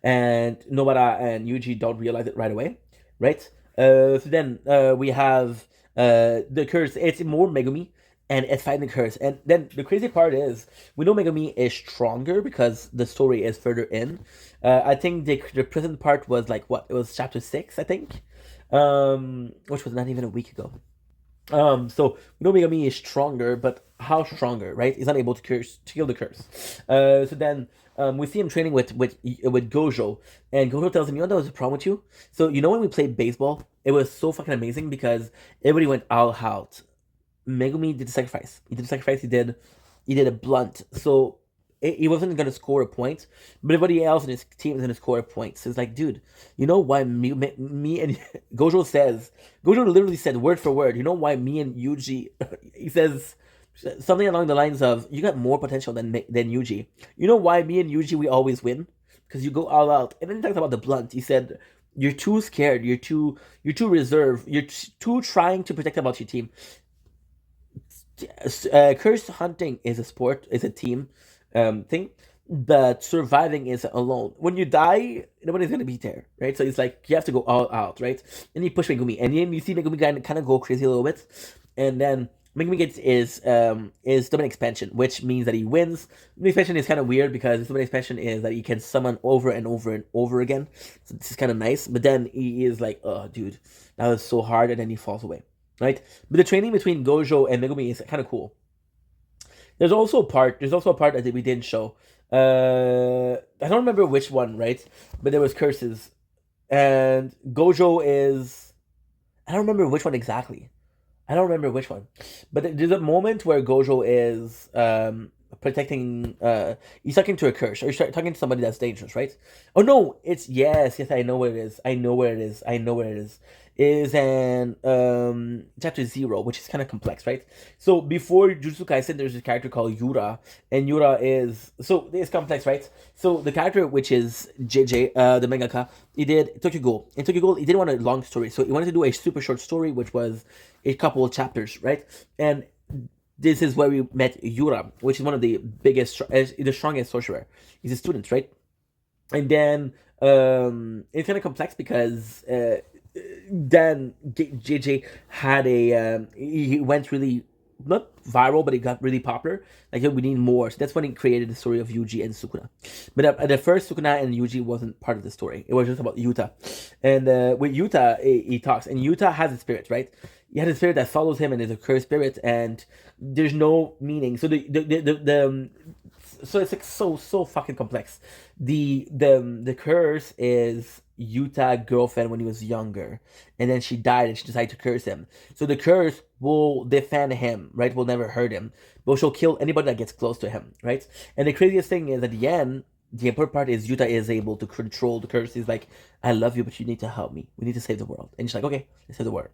and Nobara and Yuji don't realize it right away, right? So then we have the curse. It's more Megumi and it's fighting the curse. And then the crazy part is we know Megumi is stronger because the story is further in. I think the prison part was like what? It was chapter 6, I think, which was not even a week ago. So we know Megami is stronger, but how stronger, right? He's unable to kill the curse. So then we see him training with Gojo, and Gojo tells him, "You know that was a problem with you. So you know when we played baseball, it was so fucking amazing because everybody went all out. Megumi did the sacrifice. He did the sacrifice. He did a blunt. So he wasn't gonna score a point, but everybody else in his team is gonna score a point. So it's like, dude, you know why me and Gojo literally said word for word. You know why me and Yuji? He says something along the lines of, "You got more potential than Yuji. You know why me and Yuji we always win? Because you go all out." And then he talks about the blunt. He said, "You're too scared. You're too reserved. You're too trying to protect about your team." Curse hunting is a sport, is a team thing, but surviving is alone. When you die, nobody's gonna be there, right? So it's like you have to go all out, right? And you push Megumi, and then you see Megumi kind of go crazy a little bit, and then Megumi gets is summon expansion, which means that he wins. Summon expansion is kind of weird because summon expansion is that he can summon over and over and over again. So this is kind of nice, but then he is like, "Oh, dude, that was so hard," and then he falls away. Right, but the training between Gojo and Megumi is kind of cool. There's also a part that we didn't show. I don't remember which one, right? But there was curses. and Gojo is, I don't remember which one exactly. I don't remember which one, but there's a moment where Gojo is protecting. He's talking to a curse, or he's talking to somebody that's dangerous, right? Oh no, it's yes. I know where it is. I know where it is. I know where it is. Is an chapter 0, which is kind of complex, right? So before Jujutsu Kaisen, there's a character called Yura, and Yura is so it's complex, right? So the character, which is JJ, the mangaka, he did Tokyo Ghoul. In Tokyo Ghoul, he didn't want a long story, so he wanted to do a super short story, which was a couple of chapters, right? And this is where we met Yura, which is one of the biggest, the strongest sorcerer. He's a student, right? And then it's kind of complex because then JJ had he went really not viral, but it got really popular. Like we need more, so that's when he created the story of Yuji and Sukuna. But at the first, Sukuna and Yuji wasn't part of the story. It was just about Yuta, and with Yuta, he talks, and Yuta has a spirit, right? He has a spirit that follows him and is a cursed spirit, and there's no meaning. So so it's like so fucking complex. The curse is Yuta girlfriend when he was younger, and then she died, and she decided to curse him. So the curse will defend him, right? Will never hurt him, but she'll kill anybody that gets close to him, right? And the craziest thing is at the end, the important part is Yuta is able to control the curse. He's like, I love you, but you need to help me. We need to save the world. And she's like, okay, let's save the world,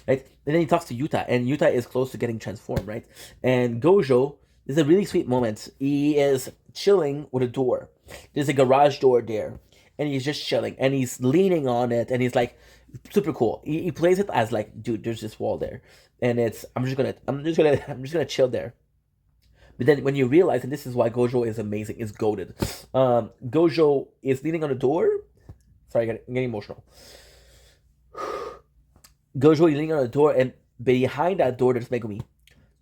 right? And then he talks to Yuta, and Yuta is close to getting transformed, right? And Gojo, there's a really sweet moment. He is chilling with a door. There's a garage door there, and he's just chilling, and he's leaning on it, and he's like, super cool. He plays it as like, dude, there's this wall there, and it's I'm just gonna chill there. But then when you realize, and this is why Gojo is amazing, is goaded. Gojo is leaning on the door. Sorry, I'm getting emotional. Gojo is leaning on the door, and behind that door there's Megumi.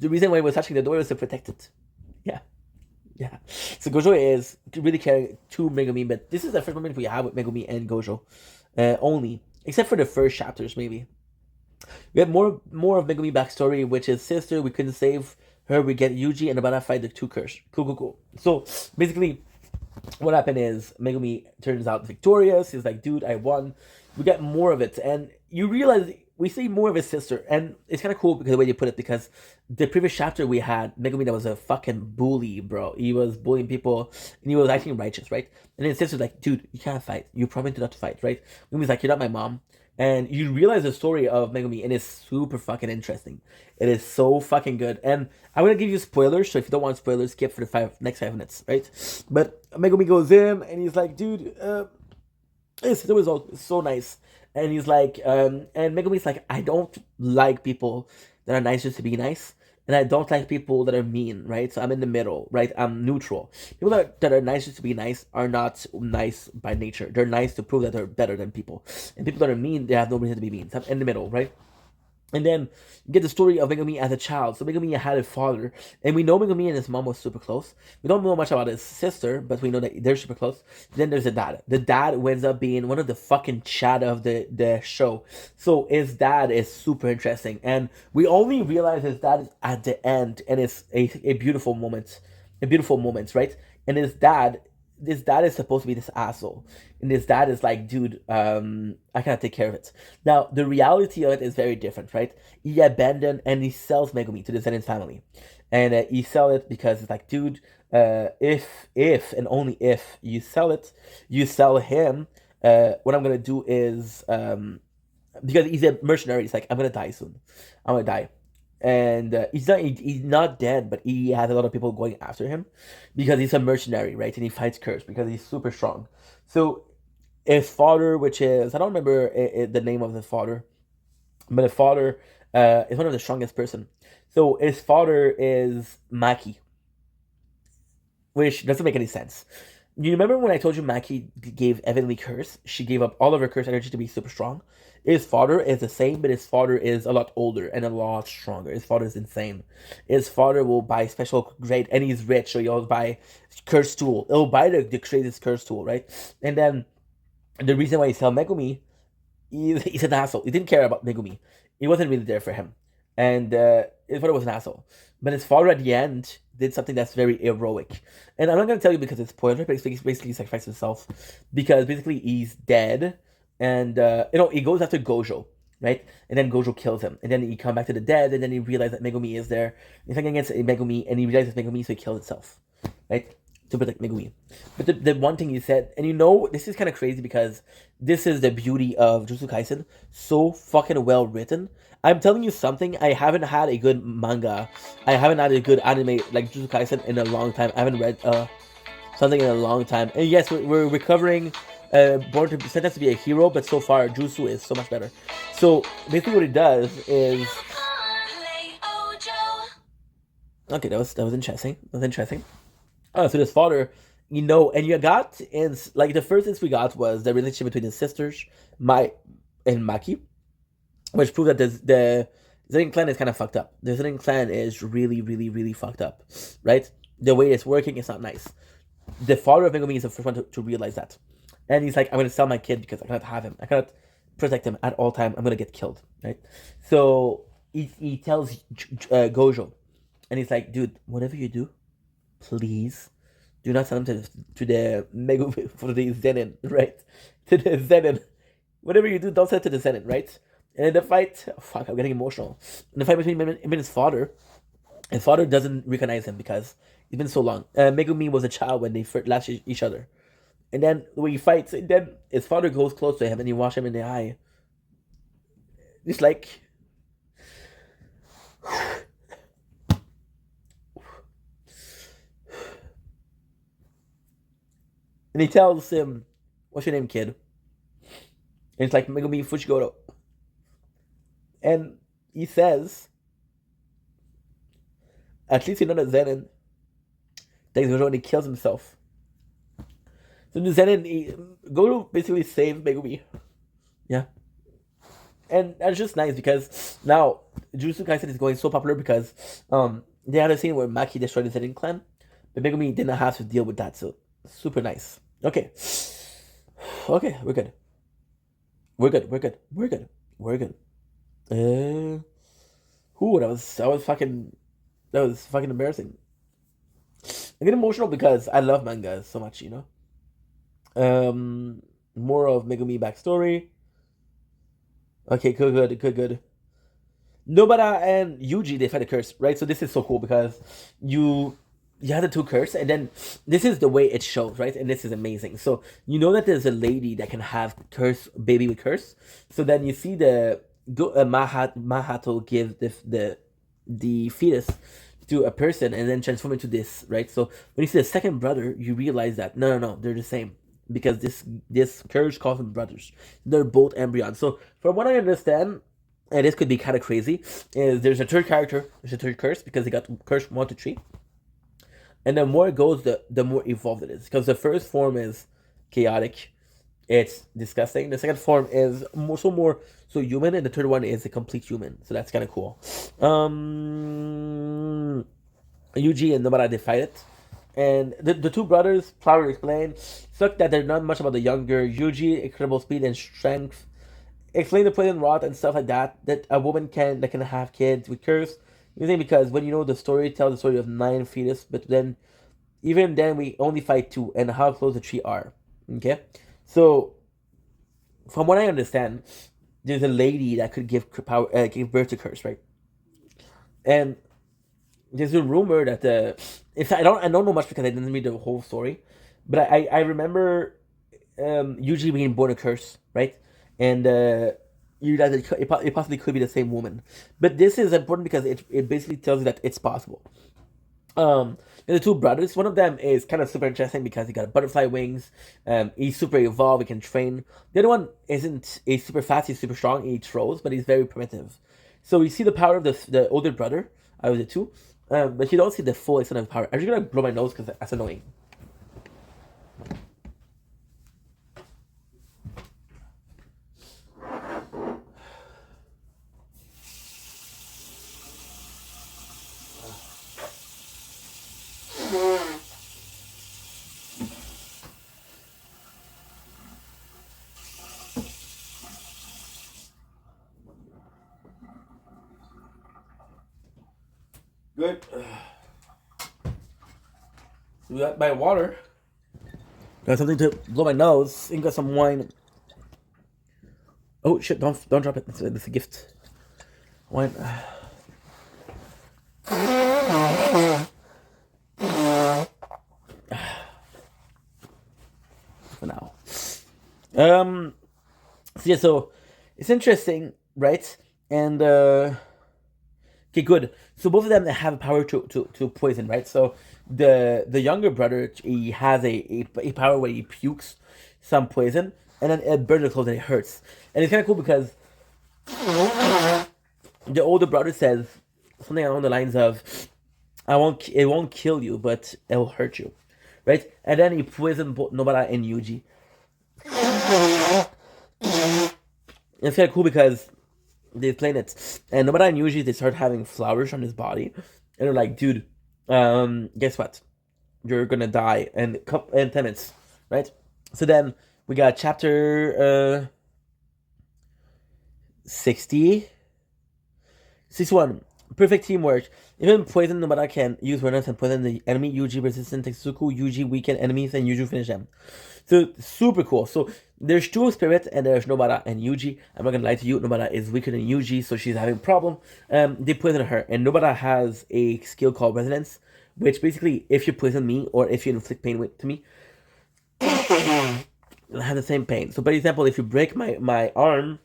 The reason why he was touching the door was to protect it. Yeah. Yeah. So Gojo is really caring to Megumi, but this is the first moment we have with Megumi and Gojo. Only. Except for the first chapters, maybe. We have more of Megumi backstory, which is sister, we couldn't save her, we get Yuji, and about to fight the two curse. Cool. So basically, what happened is Megumi turns out victorious. He's like, dude, I won. We get more of it, and you realize we see more of his sister, and it's kind of cool because the way they put it. Because the previous chapter we had Megumi that was a fucking bully, bro. He was bullying people, and he was acting righteous, right? And then his sister's like, dude, you can't fight. You promised not to fight, right? Megumi's like, you're not my mom. And you realize the story of Megumi, and it's super fucking interesting. It is so fucking good. And I'm gonna give you spoilers, so if you don't want spoilers, skip for the next 5 minutes, right? But Megumi goes in, and he's like, dude, the result is so nice. And he's like, and Megumi's like, I don't like people that are nice just to be nice, and I don't like people that are mean, right? So I'm in the middle, right? I'm neutral. People that are nice just to be nice are not nice by nature. They're nice to prove that they're better than people. And people that are mean, they have no reason to be mean. So I'm in the middle, right? And then you get the story of Megumi as a child. So Megumi had a father, and we know Megumi and his mom was super close. We don't know much about his sister, but we know that they're super close. Then there's the dad. The dad ends up being one of the fucking chat of the show. So his dad is super interesting, and we only realize his dad is at the end, and it's a beautiful moment, right? And his dad is supposed to be this asshole, and his dad is like, dude, I can't take care of it. Now the reality of it is very different, right? He abandoned and he sells Megumi to the Zenith family, and he sell it because it's like, dude, if and only if you sell it, you sell him. What I'm gonna do is because he's a mercenary, he's like, I'm gonna die soon. I'm gonna die. And he's not dead, but he has a lot of people going after him because he's a mercenary, right? And he fights curse because he's super strong. So his father, which is, I don't remember the name of the father, but the father is one of the strongest person. So his father is Maki, which doesn't make any sense. You remember when I told you Maki gave Evan Lee curse? She gave up all of her curse energy to be super strong. His father is the same, but his father is a lot older and a lot stronger. His father is insane. His father will buy special grade, and he's rich, so he'll buy curse tool. He'll buy the craziest curse tool, right? And then the reason why he sell Megumi, he's an asshole. He didn't care about Megumi. He wasn't really there for him. And his father was an asshole. But his father at the end did something that's very heroic. And I'm not going to tell you because it's spoiler, but he basically sacrificed himself. Because basically he's dead. and he goes after Gojo, right? And then Gojo kills him, and then he come back to the dead, and then he realizes that Megumi is there. He's fighting against Megumi, and he realizes Megumi, so he kills himself, right? To protect Megumi. But the one thing you said, and this is kind of crazy because this is the beauty of Jujutsu Kaisen, so fucking well written. I'm telling you something, I haven't had a good manga, I haven't had a good anime like Jujutsu Kaisen in a long time. I haven't read something in a long time. And yes, we're recovering Born to Sentence to be a Hero, but so far Jutsu is so much better. So basically, what it does is okay. That was interesting. That was interesting. So this father, and you got in like the first things we got was the relationship between his sisters, Mai and Maki, which proved that the Zen clan is kind of fucked up. The Zen clan is really, really, really fucked up, right? The way it's working is not nice. The father of Megumi is the first one to realize that. And he's like, I'm going to sell my kid because I cannot have him. I cannot protect him at all time. I'm going to get killed, right? So he tells Gojo, and he's like, dude, whatever you do, please do not send him to the Megumi, for the Zenin, right? To the Zenin. Whatever you do, don't send it to the Zenin, right? And in the fight, fuck, I'm getting emotional. In the fight between him and his father doesn't recognize him because it's been so long. Megumi was a child when they first last each other. And then when he fights, and then his father goes close to him and he washes him in the eye. It's like. And he tells him, what's your name, kid? And it's like, Megumi Fushigoro. And he says, at least you're not a Zenin. Thanks Gojo, and he kills himself. So the Zenin, Gojo basically saved Megumi. Yeah. And that's just nice because now Jujutsu Kaisen is going so popular because they had a scene where Maki destroyed the Zenin clan, but Megumi did not have to deal with that, so super nice. Okay. Okay, we're good. We're good. That was fucking embarrassing. I get emotional because I love manga so much, More of Megumi backstory. Okay, good. Nobara and Yuji, they fight a curse, right? So this is so cool because you have the two curse, and then this is the way it shows, right? And this is amazing. So you know that there's a lady that can have curse, baby with curse. So then you see the Mahato give the fetus to a person and then transform into this, right? So when you see the second brother, you realize that no, they're the same because this curse calls them brothers. They're both embryons. So from what I understand, and this could be kind of crazy, is there's a third character, there's a third curse because they got curse 1 to 3. And the more it goes, the more evolved it is. Because the first form is chaotic, it's disgusting. The second form is more so human, and the third one is a complete human. So that's kind of cool. Yuji and Nobara, they fight it. And the two brothers, Flower explained, suck that they're not much about the younger. Yuji, incredible speed and strength. Explain the poison rot and stuff like that. That a woman can have kids with curse. Because when the story tells the story of 9 fetus, but then even then we only fight 2, and how close the 3 are. Okay, so from what I understand, there's a lady that could give birth to curse, right? And there's a rumor that I don't know much because I didn't read the whole story, but I remember Yuji being born a curse, right? And you realize it possibly could be the same woman. But this is important because it basically tells you that it's possible. The two brothers, one of them is kind of super interesting because he got butterfly wings. He's super evolved, he can train. The other one isn't. He's super fast, he's super strong, he throws, but he's very primitive. So you see the power of the older brother out of the two, but you don't see the full extent of power. I'm just gonna blow my nose because that's annoying. Good. We got my water. Got something to blow my nose. And got some wine. Oh shit! Don't drop it. It's a gift. Why? For now. So yeah, so it's interesting, right? And okay, good. So both of them have power to poison, right? So the younger brother, he has a power where he pukes some poison, and then it burns the clothes and it hurts. And it's kind of cool because the older brother says something along the lines of, it won't kill you, but it will hurt you," right? And then he poisoned both Nobara and Yuji. It's kind of cool because they explain it, and Nobara and Yuji, they start having flowers on his body, and they're like, "Dude, guess what? You're gonna die in 10 minutes, right?" So then we got chapter 60. 61. Perfect teamwork. Even poison Nobara can use runners and poison the enemy. Yuji resistant Tetsuku. Yuji weaken enemies and Yuji finish them. So super cool. So there's two spirits and there's Nobara and Yuji. I'm not gonna lie to you, Nobara is weaker than Yuji, so she's having a problem. They poison her, and Nobara has a skill called resonance, which basically, if you poison me or if you inflict pain to me, you'll have the same pain. So, for example, if you break my arm,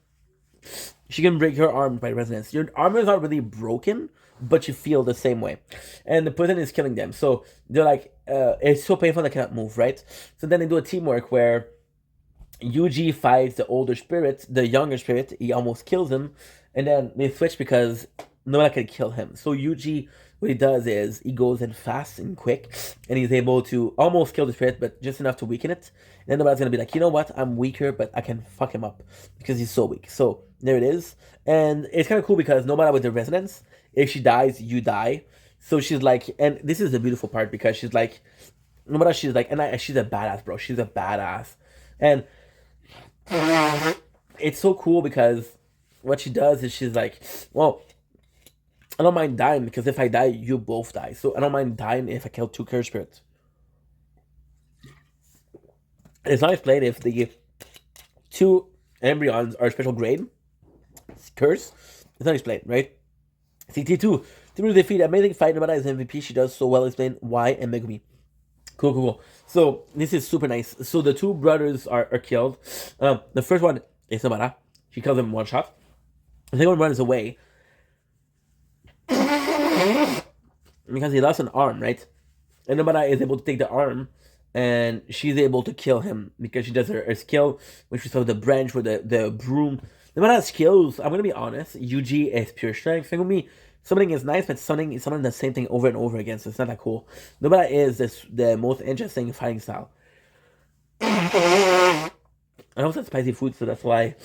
she can break your arm by resonance. Your arm is not really broken, but you feel the same way. And the poison is killing them. So they're like, it's so painful they cannot move, right? So then they do a teamwork where Yuji fights the older spirit, the younger spirit. He almost kills him. And then they switch because no one can kill him. So Yuji, what he does is he goes in fast and quick, and he's able to almost kill the spirit, but just enough to weaken it. And then nobody's gonna be like, you know what? I'm weaker, but I can fuck him up because he's so weak. So there it is, and it's kind of cool because no matter with the resonance, if she dies, you die. So she's like, and this is the beautiful part because she's like, no matter she's like, she's a badass, bro. She's a badass, and it's so cool because what she does is she's like, well, I don't mind dying because if I die, you both die. So I don't mind dying if I kill two curse spirits. It's not explained if the two embryons are special grade curse. It's not explained, right? CT2. Through defeat, amazing fight. Nobara is MVP. She does so well. Explain why and Megumi. Cool. So this is super nice. So the two brothers are killed. The first one is Nobara. She kills him in one shot. The second one runs away because he lost an arm, right? And Nobara is able to take the arm, and she's able to kill him because she does her skill, which is the branch with the broom. Nobara's skills, I'm gonna be honest, Yuji is pure strength. For me, something is nice, but something the same thing over and over again, so it's not that cool. Nobara is the most interesting fighting style. I also have spicy food, so that's why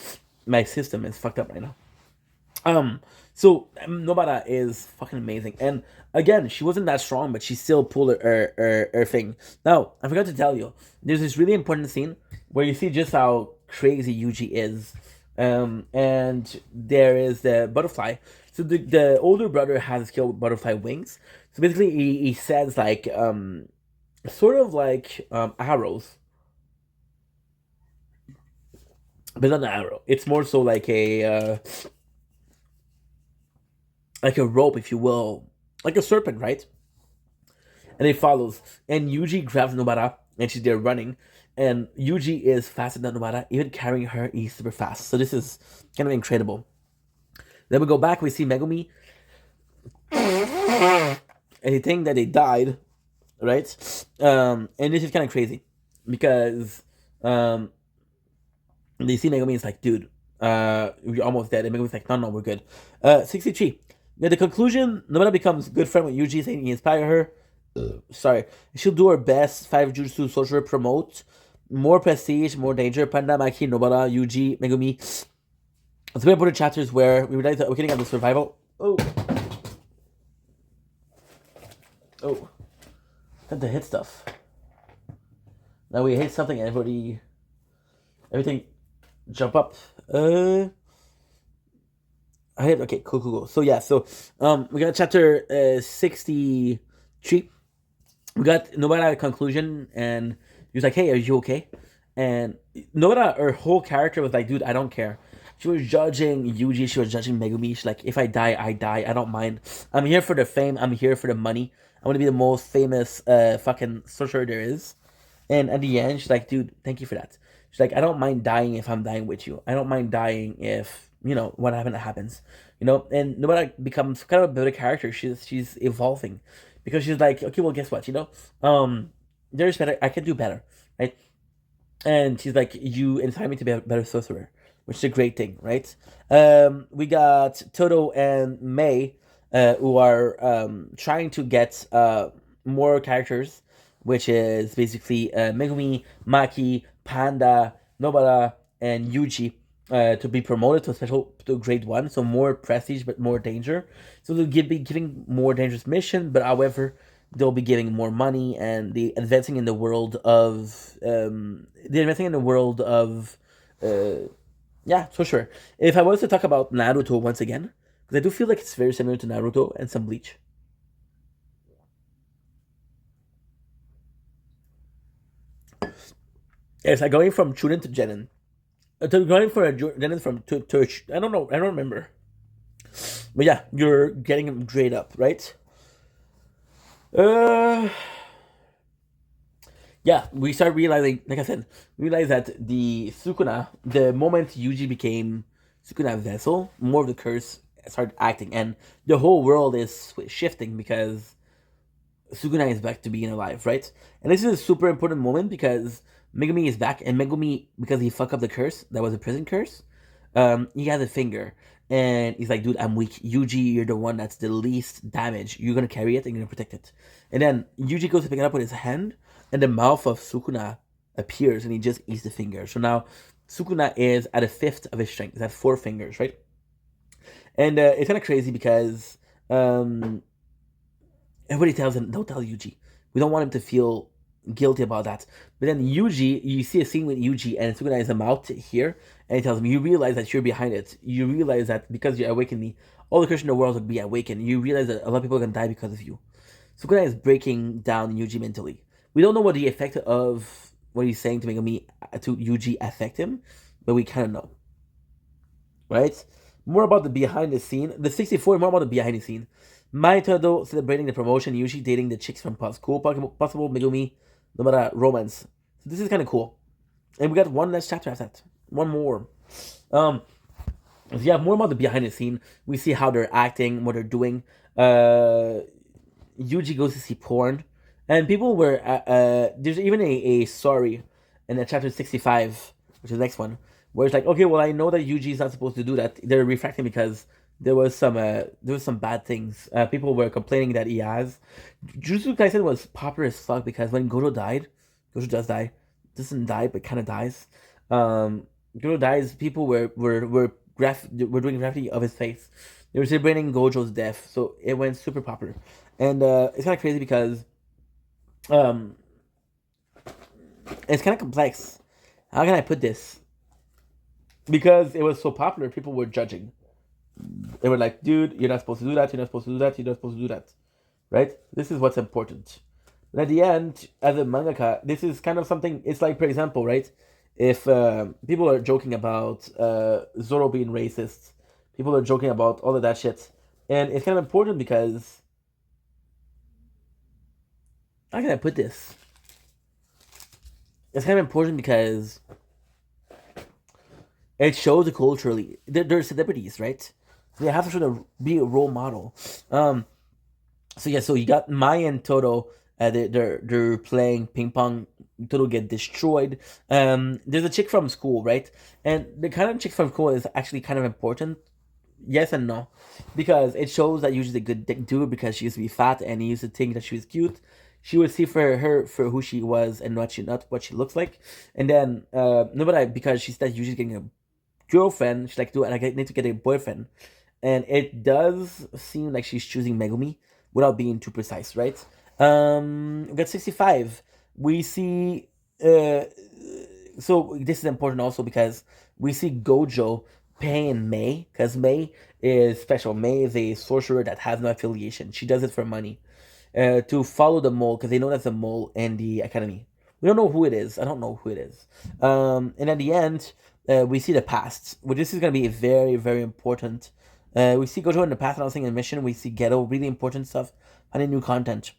my system is fucked up right now. So Nobara is fucking amazing, and again, she wasn't that strong, but she still pulled her thing. Now, I forgot to tell you, there's this really important scene where you see just how crazy Yuji is, and there is the butterfly. So the older brother has a skill with butterfly wings. So basically, he sends like sort of like arrows, but not an arrow. It's more so like a rope, if you will, like a serpent, right? And it follows. And Yuji grabs Nobara, and she's there running. And Yuji is faster than Nobara, even carrying her, he's super fast. So this is kind of incredible. Then we go back, we see Megumi. And he think that they died, right? And this is kind of crazy. Because they see Megumi, it's like, dude, we're almost dead. And Megumi's like, no, we're good. 63. At the conclusion, Nobara becomes good friend with Yuji, saying he inspired her. Sorry. She'll do her best. 5 Jutsu Sorcerer promote. More prestige, more danger. Panda, Maki, Nobara, Yuji, Megumi. Let's go to chapters where we realize that we're getting on the survival. Oh. Had to hit stuff. Now we hit something and everything jump up. I hit, okay, cool. So yeah, we got chapter 63. We got Nobara at a conclusion, and he was like, hey, are you okay? And Nobara, her whole character was like, dude, I don't care. She was judging Yuji. She was judging Megumi. She's like, if I die, I die. I don't mind. I'm here for the fame. I'm here for the money. I'm gonna be the most famous fucking sorcerer there is. And at the end, she's like, dude, thank you for that. She's like, I don't mind dying if I'm dying with you. I don't mind dying if, what happens. And Nobara becomes kind of a better character. She's evolving. Because she's like, okay, well, guess what, there's better, I can do better, right? And she's like, you inspire me to be a better sorcerer, which is a great thing, right? We got Toto and Mei, who are trying to get more characters, which is basically Megumi, Maki, Panda, Nobara, and Yuji. To be promoted to grade 1, so more prestige but more danger. So they'll be giving more dangerous mission, but however, they'll be giving more money and the advancing in the world of yeah, for sure. If I was to talk about Naruto once again, because I do feel like it's very similar to Naruto and some Bleach. It's like going from Chunin to Genin. To going for a Genin from to I don't know, I don't remember. But yeah, you're getting them grade up, right? Yeah, we start realizing, like I said, realize that the Sukuna, the moment Yuji became Sukuna vessel, more of the curse started acting, and the whole world is shifting because Sukuna is back to being alive, right? And this is a super important moment because Megumi is back, and Megumi, because he fucked up the curse, that was a prison curse, he has a finger. And he's like, dude, I'm weak. Yuji, you're the one that's the least damaged. You're gonna carry it and you're gonna protect it. And then Yuji goes to pick it up with his hand, and the mouth of Sukuna appears, and he just eats the finger. So now Sukuna is at a fifth of his strength. He's at 4 fingers, right? And it's kind of crazy because everybody tells him, don't tell Yuji. We don't want him to feel guilty about that. But then Yuji, you see a scene with Yuji, and Sukuna is out here, and he tells him, you realize that you're behind it. You realize that because you awakened me, all the Christians in the world would be awakened. You realize that a lot of people are going to die because of you. Sukuna is breaking down Yuji mentally. We don't know what the effect of what he's saying to Megumi to Yuji affect him, but we kind of know. Right? More about the behind the scene. The 64, more about the behind the scene. Mai Todo celebrating the promotion, Yuji dating the chicks from school, possible Megumi, no matter romance. So this is kind of cool. And we got one last chapter after that. One more. So yeah, more about the behind the scene. We see how they're acting, what they're doing. Yuji goes to see porn. And people were, there's even a story in the chapter 65, which is the next one, where it's like, okay, well, I know that Yuji is not supposed to do that. They're refracting because there was some bad things. People were complaining that he has. Jujutsu Kaisen was popular as fuck because when Gojo died, Gojo does die, doesn't die but kind of dies. Gojo dies. People were doing graffiti of his face. They were celebrating Gojo's death, so it went super popular, and it's kind of crazy because it's kind of complex. How can I put this? Because it was so popular, people were judging. They were like, dude, you're not supposed to do that, you're not supposed to do that, you're not supposed to do that. Right? This is what's important. But at the end, as a mangaka, this is kind of something, it's like, for example, right? If people are joking about Zoro being racist, people are joking about all of that shit. And it's kind of important because, how can I put this? It's kind of important because it shows culturally. They're celebrities, right? So they have to sort of be a role model. So yeah, so you got Mai and Toto. They're playing ping pong. Toto get destroyed. There's a chick from school, right? And the kind of chick from school is actually kind of important. Yes and no, because it shows that usually a good dude because she used to be fat and he used to think that she was cute. She would see for her for who she was and not what she looks like. And then nobody, because she's not usually getting a girlfriend, she's like, dude, I need to get a boyfriend. And it does seem like she's choosing Megumi without being too precise, right? We got 65. We see so this is important also because we see Gojo paying Mei, because Mei is special. Mei is a sorcerer that has no affiliation. She does it for money. To follow the mole, because they know that's a mole in the academy. We don't know who it is. I don't know who it is. And at the end, we see the past. Well, this is going to be very, very important. We see Gojo in the past announcing a mission. We see Ghetto, really important stuff, finding new content.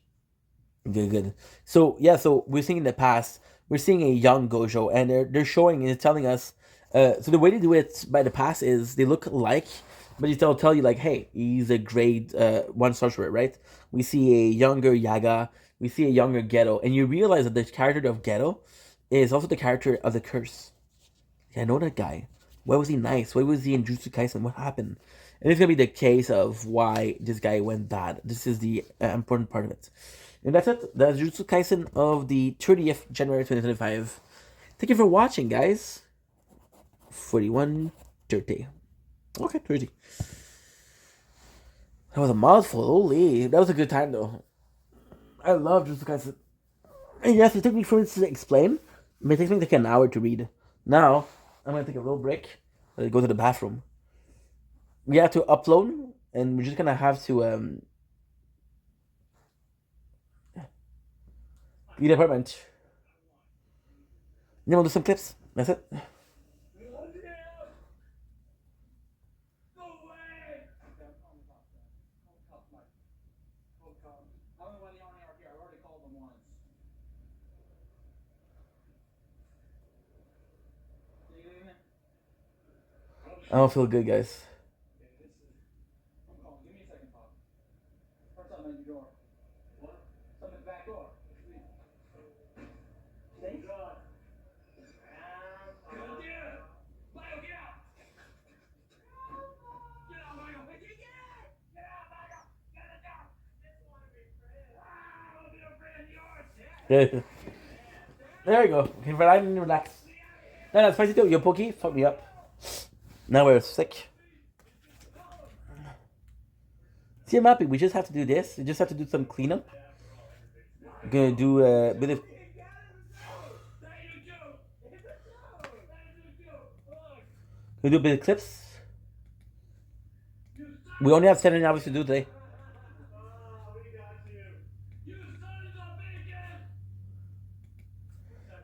Good, good. So yeah, so we're seeing in the past, we're seeing a young Gojo, and they're showing and telling us. So the way they do it by the past is they look alike, but they'll tell you like, hey, he's a grade one sorcerer, right? We see a younger Yaga, we see a younger Ghetto, and you realize that the character of Ghetto is also the character of the curse. Yeah, I know that guy. Why was he nice? Why was he in Jutsu Kaisen? What happened? And it's gonna be the case of why this guy went bad. This is the important part of it. And that's it. That's Jutsu Kaisen of the 30th January 2025. Thank you for watching, guys. 41:30. Okay, 30. That was a mouthful. Holy, that was a good time though. I love Jutsu Kaisen. And yes, it took me 4 minutes to explain. But it takes me like an hour to read. Now, I'm gonna take a little break. Go to the bathroom. We have to upload, and we're just gonna have to leave the apartment. Then we'll do some clips. That's it. I don't feel good, guys. Give me a second, Pop. First something at the door. What? Something at the back door. Thank God. Get out there! Michael, get out! Get out, Michael! Hey, get out! Get out, Michael! Get it down! Just want to be friends. I want to be a friend of yours. There you go. Okay, relax and relax. No, no, spicy too. Your pokey fucked me up. Now we're sick. See, I'm happy. We just have to do this. We just have to do some cleanup. We're gonna do a bit of. Gonna do a bit of clips. We only have 7 hours to do today.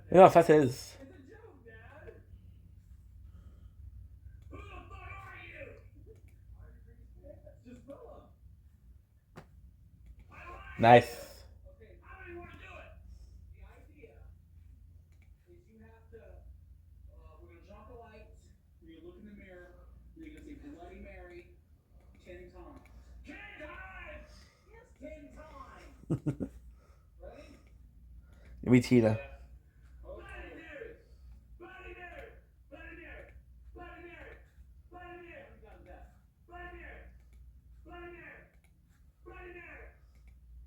You know how fast it is. Nice. Okay, how do you want to do it? The idea is you have to, we're going to jump the lights, you're going to look in the mirror, you're going to say Bloody Mary 10 times. 10 times! Yes, 10 times! Ready? Give me Tina. Bloody Mary! Bloody Mary! Bloody Mary! Bloody Mary! Bloody Mary! Bloody Mary! Bloody Mary! Bloody Mary! Bloody Mary!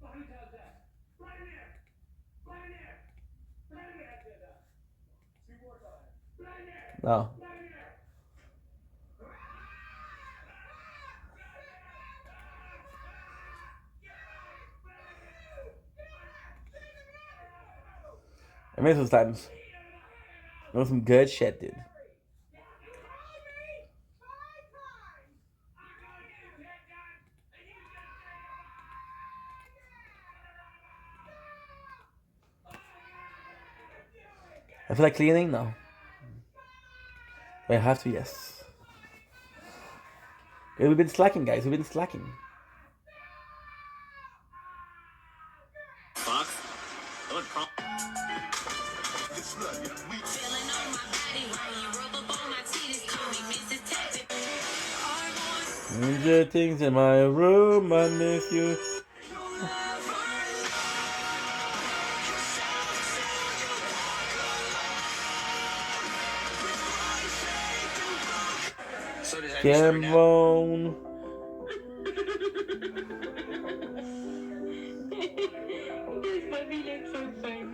Bloody does that. Bloody Mary! Bloody Mary! Bloody Mary did that. 2 more times. Bloody Mary! No. Bloody Mary! I miss those times. That was some good shit, dude. I feel like cleaning now. I have to, yes. We've been slacking, guys. We've been slacking. Stranger things in my room, I miss you. Cambone. This puppy looks so funny.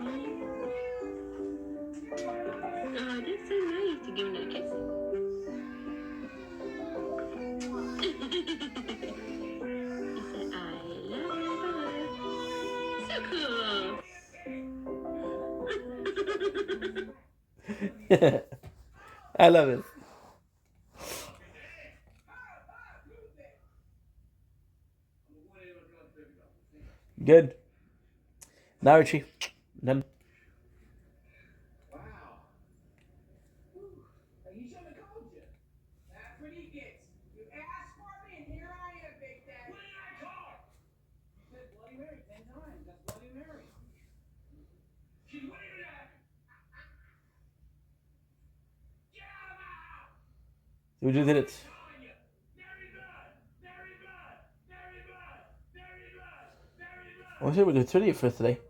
Oh, that's so nice to give him a kiss. He said, I love her. So cool. I love it. Good. Now, Richie. Done. Wow. Are you sure what he gets. You asked for me, and here I am, Big Daddy. What did I call? You said Bloody Mary 10 times. That's Bloody Mary. She's waving at me. Get out of my house. So we just did it. Telling you. Mary blood. Mary blood. Mary blood. Mary blood. Mary blood. I wish we did 30 for today.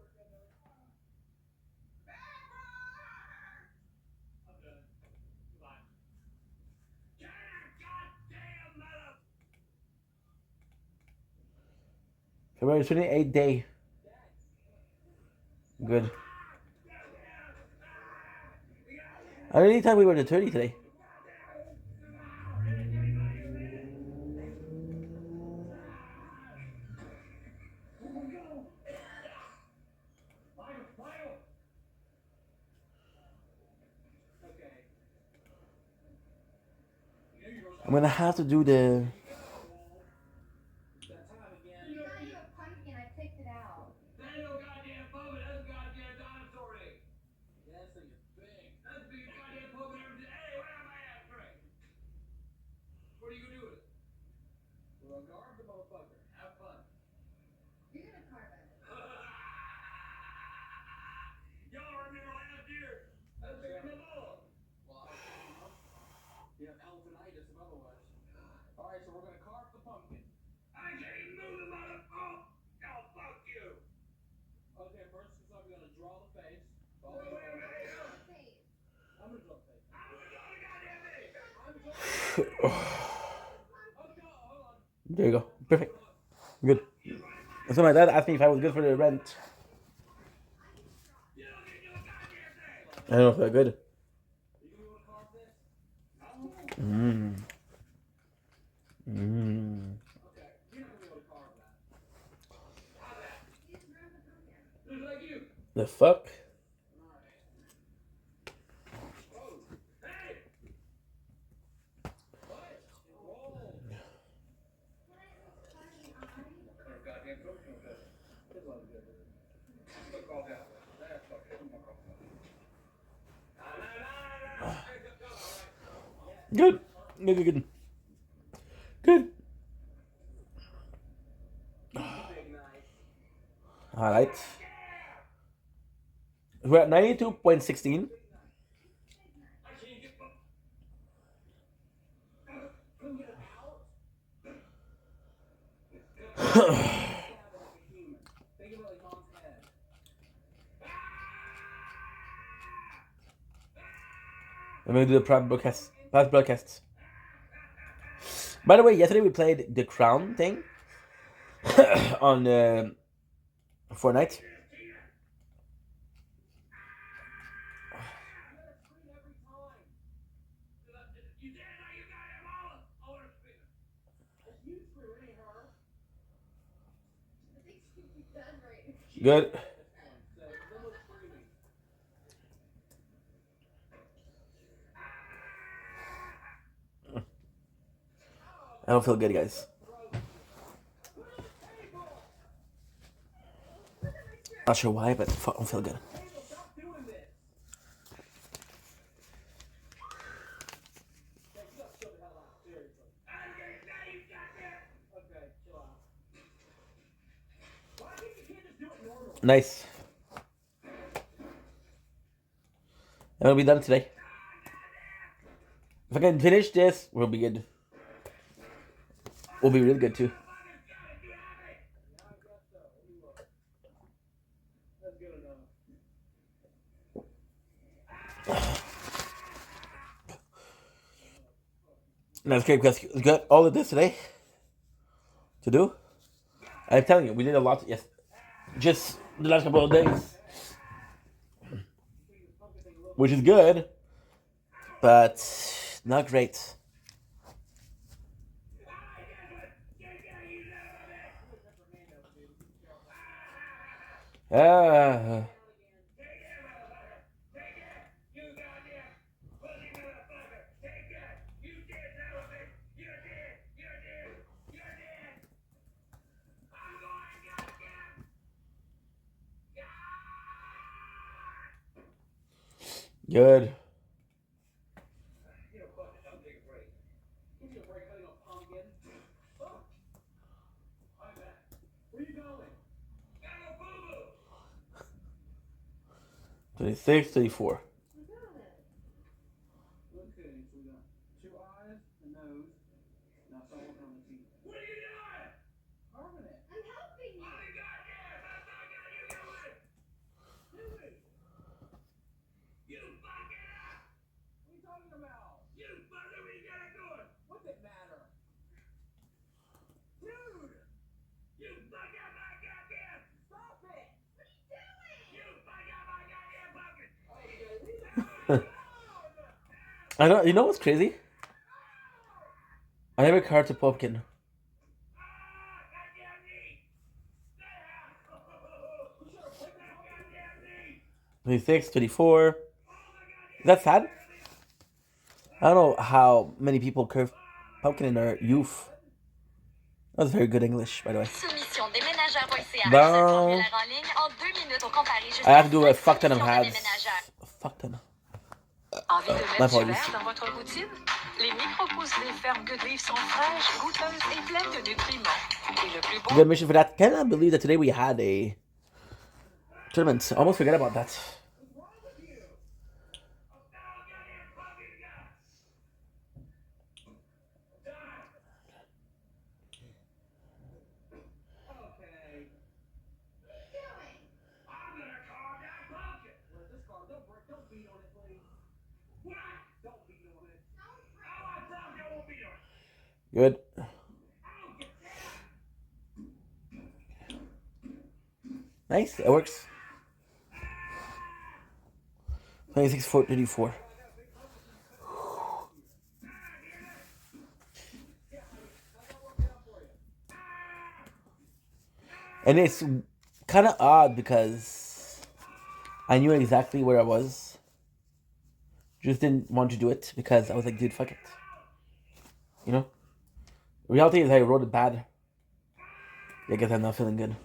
I'm done. Goodbye. Get a goddamn mother. February 28th day. Good. I don't think we were to 30 today. I'm gonna have to do the. You got you a pumpkin. I picked it out. That ain't no goddamn pumpkin. That's a goddamn dinosaur egg. Yeah, that thing is big. That's a big goddamn pumpkin every day. Hey, what am I after? What are you gonna do with it? We're gonna carve the motherfucker. Have fun. You're gonna carve it. Y'all remember last year? I was bigger than the ball. Well, you have elephantinitis if otherwise. Alright, so we're gonna carve the pumpkin. I can't even move the motherfucker. Oh, fuck you. Okay, first I'm gonna draw the face. Wait, wait, wait. Face. I'm gonna draw the face. I'm gonna draw the goddamn face. I'm drawing. Okay, hold on. There you go. Perfect. Good. So my dad asked me if I was good for the rent. You don't get to do a goddamn thing. I don't know if they're good. You gonna wanna carve this? Mmm. Mmm. Okay, you're not gonna be able to carve that. How's that? You just ruined the pumpkin. Just like you. The fuck? Alright. Oh. Hey! What? Roll. Can I just carve an eye? Goddamn coaching with it. It's all good. Look all that. That's fucking. Good. Good, good, good. Good. Alright. We're at 92.16. I'm gonna do the past broadcasts. By the way, yesterday we played the crown thing on Fortnite. I think she's done right. Good. I don't feel good, guys. Not sure why, but I don't feel good. Nice. And we'll be done today. If I can finish this, we'll be good. We'll be really good too. And that's great because we got all of this today to do. I'm telling you, we did a lot. Yes, just the last couple of days, which is good, but not great. Ah. Good. 26, 34. Okay, so we got 2 eyes, a nose. Now start working on the teeth. What are you doing? Carving it. I'm helping you. Oh, goddamn! That's not gonna you do it! Do it! You fuck it up! What are you talking about? You fucker, we gotta do it! What's it matter? Dude! You fuck up my goddamn! Stop it! What are you doing? You fuck up my goddamn bucket! I don't. You know what's crazy? I never carved a pumpkin. Goddamn knee! You should have put that goddamn knee! 26, 24. Is that sad? I don't know how many people carve pumpkin in their youth. That was very good English, by the way. Soumission déménageur.ca. Bon. Seul formulaire en ligne en 2 minutes au comparé I have to jusqu'à do a 5 fuck ton of soumissions de ads. déménageurs. A fuck ton. Envie de My mettre du apologies. vert dans votre routine? Les micro-pousses des fermes Good Leaf sont fraîches, goûteuses et pleines de nutriments. Et le plus beau... Good mission for that. Cannot believe that today we had a tournament. Almost forget about that. Okay. I'm gonna carve that pumpkin! Well, this car, don't beat on it, please. What? Don't beat on it. Oh, I promise I won't beat on it. Good. Nice. It works. 26, 34. And it's kind of odd because I knew exactly where I was. Just didn't want to do it because I was like, dude, fuck it. You know? The reality is I wrote it bad. I guess I'm not feeling good.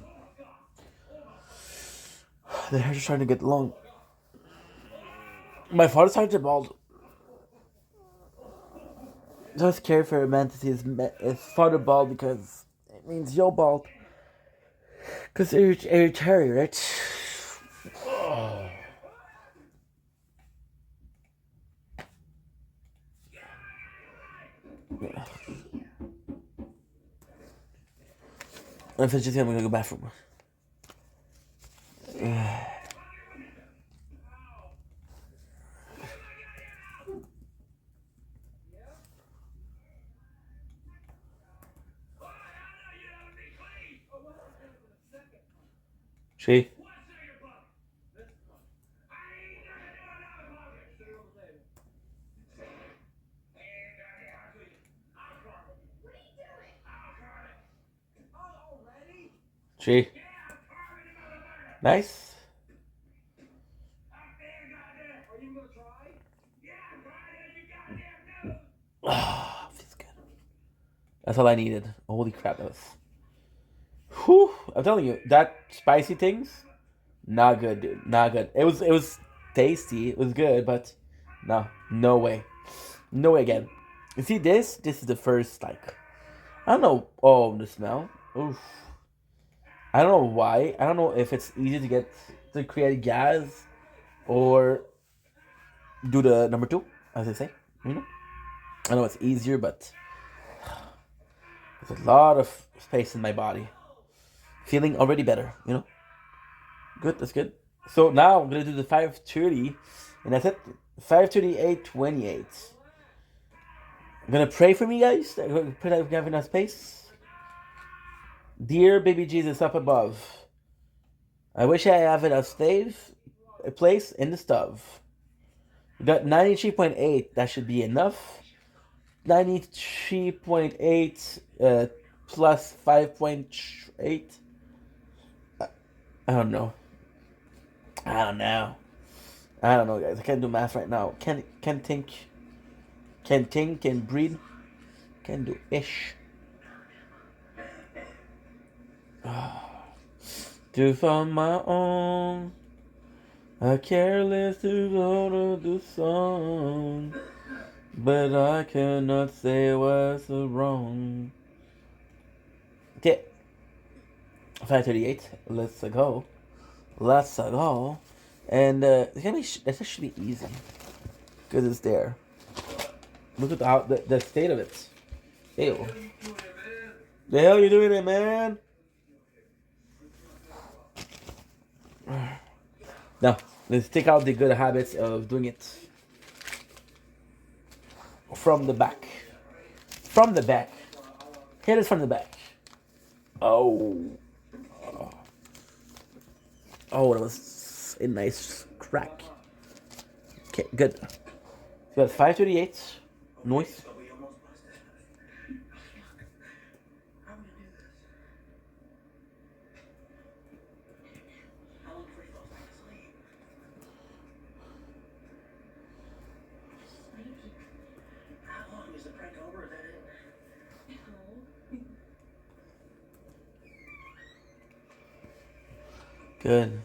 The hair's just trying to get long. My father started to bald. It's always scary for a man to see his father bald because it means you're bald. Because they're hereditary, right? Oh. Yeah. If it's just I'm gonna go bathroom. See? See? Nice. Ah, feels good. That's all I needed. Holy crap, that was. Whew! I'm telling you, that spicy things, not good, dude. Not good. It was tasty. It was good, but no way, no way again. You see this? This is the first like, I don't know. Oh, the smell. Oof. I don't know why. I don't know if it's easy to create gas, or do the number 2, as they say. You know. I know it's easier, but there's a lot of space in my body. Feeling already better, you know? Good, that's good. So now I'm gonna do the 5:30, and that's it. 5:38, 28. I'm gonna pray for me, guys. Pray that we have enough space. Dear baby Jesus up above, I wish I have enough a place in the stove. We got 93.8. That should be enough. 93.8 plus 5.8. I don't know, guys. I can't do math right now. Can't think. Can't breathe. Can't do ish. To find my own. I care less to go to the song, but I cannot say what's wrong. Okay. 5:38. Let's go. And it's gonna be it's actually easy because it's there. Look at the state of it. Ew. The hell you doing it, man? Now, let's take out the good habits of doing it from the back. From the back. Hit it from the back. Oh. Oh, that was a nice crack. Okay, good. So you got 538. Nice. Good.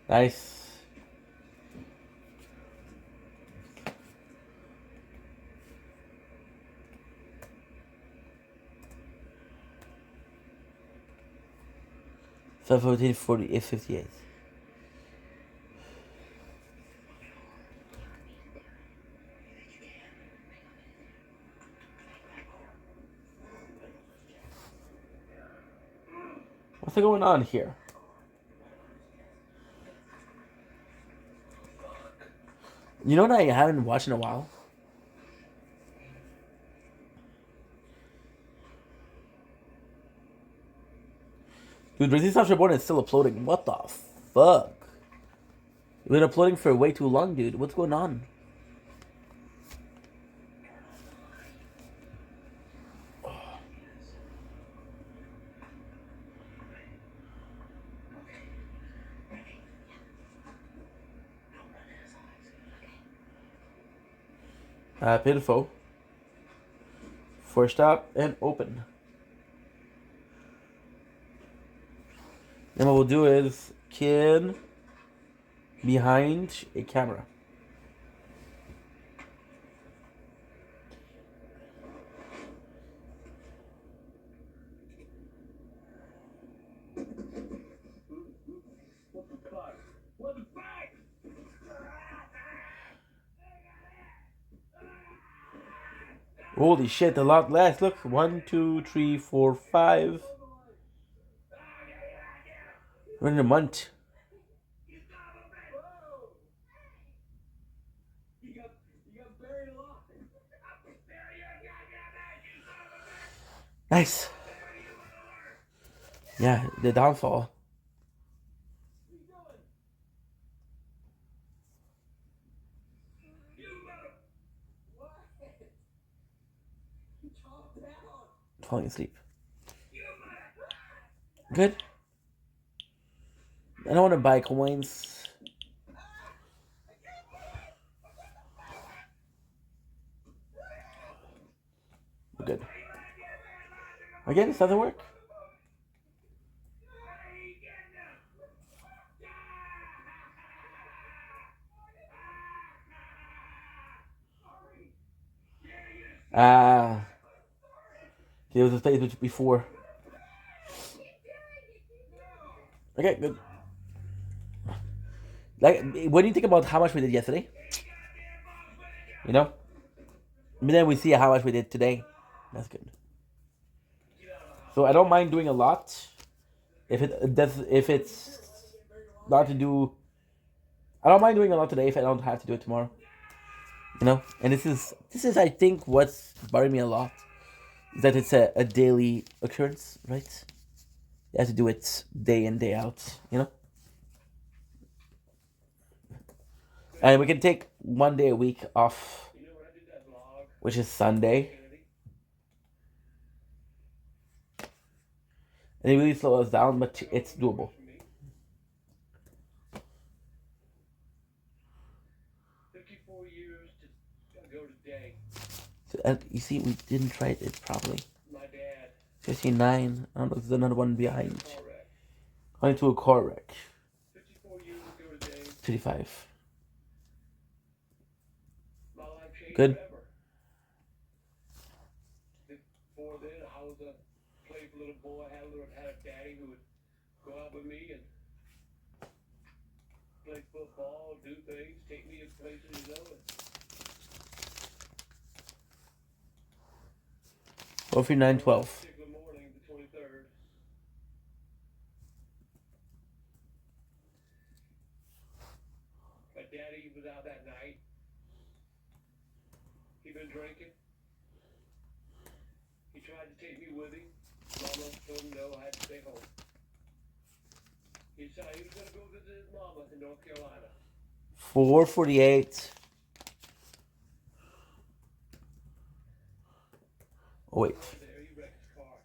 Nice. So 14, 48, 58. What's going on here? You know what I haven't watched in a while? Dude, Resistance Reborn is still uploading. What the fuck? You've been uploading for way too long, dude. What's going on? App info. First stop and open. Then what we'll do is kid behind a camera. What the fuck? Holy shit, a lot less. Look, 1, 2, 3, 4, 5. We're in a month. You got buried alive. Nice. Yeah, the downfall. Falling asleep. Good. I don't want to buy coins. We're good. Again, this doesn't work. There was a space before. Okay, good. Like, what do you think about how much we did yesterday? You know? But then we see how much we did today. That's good. So I don't mind doing a lot. If it's not to do, I don't mind doing a lot today if I don't have to do it tomorrow. You know? And this is I think what's bothering me a lot. Is that it's a daily occurrence, right? You have to do it day in, day out, you know? And we can take 1 day a week off, which is Sunday. And it really slows us down, but it's doable. you see, we didn't try it properly. My dad. 59. I don't know. There's another one behind. Car wreck. Going to a car wreck. 54 years ago today, 35. my life changed Good. forever. Before then, I was a playful little boy. I had a daddy who would go out with me and play football, do things, take me to places, you know. 43912. Particular morning, the 23rd. My daddy was out that night. He'd been drinking. He tried to take me with him. Mama told him no, I had to stay home. He decided he was going to go visit his mama in North Carolina. 448. Oh, wait. There, he wrecked his car.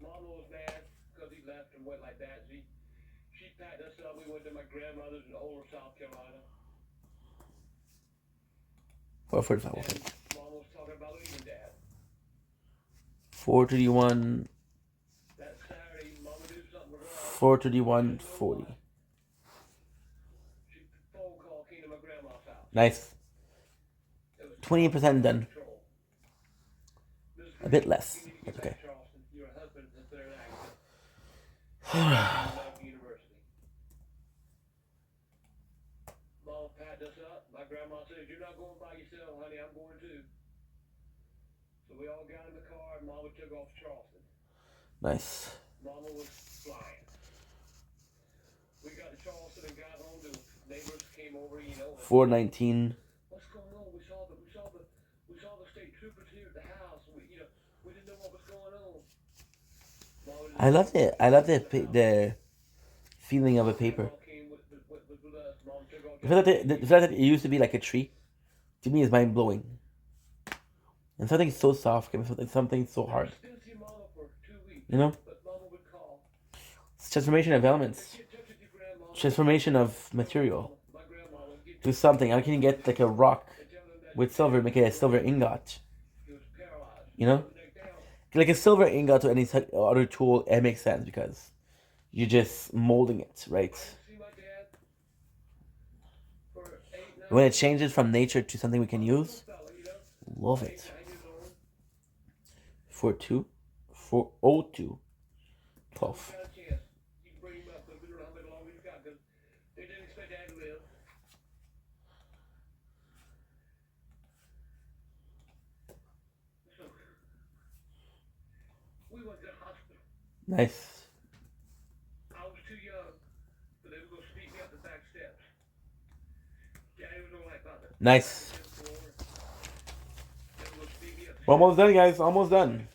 Mama was mad because he left and went like that. She packed us up. We went to my grandmother's in Oler, South Carolina. 445. And Okay. Mama was talking about leaving Dad. 431. That Saturday, Mama knew something was wrong. 431. 40. Phone call came to my grandma's house. Nice. It was 28% done. control. A bit less. You need to That's get okay. back, Charleston. Your husband has been in an accident. University. Mama packed us up. My grandma says, "You're not going by yourself, honey. I'm going too." So we all got in the car and Mama took off to Charleston. Nice. Mama was flying. We got to Charleston and got home. The neighbors came over, you know. 419. What's going on? We saw the state troopers here at the house. We didn't know what was going on. Mama I love it. I love the feeling of a paper. came with us. Mom took off. The fact that it used to be like a tree, to me, is mind blowing. And something so soft can be something so hard. Didn't see Mama for 2 weeks. You know? But Mama would call. It's transformation of elements. Get in touch with your grandma. Transformation of material. My grandma would get Do something. How can you get like a rock and tell them that with silver, make it a silver ingot? he was paralyzed. You know? Neck down. Like a silver ingot to any other tool, it makes sense because you're just molding it, right? See my dad for 8, 9 When it changes from nature to something we can use, fella, you know. love 8, it. 9 years old. 42, 402, 12. Got a chance. You can bring him up, but we don't know how much longer he's got because they didn't expect Dad to live. So we went to the hospital. Nice. I was too young, but they were going to sneak me up the back steps. Daddy was all right about it. Nice. They were going to sneak me up the We're almost done, guys. Almost done.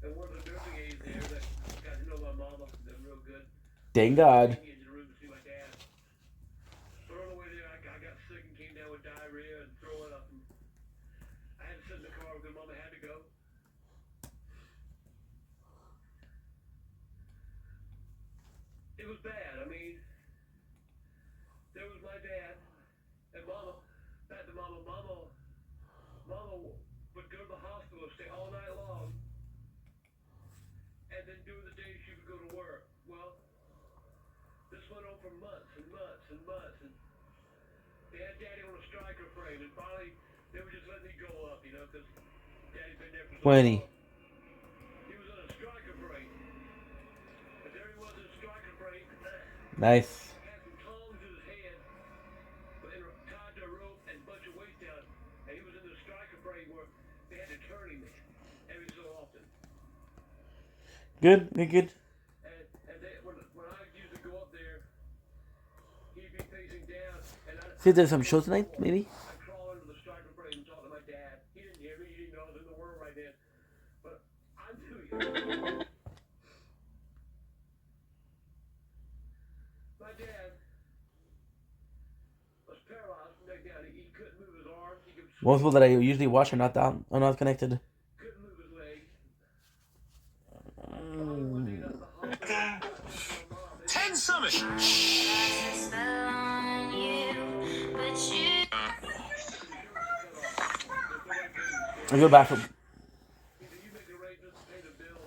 and one of the nursing aides there that got to know my mama, they're real good. Thank God. Took me into the room to see my dad. But on the way there, I got sick and came down with diarrhea and throwing up. And I had to sit in the car because Mama had to go. It was bad. I mean, there was my dad and Mama. Back to Mama. Mama would go to the hospital, stay all night long, and then during the day she would go to work. Well, this went on for months and months and months, and they had Daddy on a striker frame, and finally they were just letting me go up, you know, because Daddy's been there for so 20. long. He was on a striker frame, but there he was in a striker frame. Nice. Had some tongs in his head, but they were tied to a rope and a bunch of weight down, and he was in the striker frame where they had to turn him every so often. Good. Good. And they, when I used to go up there, he'd be facing down, and See, there's some show tonight, maybe? I'd crawl into the striker frame and talk to my dad. He didn't hear me, he didn't know I was in the world right then. But I knew you. My dad was paralyzed from the neck down. He couldn't move his arms. He could Most people that I usually watch are not down, are not connected. couldn't move his legs. One day at the hospital, 10 Summit. I go to the bathroom. Either you make arrangements to pay the bill,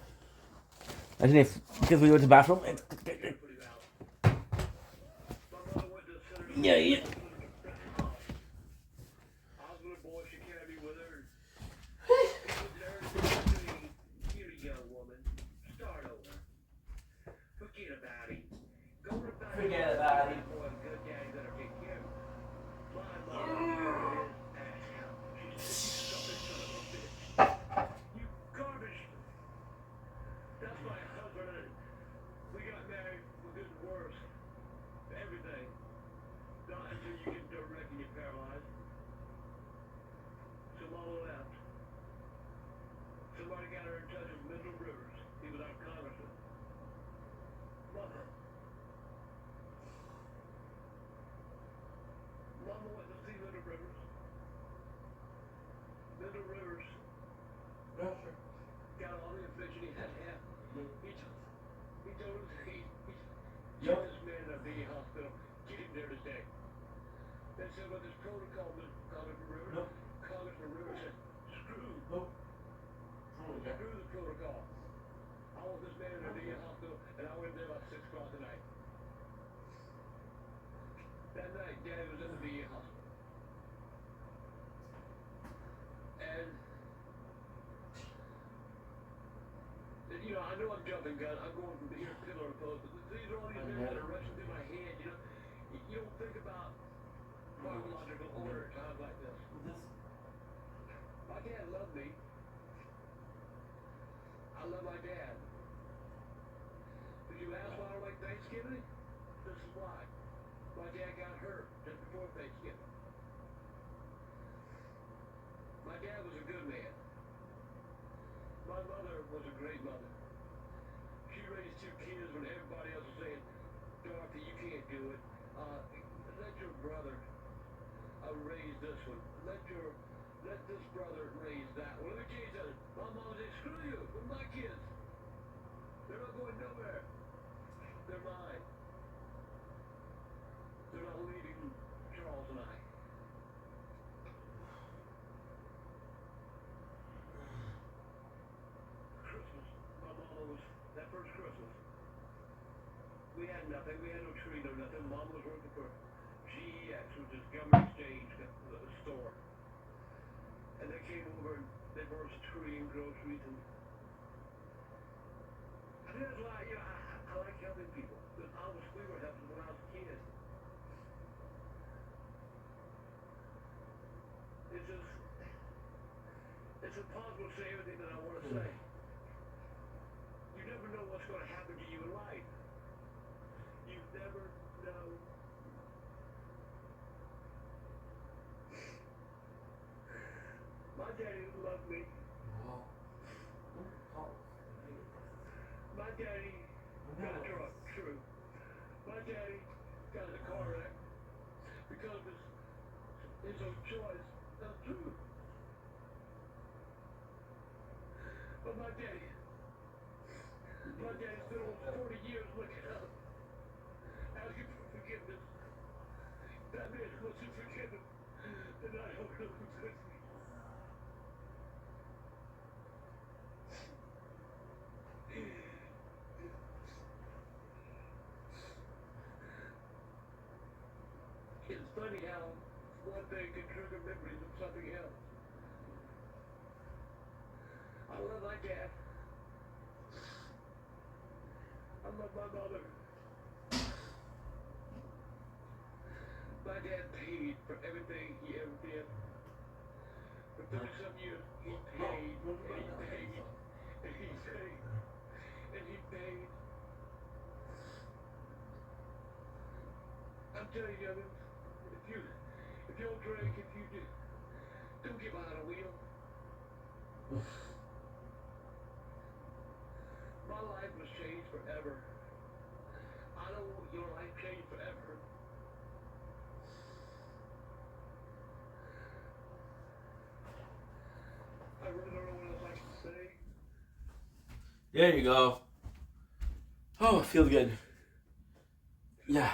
I think if because we went to the bathroom. put him out. My mother went to the center. Yeah. I was a little boy, she carried me with her. You're a young woman. Start over. Forget about him. Go to bed. Forget about him. Boy, good daddy better take care of him. My mother is she's stupid son of a bitch. You garbage. That's my husband. We got married for good and worse. Everything. Not until you get direct and you're paralyzed. So Mama left. Somebody got her in touch with Mr. Rivers. He was our congressman. Mama. Mama went to see Mr. Rivers. Mr. Rivers got all the information he had to have. He told us he took this man to the hospital. Get him there today. They said about this protocol, Congressman Rivers. No. Congressman Rivers said, screw the protocol. I want this man in the hospital, and I went there about 6 o'clock tonight. That night, Daddy was in the VA hospital. And, you know, I know I'm jumping, guys. I'm going from here pillar to post. But these are all these things that are rushing through my head, you know. You don't think about chronological order at times like this. My dad loved me. I love my dad. Did you ask why I like Thanksgiving? This is why. My dad got hurt just before Thanksgiving. My dad was a good man. My mother was a great mother. She raised 2 kids when everybody else was saying, Dorothy, you can't do it. Let your brother raise this one. Let this brother raise that one. Let me tell you something. My mom said, screw you with my kids. They're not going nowhere. They're mine. They're not leaving Charles and I. Christmas. My mama was, that first Christmas, we had nothing. We had no tree, no nothing. Mama was working for GEX, which is Government Exchange store. And they came over and they brought us a tree and groceries and I think that's why, you know, I like helping people. Because we were helping when I was a kid. It's impossible to say everything that I want to say. You never know what's going to happen to you in life. You never know. My daddy loved me. My daddy got drunk, true. My daddy got in a car wreck because of his own choice. That's true. But my daddy spent almost 40 years looking up, asking for forgiveness. That man wasn't forgiven, and I don't know who could be. It's funny how one thing can trigger memories of something else. I love my dad. I love my mother. My dad paid for everything he ever did. For 30-some years, he paid, and he paid, and he paid, and he paid. I'm telling you, if you don't drink, if you do, don't get behind a wheel. My life was changed forever. I don't want your life changed forever. I really don't know what else I can say. There you go. Oh, it feels good. Yeah.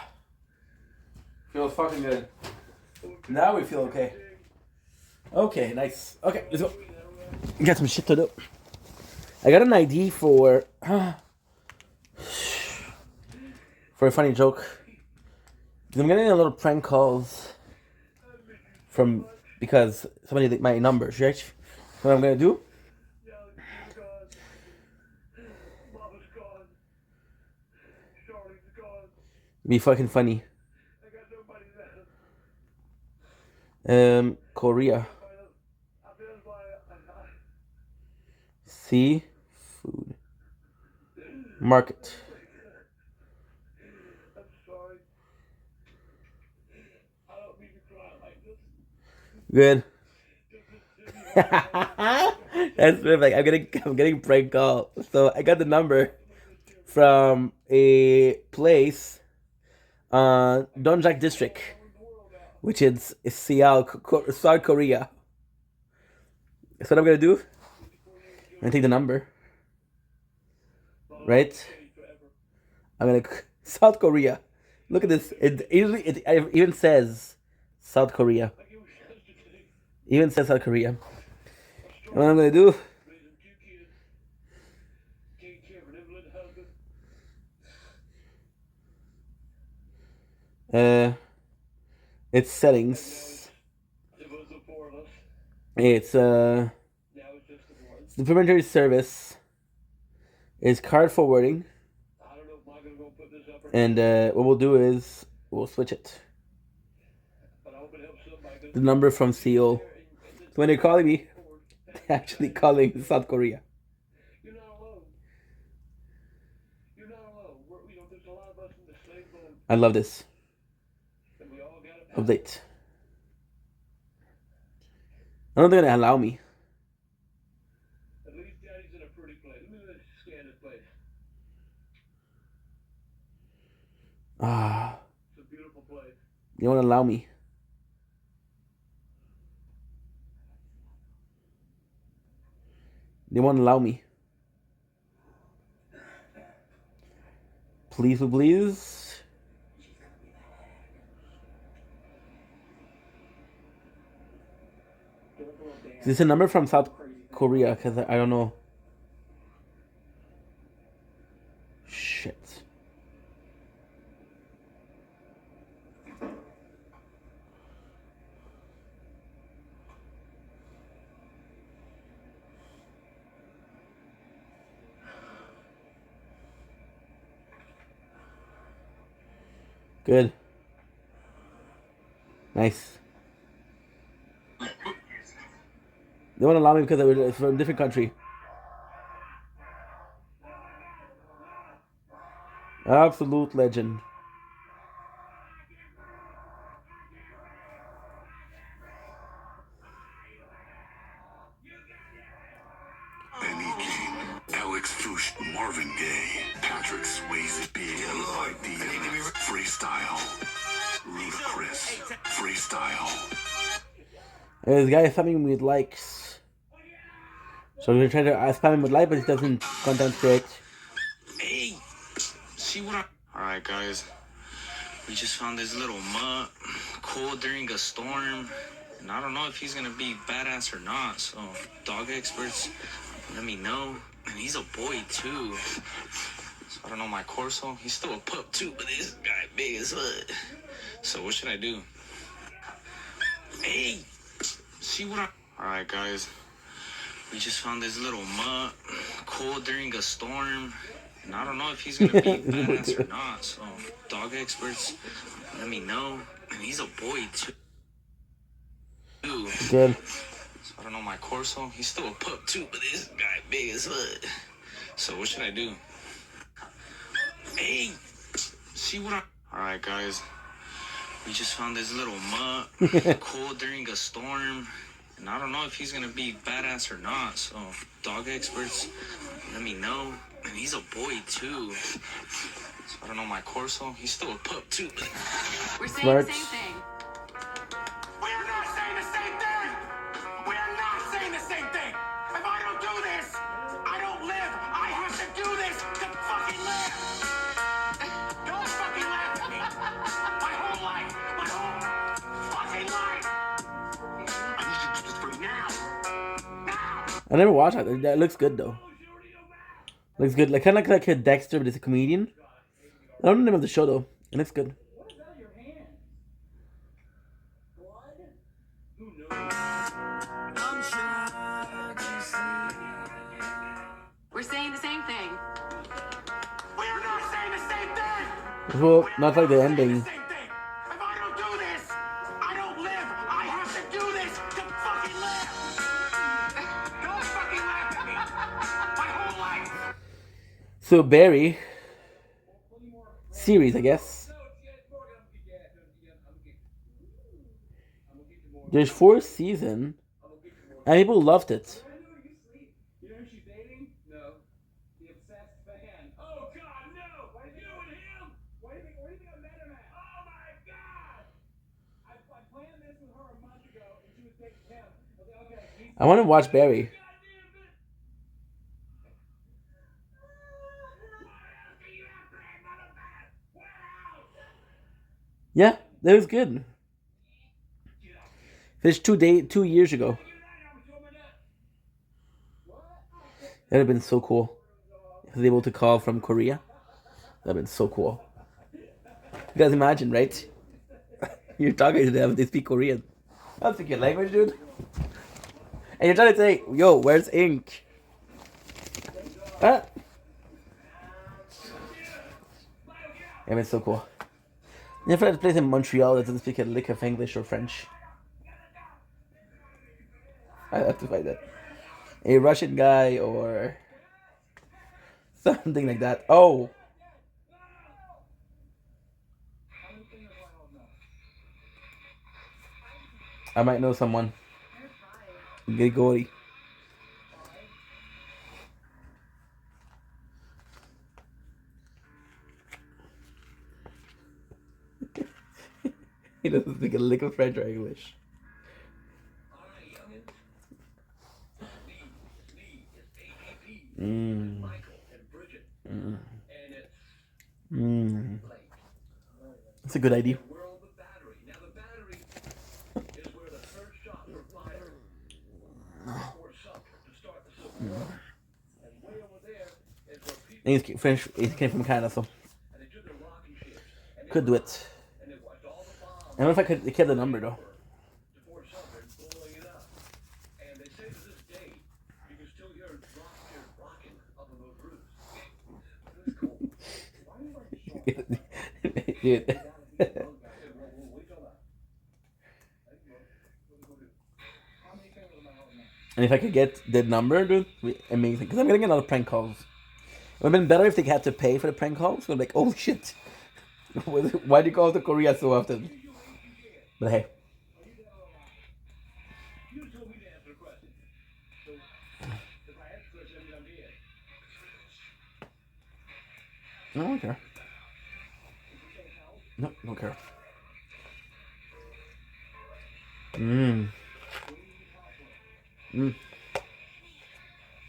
Feels fucking good. Now we feel okay. Okay, nice. Okay, let's go. Got some shit to do. I got an ID for a funny joke. I'm getting a little prank calls from because somebody did my numbers, right? What I'm gonna do? Be fucking funny. Korea. Seafood market. Good. That's perfect. I'm getting prank call. So I got the number from a place, Dongjak District, which is Seoul, South Korea. That's what I'm gonna do. I'm gonna take the number. Right? I'm gonna South Korea. Look at this. It even says South Korea. Even says South Korea. And what I'm gonna do? It's settings. It's supplementary service. Is card forwarding. And what we'll do is we'll switch it. The number from Seoul. So when they're calling me, they're actually calling South Korea. I love this. Update. I don't think they're gonna allow me. Ah. They won't allow me. They won't allow me. Please, please. Is this a number from South Korea? Because I don't know. Shit. Good. Nice. They won't allow me because it's from a different country. Absolute legend. Benny King, Alex Fuchs, Marvin Gaye, Patrick Swayze, B.I.D. Freestyle, Ludacris, Freestyle. This guy is spamming me with likes. So we're gonna try to spam him with likes, but he doesn't content create. Hey, see what I... Alright guys, we just found this little mutt, cool during a storm, and I don't know if he's gonna be badass or not, so dog experts, let me know. And he's a boy too, so I don't know my Corso, he's still a pup too, but this guy big as fuck. So what should I do? Hey, see what I... Alright guys, we just found this little mutt, cool during a storm, and I don't know if he's gonna be badass or not, so dog experts, let me know. And he's a boy too. Good. So I don't know my Corso, he's still a pup too, but this guy big as fuck. So what should I do? Hey, see what I... Alright guys, we just found this little mutt, cool during a storm, and I don't know if he's gonna be badass or not, so dog experts, let me know. And he's a boy too. So I don't know my Corso, he's still a pup too, but... We're saying Smart. the same thing. We are not saying the same thing! We are not saying the same thing! If I don't do this, I don't live! I have to do this to fucking live! Don't fucking laugh at me! My whole life! My whole fucking life! I need you to do this for me now! Now! I never watched it. That looks good though. Looks good. Like kind of like a Dexter, but it's a comedian. I don't know the name of the show though. It looks good. What is that on your hand? Blood? Who knows? We're saying the same thing. We're not saying the same thing! Well, not like the We're saying ending. the same thing! If I don't do this, I don't live! I have to do this to fucking live! Don't fucking laugh at me! My whole life! So Barry series, I guess. There's 4 seasons, and people loved it. You know who she's dating? No. The obsessed fan. Oh God, no! You and him? Why do you think I met him at? Oh my God! I planned this with her a month ago, and she was dating him. I was like, okay, he's I want to watch Barry. Yeah, that was good. Finished 2 years ago. That'd have been so cool. If I was able to call from Korea. That'd have been so cool. You guys imagine, right? You're talking to them, they speak Korean. That's a good language, dude. And you're trying to say, yo, where's ink? Huh? Yeah, it's so cool. If I had a place in Montreal that doesn't speak a lick of English or French, I have to find that. A Russian guy or something like that. Oh! I might know someone. Grigori. He doesn't speak a lick of French or English. That's a good idea. And he's French. He came from Canada, so could do it. I don't know if I could get the number though. Dude. And if I could get the number, dude, it'd be amazing. Because I'm getting a lot of prank calls. It would have been better if they had to pay for the prank calls. I'm like, oh shit. Why do you call to Korea so often? But hey. I don't care. No, don't care. Mm. Mm.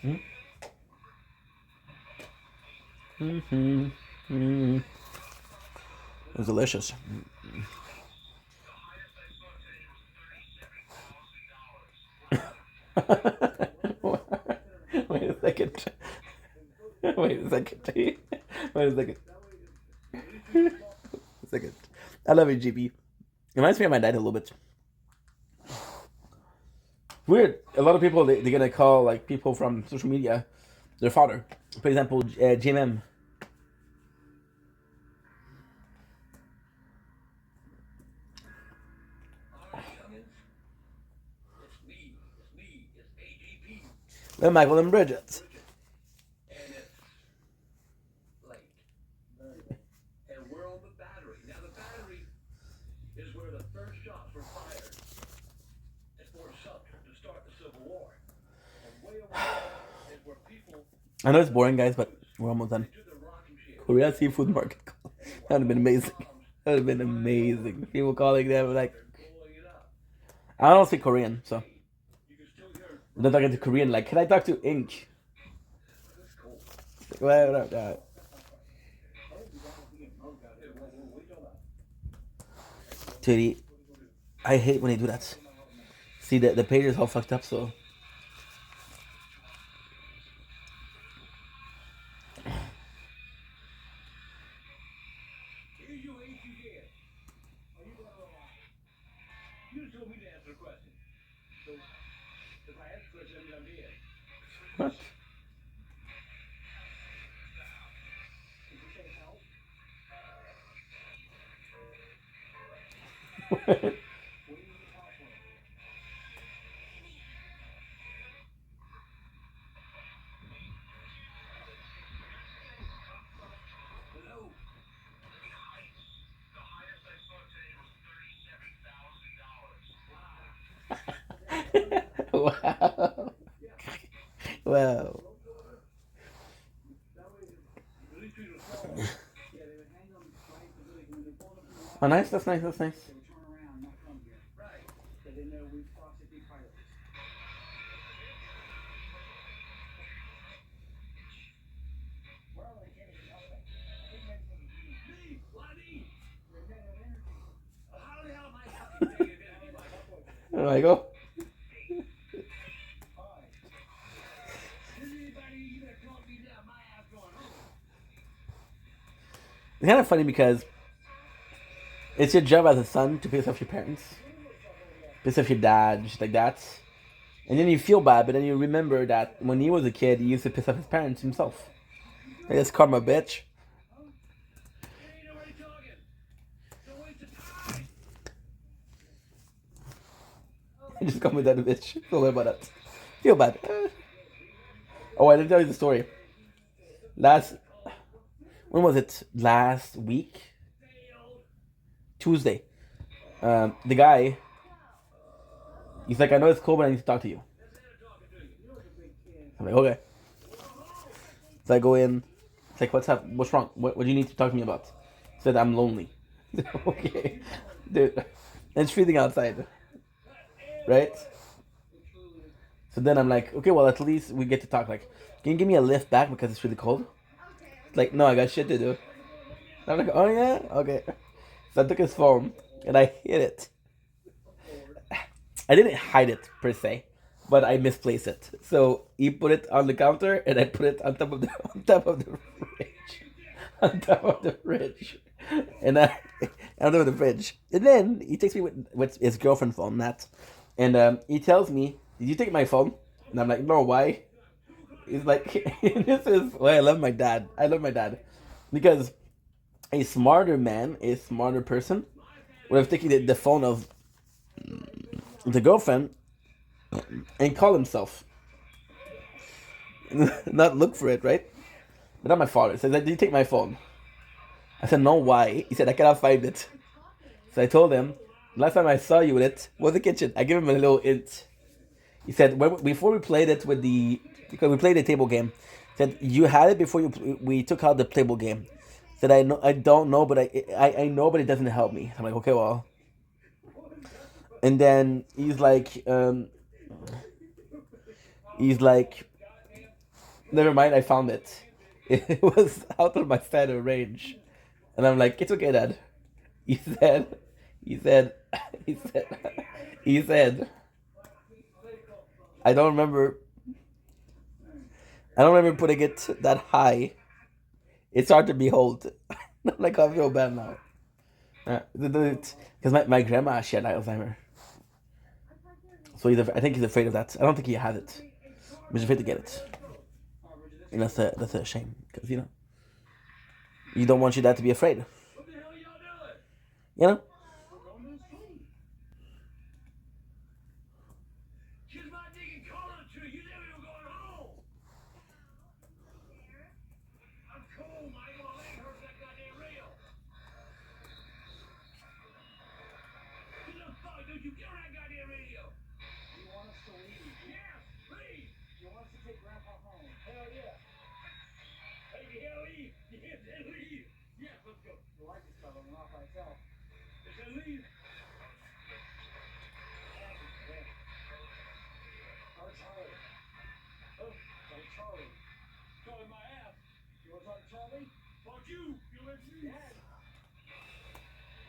Mm. Mm-hmm. Mm. It was delicious. Wait a second. Wait a second. Wait a second. A second. I love you, GP. It reminds me of my dad a little bit. Weird. A lot of people, they're gonna call like people from social media their father. For example, JMM. Well, Michael and Bridget. And we're on the battery. Now the battery is where the first shots were fired at Fort Sumter to start the Civil War. And way over there is where people. I know it's boring, guys, but we're almost done. Korea Seafood Market. That would have been amazing. That would have been amazing. People calling them like, I don't speak Korean, so they're talking to Korean. Like, can I talk to Ink? Well, Teddy, I hate when they do that. See, the page is all fucked up, so told me to answer the question. So, if I answer the question, that means I'm dead. What? Did you say help? What do you need help with? Hello? Wow. Wow. At least treat us wrong. Yeah, they would hang them right so they when they pull up in the water, Oh, nice. That's nice. That's nice. they would turn around and not come here. Right. So they know we've crossed the big pirates. Where are they getting helping? Who makes them me? Why me? You're negative energy. How the hell am I fucking negative energy, Michael? There I go. Hi. Is anybody you better talk me down my ass going home? It's kind of funny because it's your job as a son to piss off your parents, piss off your dad, shit like that. And then you feel bad, but then you remember that when he was a kid, he used to piss off his parents himself. Like, that's karma, bitch. Ain't nobody talking. Don't waste the time. Just call me that bitch. Feel bad about that. Feel bad. Oh, I didn't tell you the story. When was it? Last week? Tuesday. The guy, he's like, I know it's cold, but I need to talk to you. I'm like, okay. So I go in. It's like, what's up? What's wrong? What do you need to talk to me about? He said, I'm lonely. Okay. Dude. And it's freezing outside. Right? So then I'm like, okay, well, at least we get to talk. Like, can you give me a lift back because it's really cold? It's like, no, I got shit to do. I'm like, oh yeah? Okay. So I took his phone and I hid it. I didn't hide it per se, but I misplaced it. So he put it on the counter and I put it on top of the fridge. On top of the fridge. And I on top of the fridge. And then he takes me with his girlfriend's phone, Nat. And he tells me, did you take my phone? And I'm like, no, why? He's like, this is why I love my dad. I love my dad. Because a smarter man, a smarter person, would have taken the phone of the girlfriend and call himself. Not look for it, right? But not my father. He says, did you take my phone? I said, no, why? He said, I cannot find it. So I told him, last time I saw you with it was the kitchen. I gave him a little hint. He said, before we played it because we played a table game, he said, you had it before we took out the table game. He said, I don't know, but I know, but it doesn't help me. I'm like, okay, well. And then he's like, never mind, I found it. It was out of my standard range. And I'm like, it's okay, Dad. He said, he said, I don't remember putting it that high. It's hard to behold. I'm like, I feel bad now. Because my grandma, she had Alzheimer. So I think he's afraid of that. I don't think he has it. He's afraid to get it. And that's a shame. Because, you don't want your dad to be afraid. What the hell are y'all doing? You know? Kids my digging collar to you. Never even going home. I'm cold, Michael. My leg hurts that goddamn rail. Get the fuck, dude. You get on that goddamn radio. You want us to leave? Yes, leave. You want us to take Grandpa home? Hell yeah. Hey, hell leave. Yes, then leave. Yes, let's go. You like this fellow, and off I tell. They said leave. Oh, Charlie. Oh, Charlie. Charlie, my ass. You want to talk to Charlie? Fuck you. You listen to me. Dad.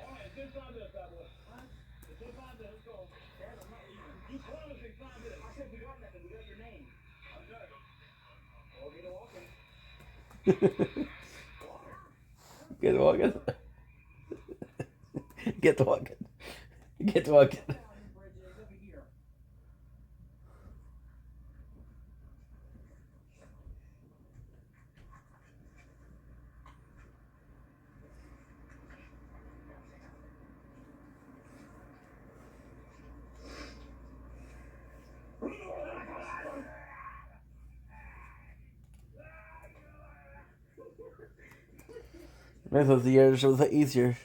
All right, it's been 5 minutes, bad boy. What? It's been 5 minutes. Let's go. Dad, I'm not leaving. You promised me 5 minutes. I said we got nothing. We got your name. I'm done. Well, get a walking. Get walking. Get walking. Get walking. This was the years it was easier.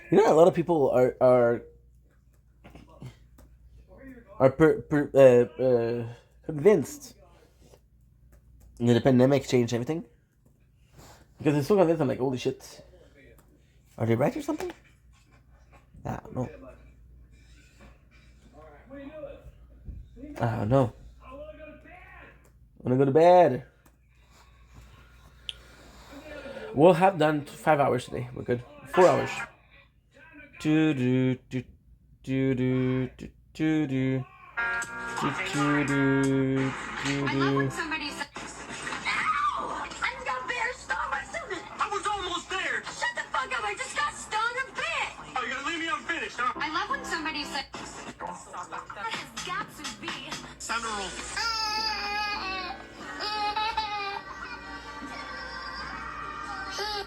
You know, a lot of people are convinced that the pandemic changed everything. Because they're so convinced, I'm like, holy shit. Are they right or something? I don't know. I don't know. I wanna go to bed. We'll have done 5 hours today. We're good. 4 hours. Do do do do do do do do do do do. Somebody said, ow! I just got bit or stung by something. I was almost there. Shut the fuck up! I just got stung or bit. Oh, you gotta leave me unfinished, huh? I love when somebody says, that has got to be. Sandra roll.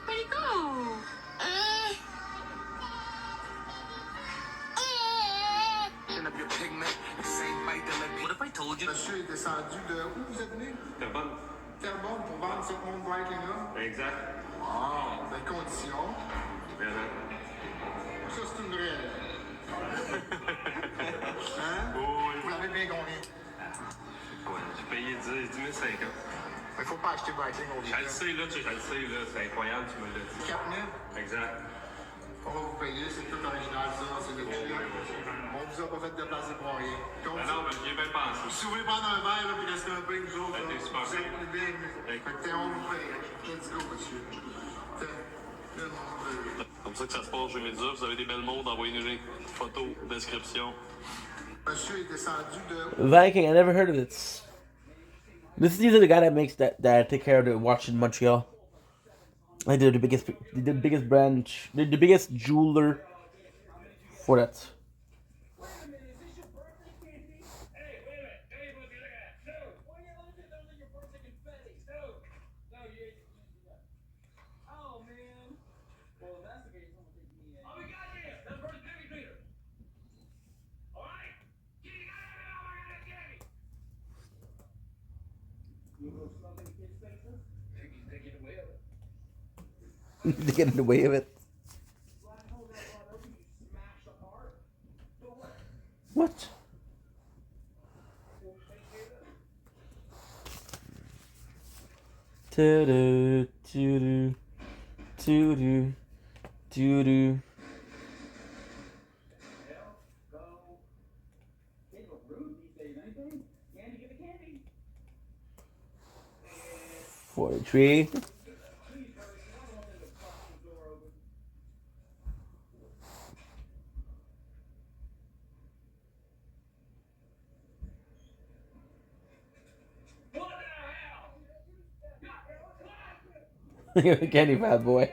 Where'd he go? Up your pigment, the same bite de la vie. What if I told you? Monsieur est descendu de où vous êtes venu? Terrebonne. Terrebonne pour vendre sur mon biking là? Exact. Wow, belle condition. Vraiment. Ça, c'est une vraie. Hein? Oui. Vous l'avez bien gagné. Ouais, j'ai payé 10 500. Il faut pas acheter biking au Je le sais, là, c'est incroyable, tu me l'as dit. 4 000. Exact. On va vous payer, c'est tout original ça, c'est le client. On vous a pas fait déplacer pour rien. Non, mais j'y ai bien pensé. Si vous voulez prendre un verre là, puis rester un peu avec nous autres, Ben, là, t'es super vous êtes bien. plus bienvenus. Fait que on vous paye. Let's go, monsieur. Tiens, Comme ça que ça se passe chez Média. Vous avez des belles mots, envoyez-nous des photos, description. monsieur est descendu de. Viking, I never heard of it. These are the guy that makes that take care of the watch in Montreal. Like they're the biggest branch, they're the biggest jeweler for that. To get in the way of it. What? Do do do do do do. Poetry. You're a candy bad boy.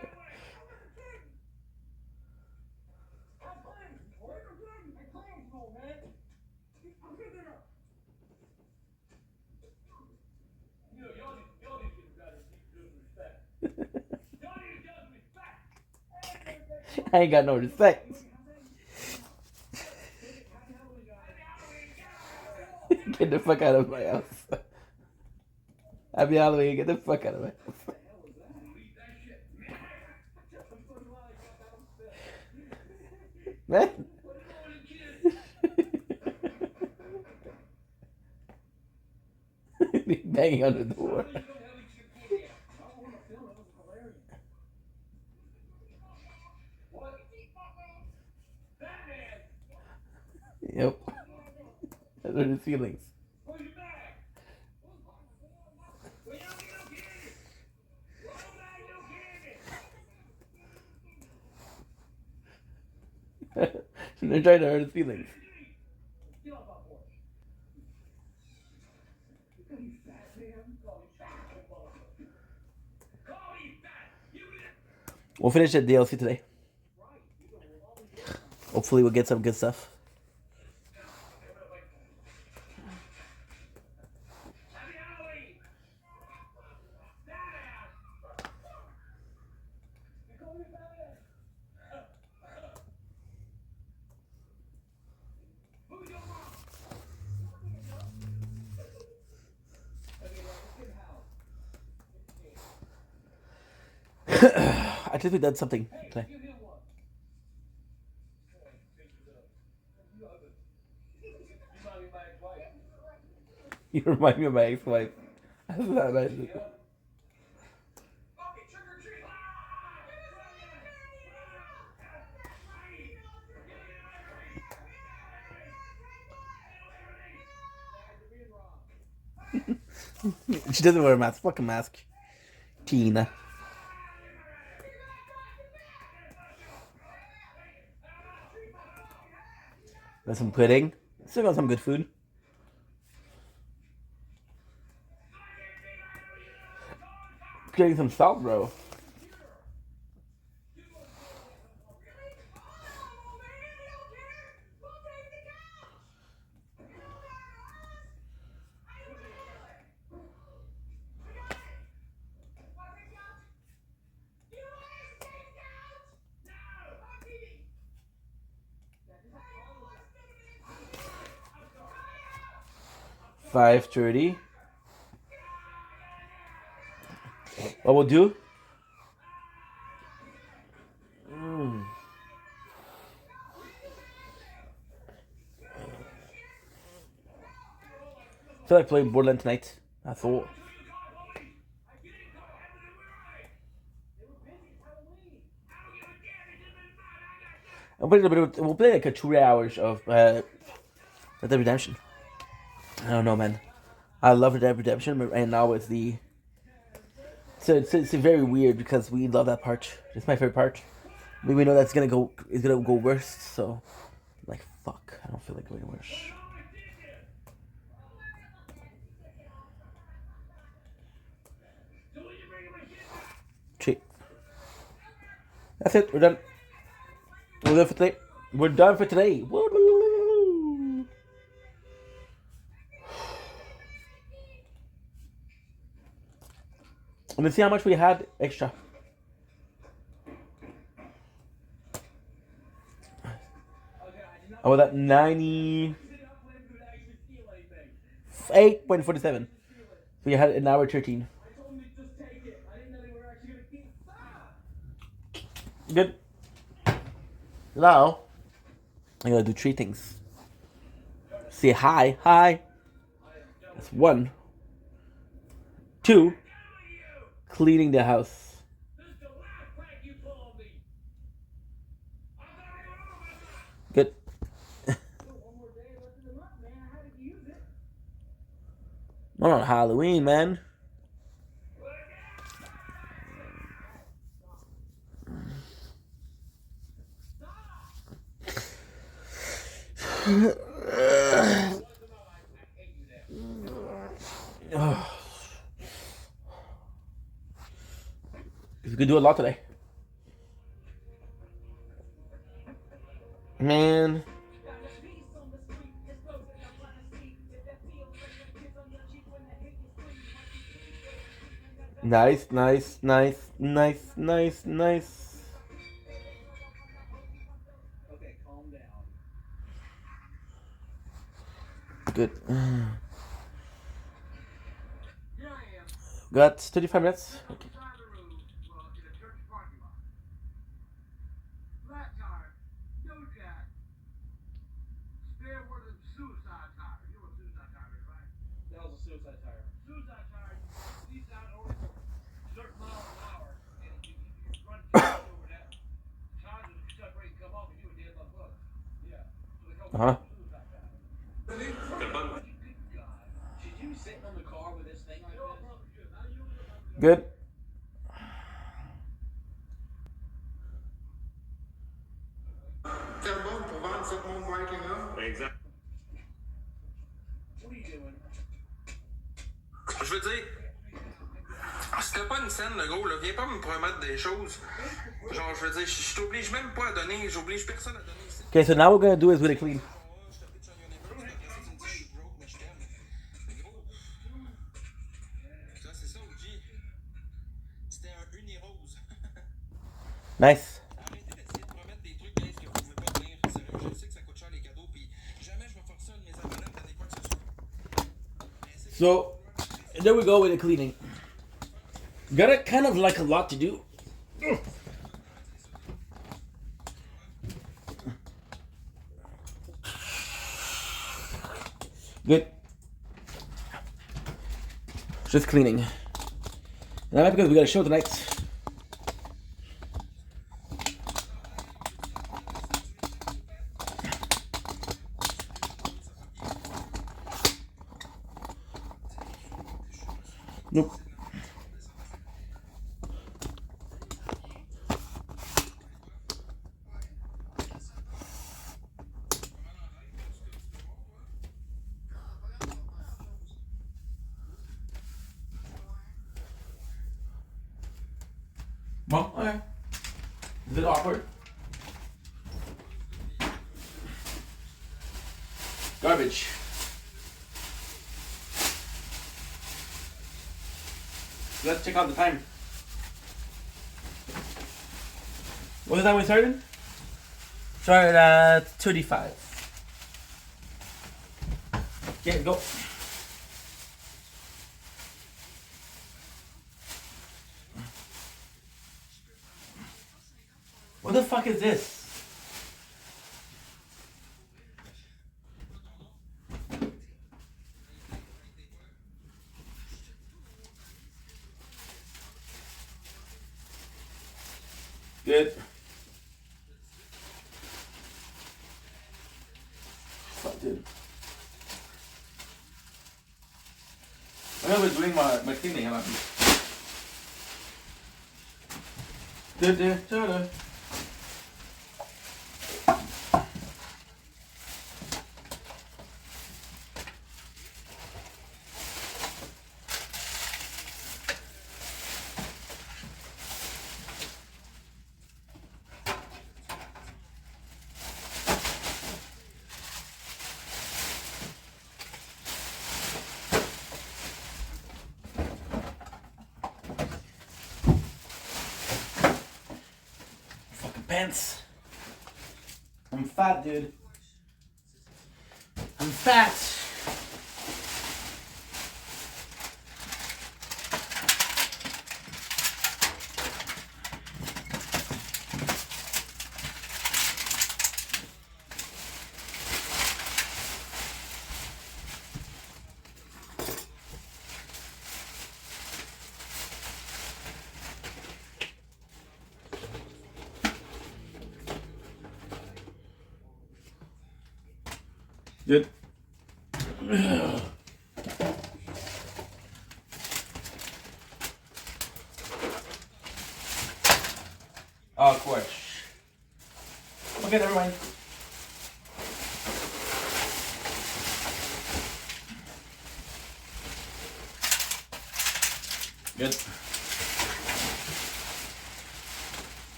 I ain't got no respect. Get the fuck out of my house. Happy Halloween, get the fuck out of my house. Man. Banging on the door. Yep. Those are his feelings. They're trying to hurt his feelings. We'll finish that DLC today. Hopefully we'll get some good stuff. I think we did something today. You remind me of my ex-wife. That's not nice. She doesn't wear a mask. Fucking mask. Tina. Got some pudding. Still got some good food. Getting some salt, bro. $5.30. What we'll do? I feel like playing Borderlands tonight. I thought. We'll play like a 2 hours of Red Dead Redemption. I don't know, man. I love Red Dead Redemption, and now it's the. So it's very weird because we love that part. It's my favorite part. We know that's gonna go. It's gonna go worse. So, like, fuck. I don't feel like going worse. Cheap. That's it. We're done. We're done for today. We're done for today. Let me see how much we had extra. I was at 98.47. We had an hour 13. Good. Now, I gotta do 3 things. Say hi. Hi. That's 1. 2. Cleaning the house. Good. Not on Halloween, man. We could do a lot today. Man. Nice. Okay, calm down. Good. Got 35 minutes. Okay. That was a suicide tire. Suicide tire. These out only for certain miles an hour, and you run over that. Tires if you start ready to come off, and you would dead by buck. Yeah. So they call it suicide tire. Good God. Should you be sitting on the car with this thing like this? Good. Carbone pour vendre cette montre biking-là. Exact. What are you doing? Je veux dire, c'était pas une scène, le gros, là. Viens pas me promettre des choses. Genre, je veux dire, je t'oblige même pas à donner, j'oblige personne à donner. Okay, so now what we're gonna do is really clean. Nice. So, there we go with the cleaning. Got a kind of like a lot to do. Good. Just cleaning. And I'm because we got a show tonight. Nope. Well, okay. A bit awkward. Garbage. Let's check out the time. What is that we started? Started at 35. Okay, go. What the fuck is this? Good. Fuck, dude. I know we're doing my cleaning. I'm happy. Fucking pants. I'm fat, dude. I'm fat. Good. Oh, of course. Okay, never mind. Good.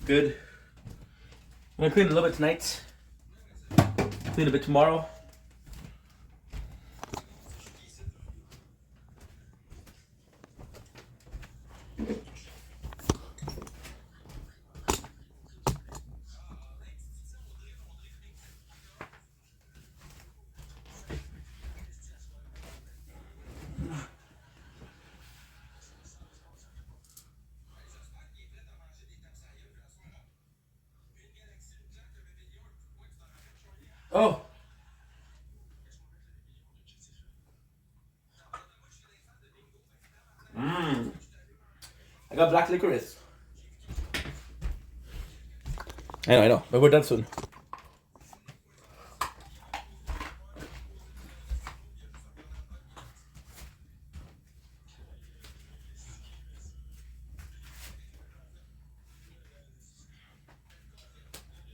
Good. I'm gonna clean a little bit tonight. Clean a bit tomorrow. Oh. I got black licorice. I know, but we're done soon.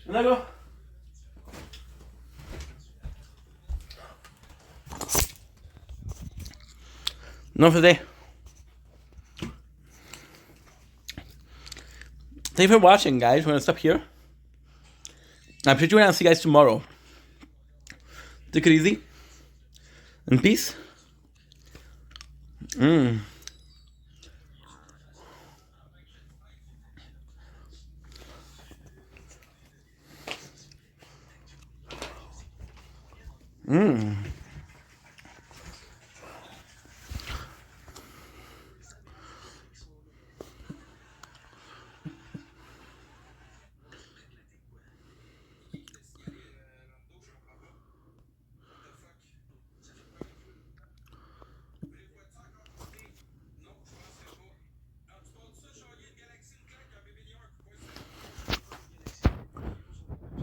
And I go. Enough for today. Thank you for watching, guys. We're gonna stop here. I'm sure you're gonna see you guys tomorrow. Take it easy. And peace. Mmm. Mmm.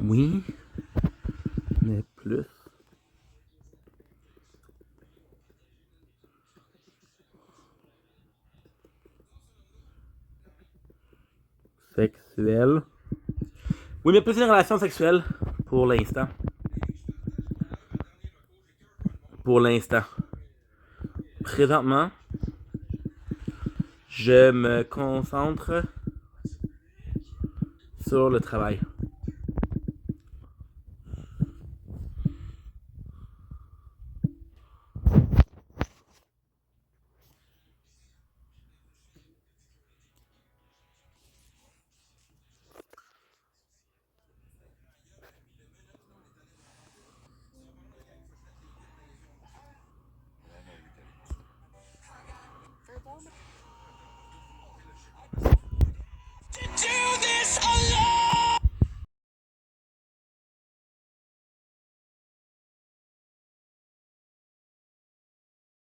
Oui, mais plus. Sexuel. Oui, mais plus une relation sexuelle pour l'instant. Pour l'instant. Présentement, je me concentre sur le travail.